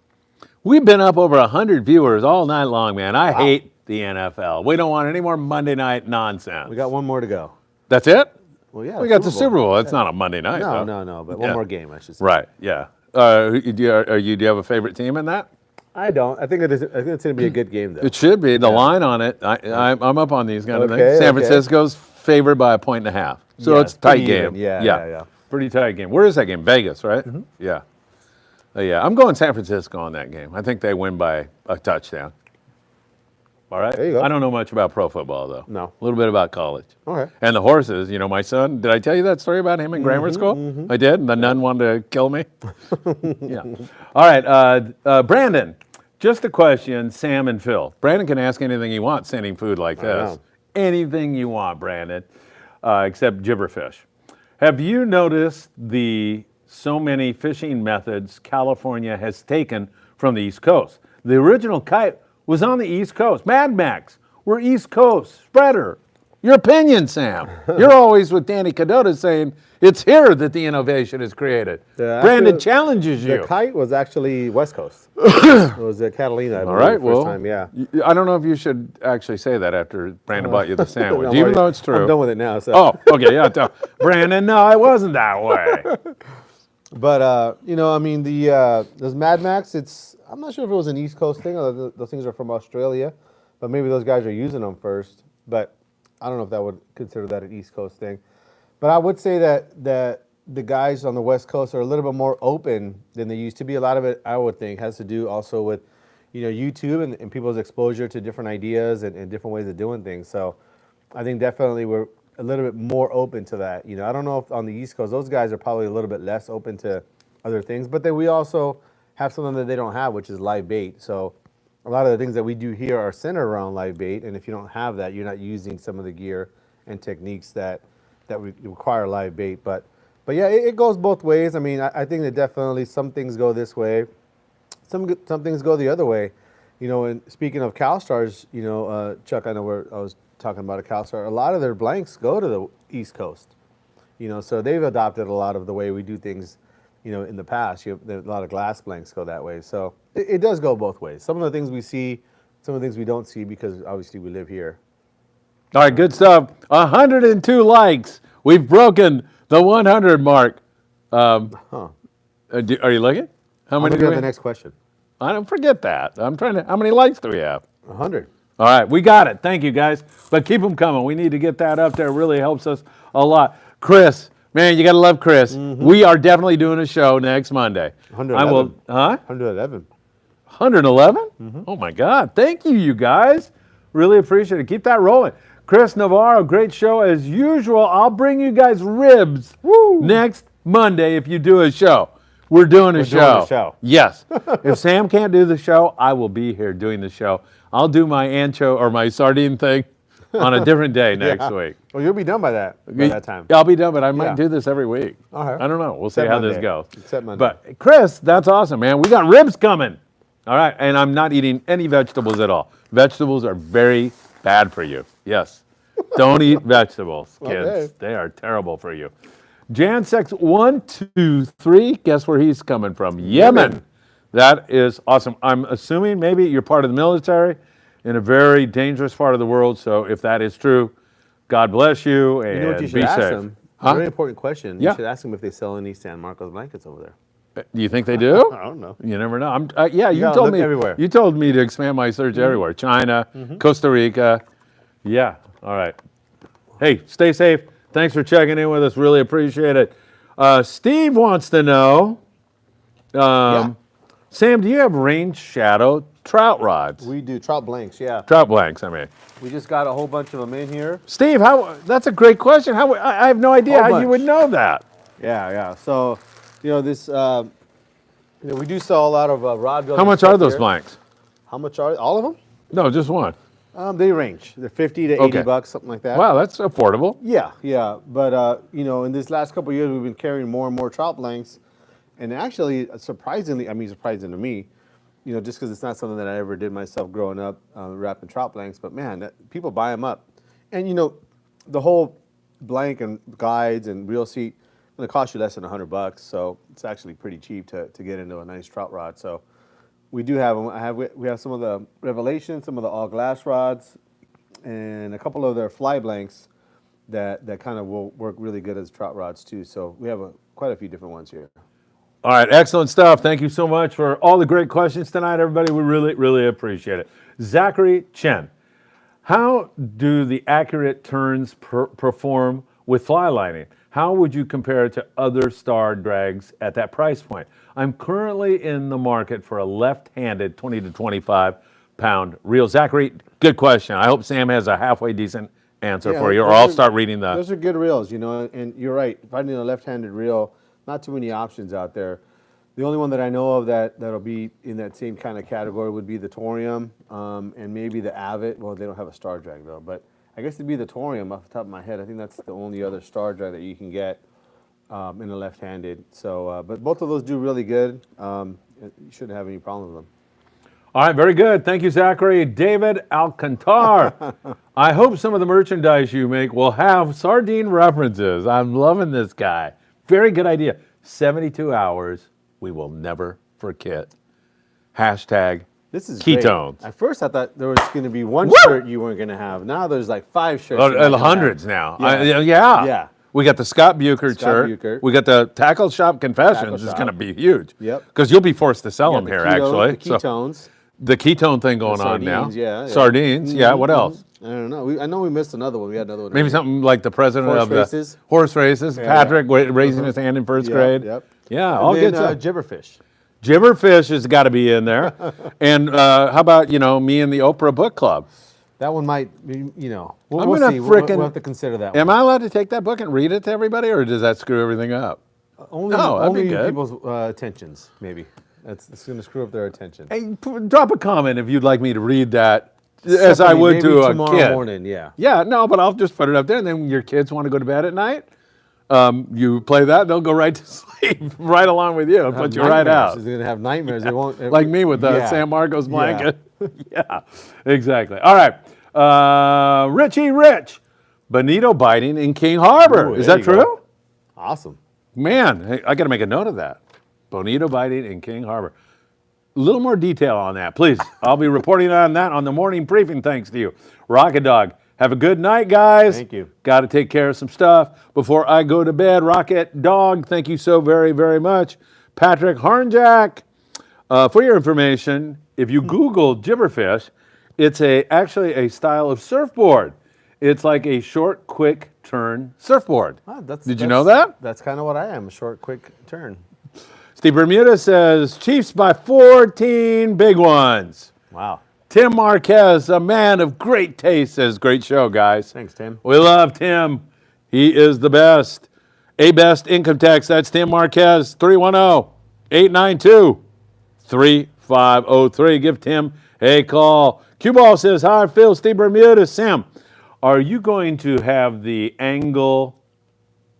We've been up over 100 viewers all night long, man. I hate the NFL. We don't want any more Monday night nonsense. We got one more to go. That's it? Well, yeah. We got the Super Bowl. It's not a Monday night, though. No. But one more game, I should say. Right, yeah. Do you have a favorite team in that? I don't. I think it's going to be a good game, though. It should be. The line on it, I'm up on these kind of things. San Francisco's favored by 1.5. So it's a tight game. Yeah. Pretty tight game. Where is that game? Vegas, right? Mm-hmm. Yeah. Yeah, I'm going San Francisco on that game. I think they win by a touchdown. All right? There you go. I don't know much about pro football, though. No. A little bit about college. Okay. And the horses, my son, did I tell you that story about him in grammar school? Mm-hmm. I did? And the nun wanted to kill me? Yeah. All right, Brandon, just a question, Sam and Phil. Brandon can ask anything he wants sending food like this. Anything you want, Brandon, except gibberfish. Have you noticed so many fishing methods California has taken from the East Coast? The original kite was on the East Coast. Mad Max, we're East Coast, spreader. Your opinion, Sam. You're always with Danny Cadota saying it's here that the innovation is created. Brandon challenges you. The kite was actually West Coast. It was Catalina, I believe, the first time, yeah. I don't know if you should actually say that after Brandon bought you the sandwich, even though it's true. I'm done with it now. So. Oh, okay, yeah. Brandon, no, it wasn't that way. But, those Mad Max, I'm not sure if it was an East Coast thing, or those things are from Australia, but maybe those guys are using them first. But I don't know if that would consider that an East Coast thing. But I would say that the guys on the West Coast are a little bit more open than they used to be. A lot of it, I would think, has to do also with, YouTube and people's exposure to different ideas and different ways of doing things. So I think definitely we're a little bit more open to that. I don't know if on the East Coast, those guys are probably a little bit less open to other things. But then we also have something that they don't have, which is live bait. So a lot of the things that we do here are centered around live bait. And if you don't have that, you're not using some of the gear and techniques that require live bait. But yeah, it goes both ways. I mean, I think that definitely some things go this way. Some things go the other way. And speaking of CalStars, Chuck, I know I was talking about a CalStar. A lot of their blanks go to the East Coast. So they've adopted a lot of the way we do things, in the past. A lot of glass blanks go that way. So it does go both ways. Some of the things we see, some of the things we don't see because obviously we live here. All right, good stuff. 102 likes. We've broken the 100 mark. Are you looking? How many? Do we have the next question? I don't forget that. How many likes do we have? 100. All right, we got it. Thank you, guys. But keep them coming. We need to get that up there. It really helps us a lot. Chris, man, you got to love Chris. Mm-hmm. We are definitely doing a show next Monday. 111. 111? 111? Mm-hmm. Oh, my God. Thank you, you guys. Really appreciate it. Keep that rolling. Chris Navarro, great show as usual. I'll bring you guys ribs next Monday if you do a show. We're doing a show. Yes. If Sam can't do the show, I will be here doing the show. I'll do my ancho or my sardine thing on a different day next week. Well, you'll be done by that time. I'll be done, but I might do this every week. All right. I don't know. We'll see how this goes. Except Monday. But Chris, that's awesome, man. We got ribs coming. All right. And I'm not eating any vegetables at all. Vegetables are very bad for you. Yes. Don't eat vegetables, kids. Okay. They are terrible for you. Jansex 123, guess where he's coming from? Yemen. That is awesome. I'm assuming maybe you're part of the military in a very dangerous part of the world. So if that is true, God bless you and you know what you should be ask safe. Them? Very important question. You should ask them if they sell any San Marcos blankets over there. Do you think they do? I don't know. You never know. You told me everywhere. You told me to expand my search everywhere. China, Costa Rica. Yeah. All right. Hey, stay safe. Thanks for checking in with us. Really appreciate it. Steve wants to know, Sam, do you have range shadow trout rods? We do. Trout blanks, yeah. Trout blanks, I mean. We just got a whole bunch of them in here. Steve, that's a great question. I have no idea how you would know that. Yeah. So, this, we do sell a lot of rod building. How much are those blanks? How much are all of them? No, just one. They range. They're 50 to 80 bucks, something like that. Wow, that's affordable. Yeah. But, in this last couple of years, we've been carrying more and more trout blanks. And actually, surprisingly, I mean, surprising to me, you know, just because it's not something that I ever did myself growing up, wrapping trout blanks. But man, people buy them up, and you know, the whole blank and guides and reel seat going to cost you less than $100. So it's actually pretty cheap to get into a nice trout rod. So we do have them. We have some of the Revelations, some of the all glass rods, and a couple of their fly blanks that kind of will work really good as trout rods too. So we have quite a few different ones here. All right, excellent stuff. Thank you so much for all the great questions tonight, everybody. We really, really appreciate it. Zachary Chen, how do the accurate turns perform with fly lining? How would you compare it to other star drags at that price point? I'm currently in the market for a left-handed 20 to 25 pound reel. Zachary, good question. I hope Sam has a halfway decent answer for you, or I'll start reading the... Those are good reels, you know, and you're right. Finding a left-handed reel, not too many options out there. The only one that I know of that'll be in that same kind of category would be the Torium, and maybe the Avid. Well, they don't have a star drag though, but I guess it'd be the Torium off the top of my head. I think that's the only other star drag that you can get in a left-handed. So, but both of those do really good. You shouldn't have any problem with them. All right, very good. Thank you, Zachary. David Alcantar. I hope some of the merchandise you make will have sardine references. I'm loving this guy. Very good idea. 72 hours we will never forget. Hashtag this is ketones. Great. At first, I thought there was going to be one shirt you weren't going to have. Now there's like 5 shirts. Hundreds now. Yeah. Yeah. We got the Scott Buchert shirt. We got the Tackle Shop Confessions. It's going to be huge. Yep. Because you'll be forced to sell them here, actually. The ketones. So, the ketone thing going on now. Yeah. Sardines. Mm-hmm. Yeah. What else? I don't know. I know we missed another one. We had another one. Maybe something like the president horse of races. The horse races. Yeah, Patrick raising his hand in first grade. Yep. Yeah. All good stuff. Gibberfish. Gibberfish has got to be in there. And how about, me and the Oprah Book Club? That one might, we'll see. We'll have to consider that one. Am I allowed to take that book and read it to everybody, or does that screw everything up? Only people's attentions, mayit's going to screw up their attention. Hey, drop a comment if you'd like me to read that, as I would to a tomorrow kid. Morning, yeah. Yeah, no, but I'll just put it up there, and then when your kids want to go to bed at night, you play that, they'll go right to sleep right along with you and put you right out. They're going to have nightmares. They won't. Like me with the San Marcos blanket. Yeah, exactly. All right. Richie Rich, bonito biting in King Harbor. Ooh, is that true? Go. Awesome. Man, hey, I got to make a note of that. Bonito biting in King Harbor. A little more detail on that, please. I'll be reporting on that on the morning briefing, thanks to you. Rocket Dog, have a good night, guys. Thank you. Got to take care of some stuff before I go to bed. Rocket Dog, thank you so very, very much. Patrick Harnjack, for your information, if you Google gibberfish, it's actually a style of surfboard. It's like a short, quick turn surfboard. Did you know that? That's kind of what I am, a short, quick turn. Steve Bermuda says, Chiefs by 14 big ones. Wow. Tim Marquez, a man of great taste, says, great show, guys. Thanks, Tim. We love Tim. He is the best. A-Best Income Tax, that's Tim Marquez, 310-892-3503. Give Tim a call. Q-Ball says, hi, Phil, Steve Bermuda. Sam, are you going to have the angle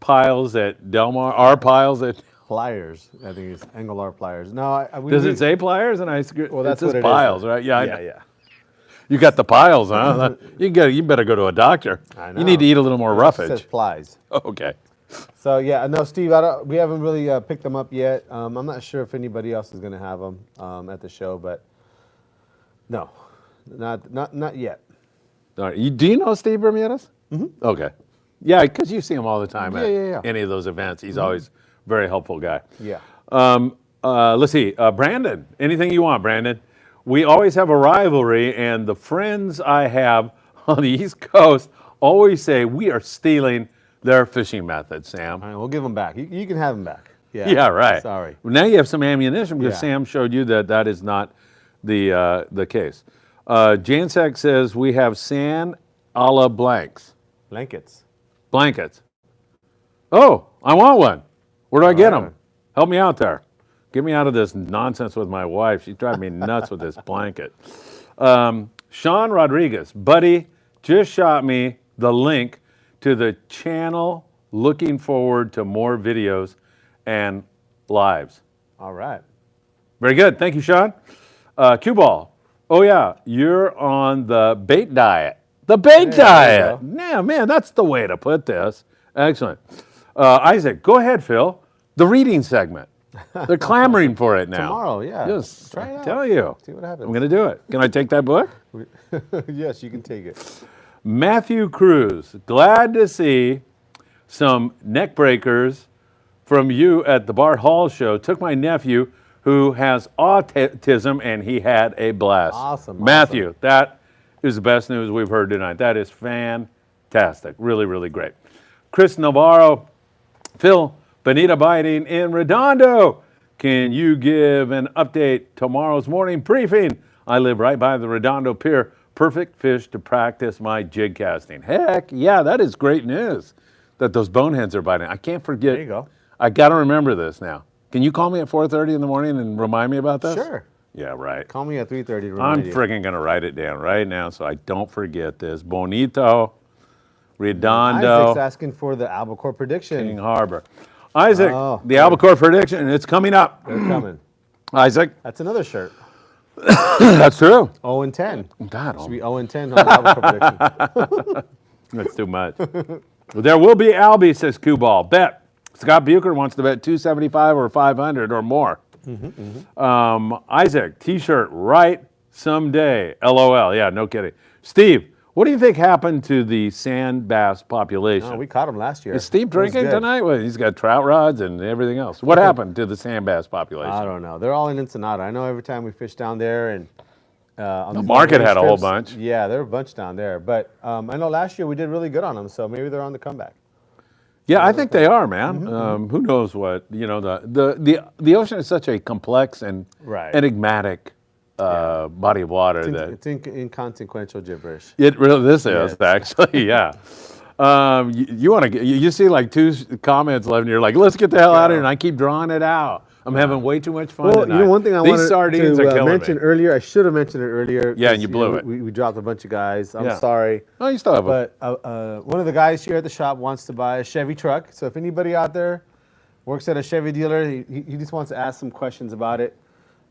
piles at Del Mar, our piles at... Pliers, I think it's Angular pliers. No, does it say pliers? And well, that's what it piles, right? Yeah. You got the piles, huh? You better go to a doctor. I know. You need to eat a little more roughage. It says plies. Okay. So yeah, no, Steve, we haven't really picked them up yet. I'm not sure if anybody else is going to have them at the show, but no, not yet. All right. Do you know Steve Bermudez? Mm-hmm. Okay. Yeah, because you see him all the time at Yeah. any of those events. He's always very helpful guy. Yeah. Let's see. Brandon, anything you want, Brandon. We always have a rivalry, and the friends I have on the East Coast always say we are stealing their fishing methods, Sam. All right, we'll give them back. You can have them back. Yeah, right. Sorry. Well, now you have some ammunition because Sam showed you that is not the case. Jansek says we have sand a la blanks. Blankets. Oh, I want one. Where do I get them? Help me out there. Get me out of this nonsense with my wife. She's driving me nuts with this blanket. Sean Rodriguez, buddy, just shot me the link to the channel. Looking forward to more videos and lives. All right. Very good. Thank you, Sean. Cue ball. Oh, yeah. You're on the bait diet. The bait diet. Yeah, man, that's the way to put this. Excellent. Isaac, go ahead, Phil. The reading segment. They're clamoring for it now. Tomorrow, yeah. Yes, Try it out. tell you. See what happens. I'm going to do it. Can I take that book? Yes, you can take it. Matthew Cruz, glad to see some neck breakers from you at the Bart Hall show. Took my nephew who has autism and he had a blast. Awesome. Matthew, that is the best news we've heard tonight. That is fantastic. Really, really great. Chris Navarro, Phil, Bonita Biting in Redondo. Can you give an update tomorrow's morning briefing? I live right by the Redondo Pier. Perfect fish to practice my jig casting. Heck, yeah, that is great news that those boneheads are biting. I can't forget. There you go. I got to remember this now. Can you call me at 4:30 in the morning and remind me about this? Sure. Yeah, right. Call me at 3:30. I'm friggin' going to write it down right now so I don't forget this. Bonito, Redondo. Isaac's asking for the albacore prediction. King Harbor. Isaac, the albacore prediction, it's coming up. They're coming. Isaac. That's another shirt. That's true. 0 and 10. God, Should be 0 and 10 on the albacore prediction. that's too much. Well, there will be Albie, says Q-Ball. Bet. Scott Bucher wants to bet 275 or 500 or more. Isaac, T-shirt, right someday. LOL. Yeah, no kidding. Steve, what do you think happened to the sand bass population? No, we caught him last year. Is Steve drinking tonight? Well, he's got trout rods and everything else. What happened to the sand bass population? I don't know. They're all in Ensenada. I know every time we fish down there and on the market had a whole bunch. Yeah, there were a bunch down there. But I know last year we did really good on them, so maybe they're on the comeback. Yeah, I think they are, man. Who knows what? You know, the ocean is such a complex and enigmatic body of water It's inconsequential gibberish. It really is actually, yeah. You want to you see like 2 comments left, and you're like, let's get the hell out of here, and I keep drawing it out. I'm having way too much fun tonight. You know, one thing I These sardines wanted are to killing mention me. earlier, I should have mentioned it earlier. Yeah, and you blew it. We dropped a bunch of guys. I'm sorry. Oh, you still have them. But one of the guys here at the shop wants to buy a Chevy truck. So if anybody out there works at a Chevy dealer, he just wants to ask some questions about it,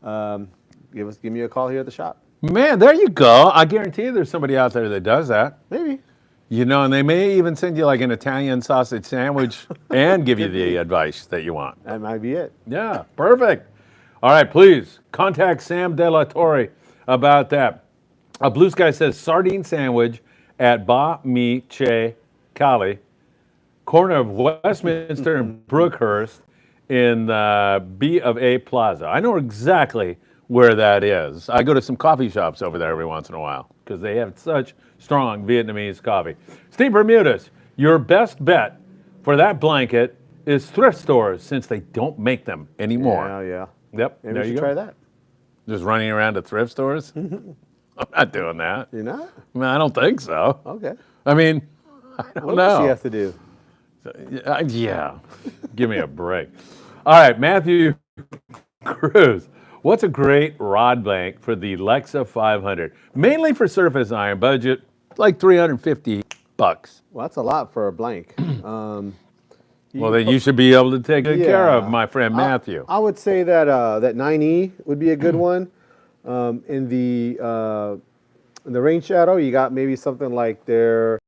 give me a call here at the shop. Man, there you go. I guarantee you there's somebody out there that does that. Maybe. You know, and they may even send you like an Italian sausage sandwich and give you the advice that you want. That might be it. Yeah, perfect. All right, please contact Sam La Torre about that. Blue Sky says sardine sandwich at Baja California, corner of Westminster and Brookhurst in the B of A Plaza. I know exactly where that is. I go to some coffee shops over there every once in a while because they have such strong Vietnamese coffee. Steve Bermudez, your best bet for that blanket is thrift stores since they don't make them anymore. Yeah. Yep. Maybe there we you should go. try that. Just running around to thrift stores? I'm not doing that. You're not? I don't think so. Okay. I mean, I don't What know. does she have to do? Yeah. Give me a break. All right, Matthew Cruz. What's a great rod bank for the Lexa 500? Mainly for surface iron, budget like $350. Well, that's a lot for a blank. Well, then you should be able to take good care of my friend Matthew. I would say that that 9E would be a good one. In the rain shadow, you got maybe something like their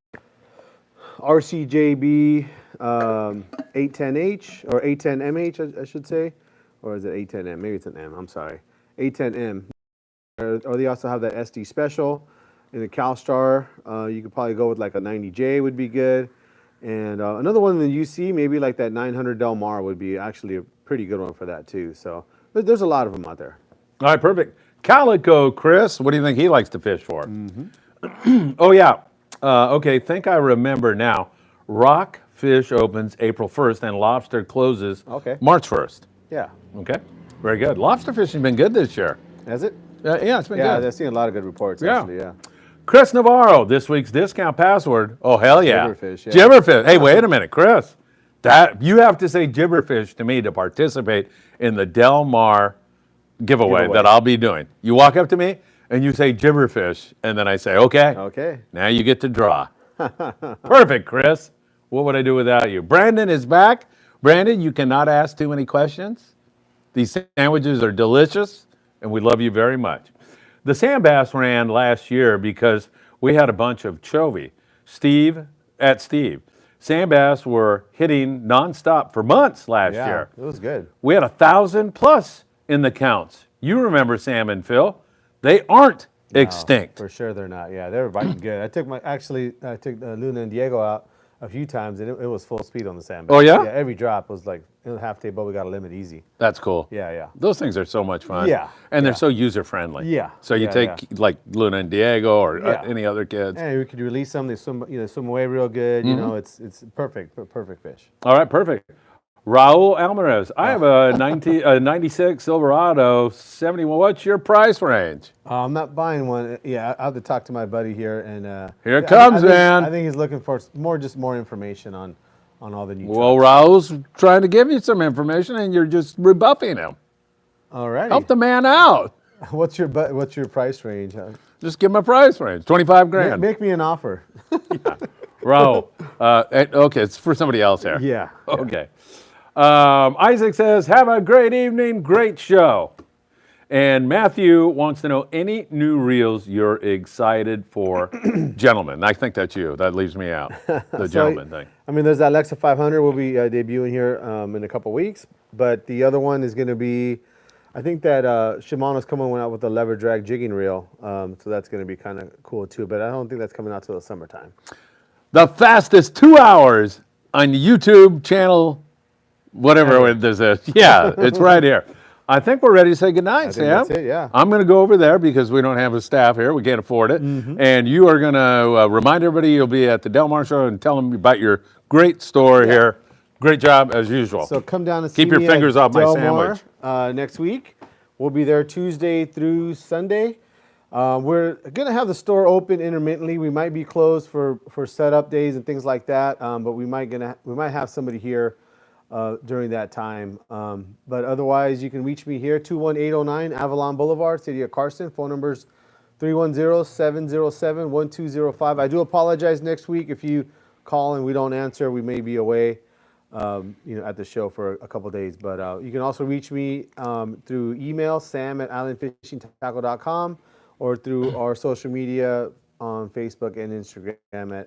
RCJB 810H or 810MH, I should say. Or is it 810M? Maybe it's an M. I'm sorry. 810M. Or they also have that SD Special. In the CalStar, you could probably go with like a 90J would be good. And another one in the UC, maybe like that 900 Del Mar would be actually a pretty good one for that too. So there's a lot of them out there. All right, perfect. Calico Chris, what do you think he likes to fish for? Oh, yeah. Okay, think I remember now. Rockfish opens April 1st and lobster closes March 1st. Yeah. Okay, very good. Lobster fishing's been good this year. Has it? Yeah, it's been good. Yeah, they're seeing a lot of good reports actually, yeah. Chris Navarro, this week's discount password. Oh, hell yeah. Gibberfish, yeah. Gibberfish. Hey, wait a minute, Chris. That you have to say gibberfish to me to participate in the Del Mar giveaway that I'll be doing. You walk up to me and you say gibberfish, and then I say, okay. Okay. Now you get to draw. Perfect, Chris. What would I do without you? Brandon is back. Brandon, you cannot ask too many questions. These sandwiches are delicious, and we love you very much. The sand bass ran last year because we had a bunch of chovy. Steve. Sand bass were hitting nonstop for months last year. It was good. We had 1,000 plus in the counts. You remember salmon, Phil? They aren't extinct. For sure they're not. Yeah, they were biting good. I took Luna and Diego out a few times, and it was full speed on the sand bass. Oh, yeah? Yeah, every drop was like half day, but we got a limit easy. That's cool. Yeah. Those things are so much fun. Yeah. And they're so user-friendly. Yeah. So you take like Luna and Diego or any other kids. And we could release them. They swim away real good. You know, it's perfect fish. All right, perfect. Raul Alvarez, I have a 96 Silverado 71. What's your price range? I'm not buying one. Yeah, I have to talk to my buddy here. And here it comes, man. I think he's looking for more information on all the new Well, trucks. Raul's trying to give you some information, and you're just rebuffing him. All right. Help the man out. What's your price range? Just give him a price range, 25 grand. Make me an offer. Raul, okay, it's for somebody else here. Yeah. Okay. Isaac says, have a great evening, great show. And Matthew wants to know any new reels you're excited for. Gentlemen, I think that's you. That leaves me out, the gentleman thing. I mean, there's that Alexa 500 will be debuting here in a couple weeks. But the other one is going to be, I think that Shimano's coming out with a lever drag jigging reel. So that's going to be kind of cool too. But I don't think that's coming out till the summertime. The fastest 2 hours on the YouTube channel. Whatever this is. Yeah, it's right here. I think we're ready to say goodnight, Sam. That's it, yeah. I'm going to go over there because we don't have a staff here. We can't afford it. And you are going to remind everybody you'll be at the Del Mar show and tell them about your great store here. Great job, as usual. So come down and see Keep your me fingers at off my Del sandwich. Mar, next week. We'll be there Tuesday through Sunday. We're going to have the store open intermittently. We might be closed for setup days and things like that, but we might have somebody here during that time. But otherwise, you can reach me here, 21809 Avalon Boulevard, City of Carson. Phone number's 310-707-1205. I do apologize next week if you call and we don't answer. We may be away, at the show for a couple days. But you can also reach me through email, sam@islandfishingtqckle.com, or through our social media on Facebook and Instagram at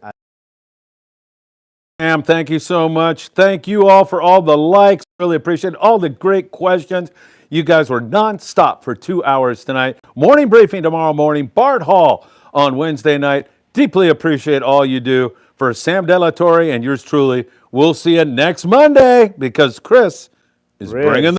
Sam, thank you so much. Thank you all for all the likes. Really appreciate it. All the great questions. You guys were nonstop for 2 hours tonight. Morning briefing tomorrow morning. Bart Hall on Wednesday night. Deeply appreciate all you do. For Sam La Torre and yours truly, we'll see you next Monday because Chris is bringing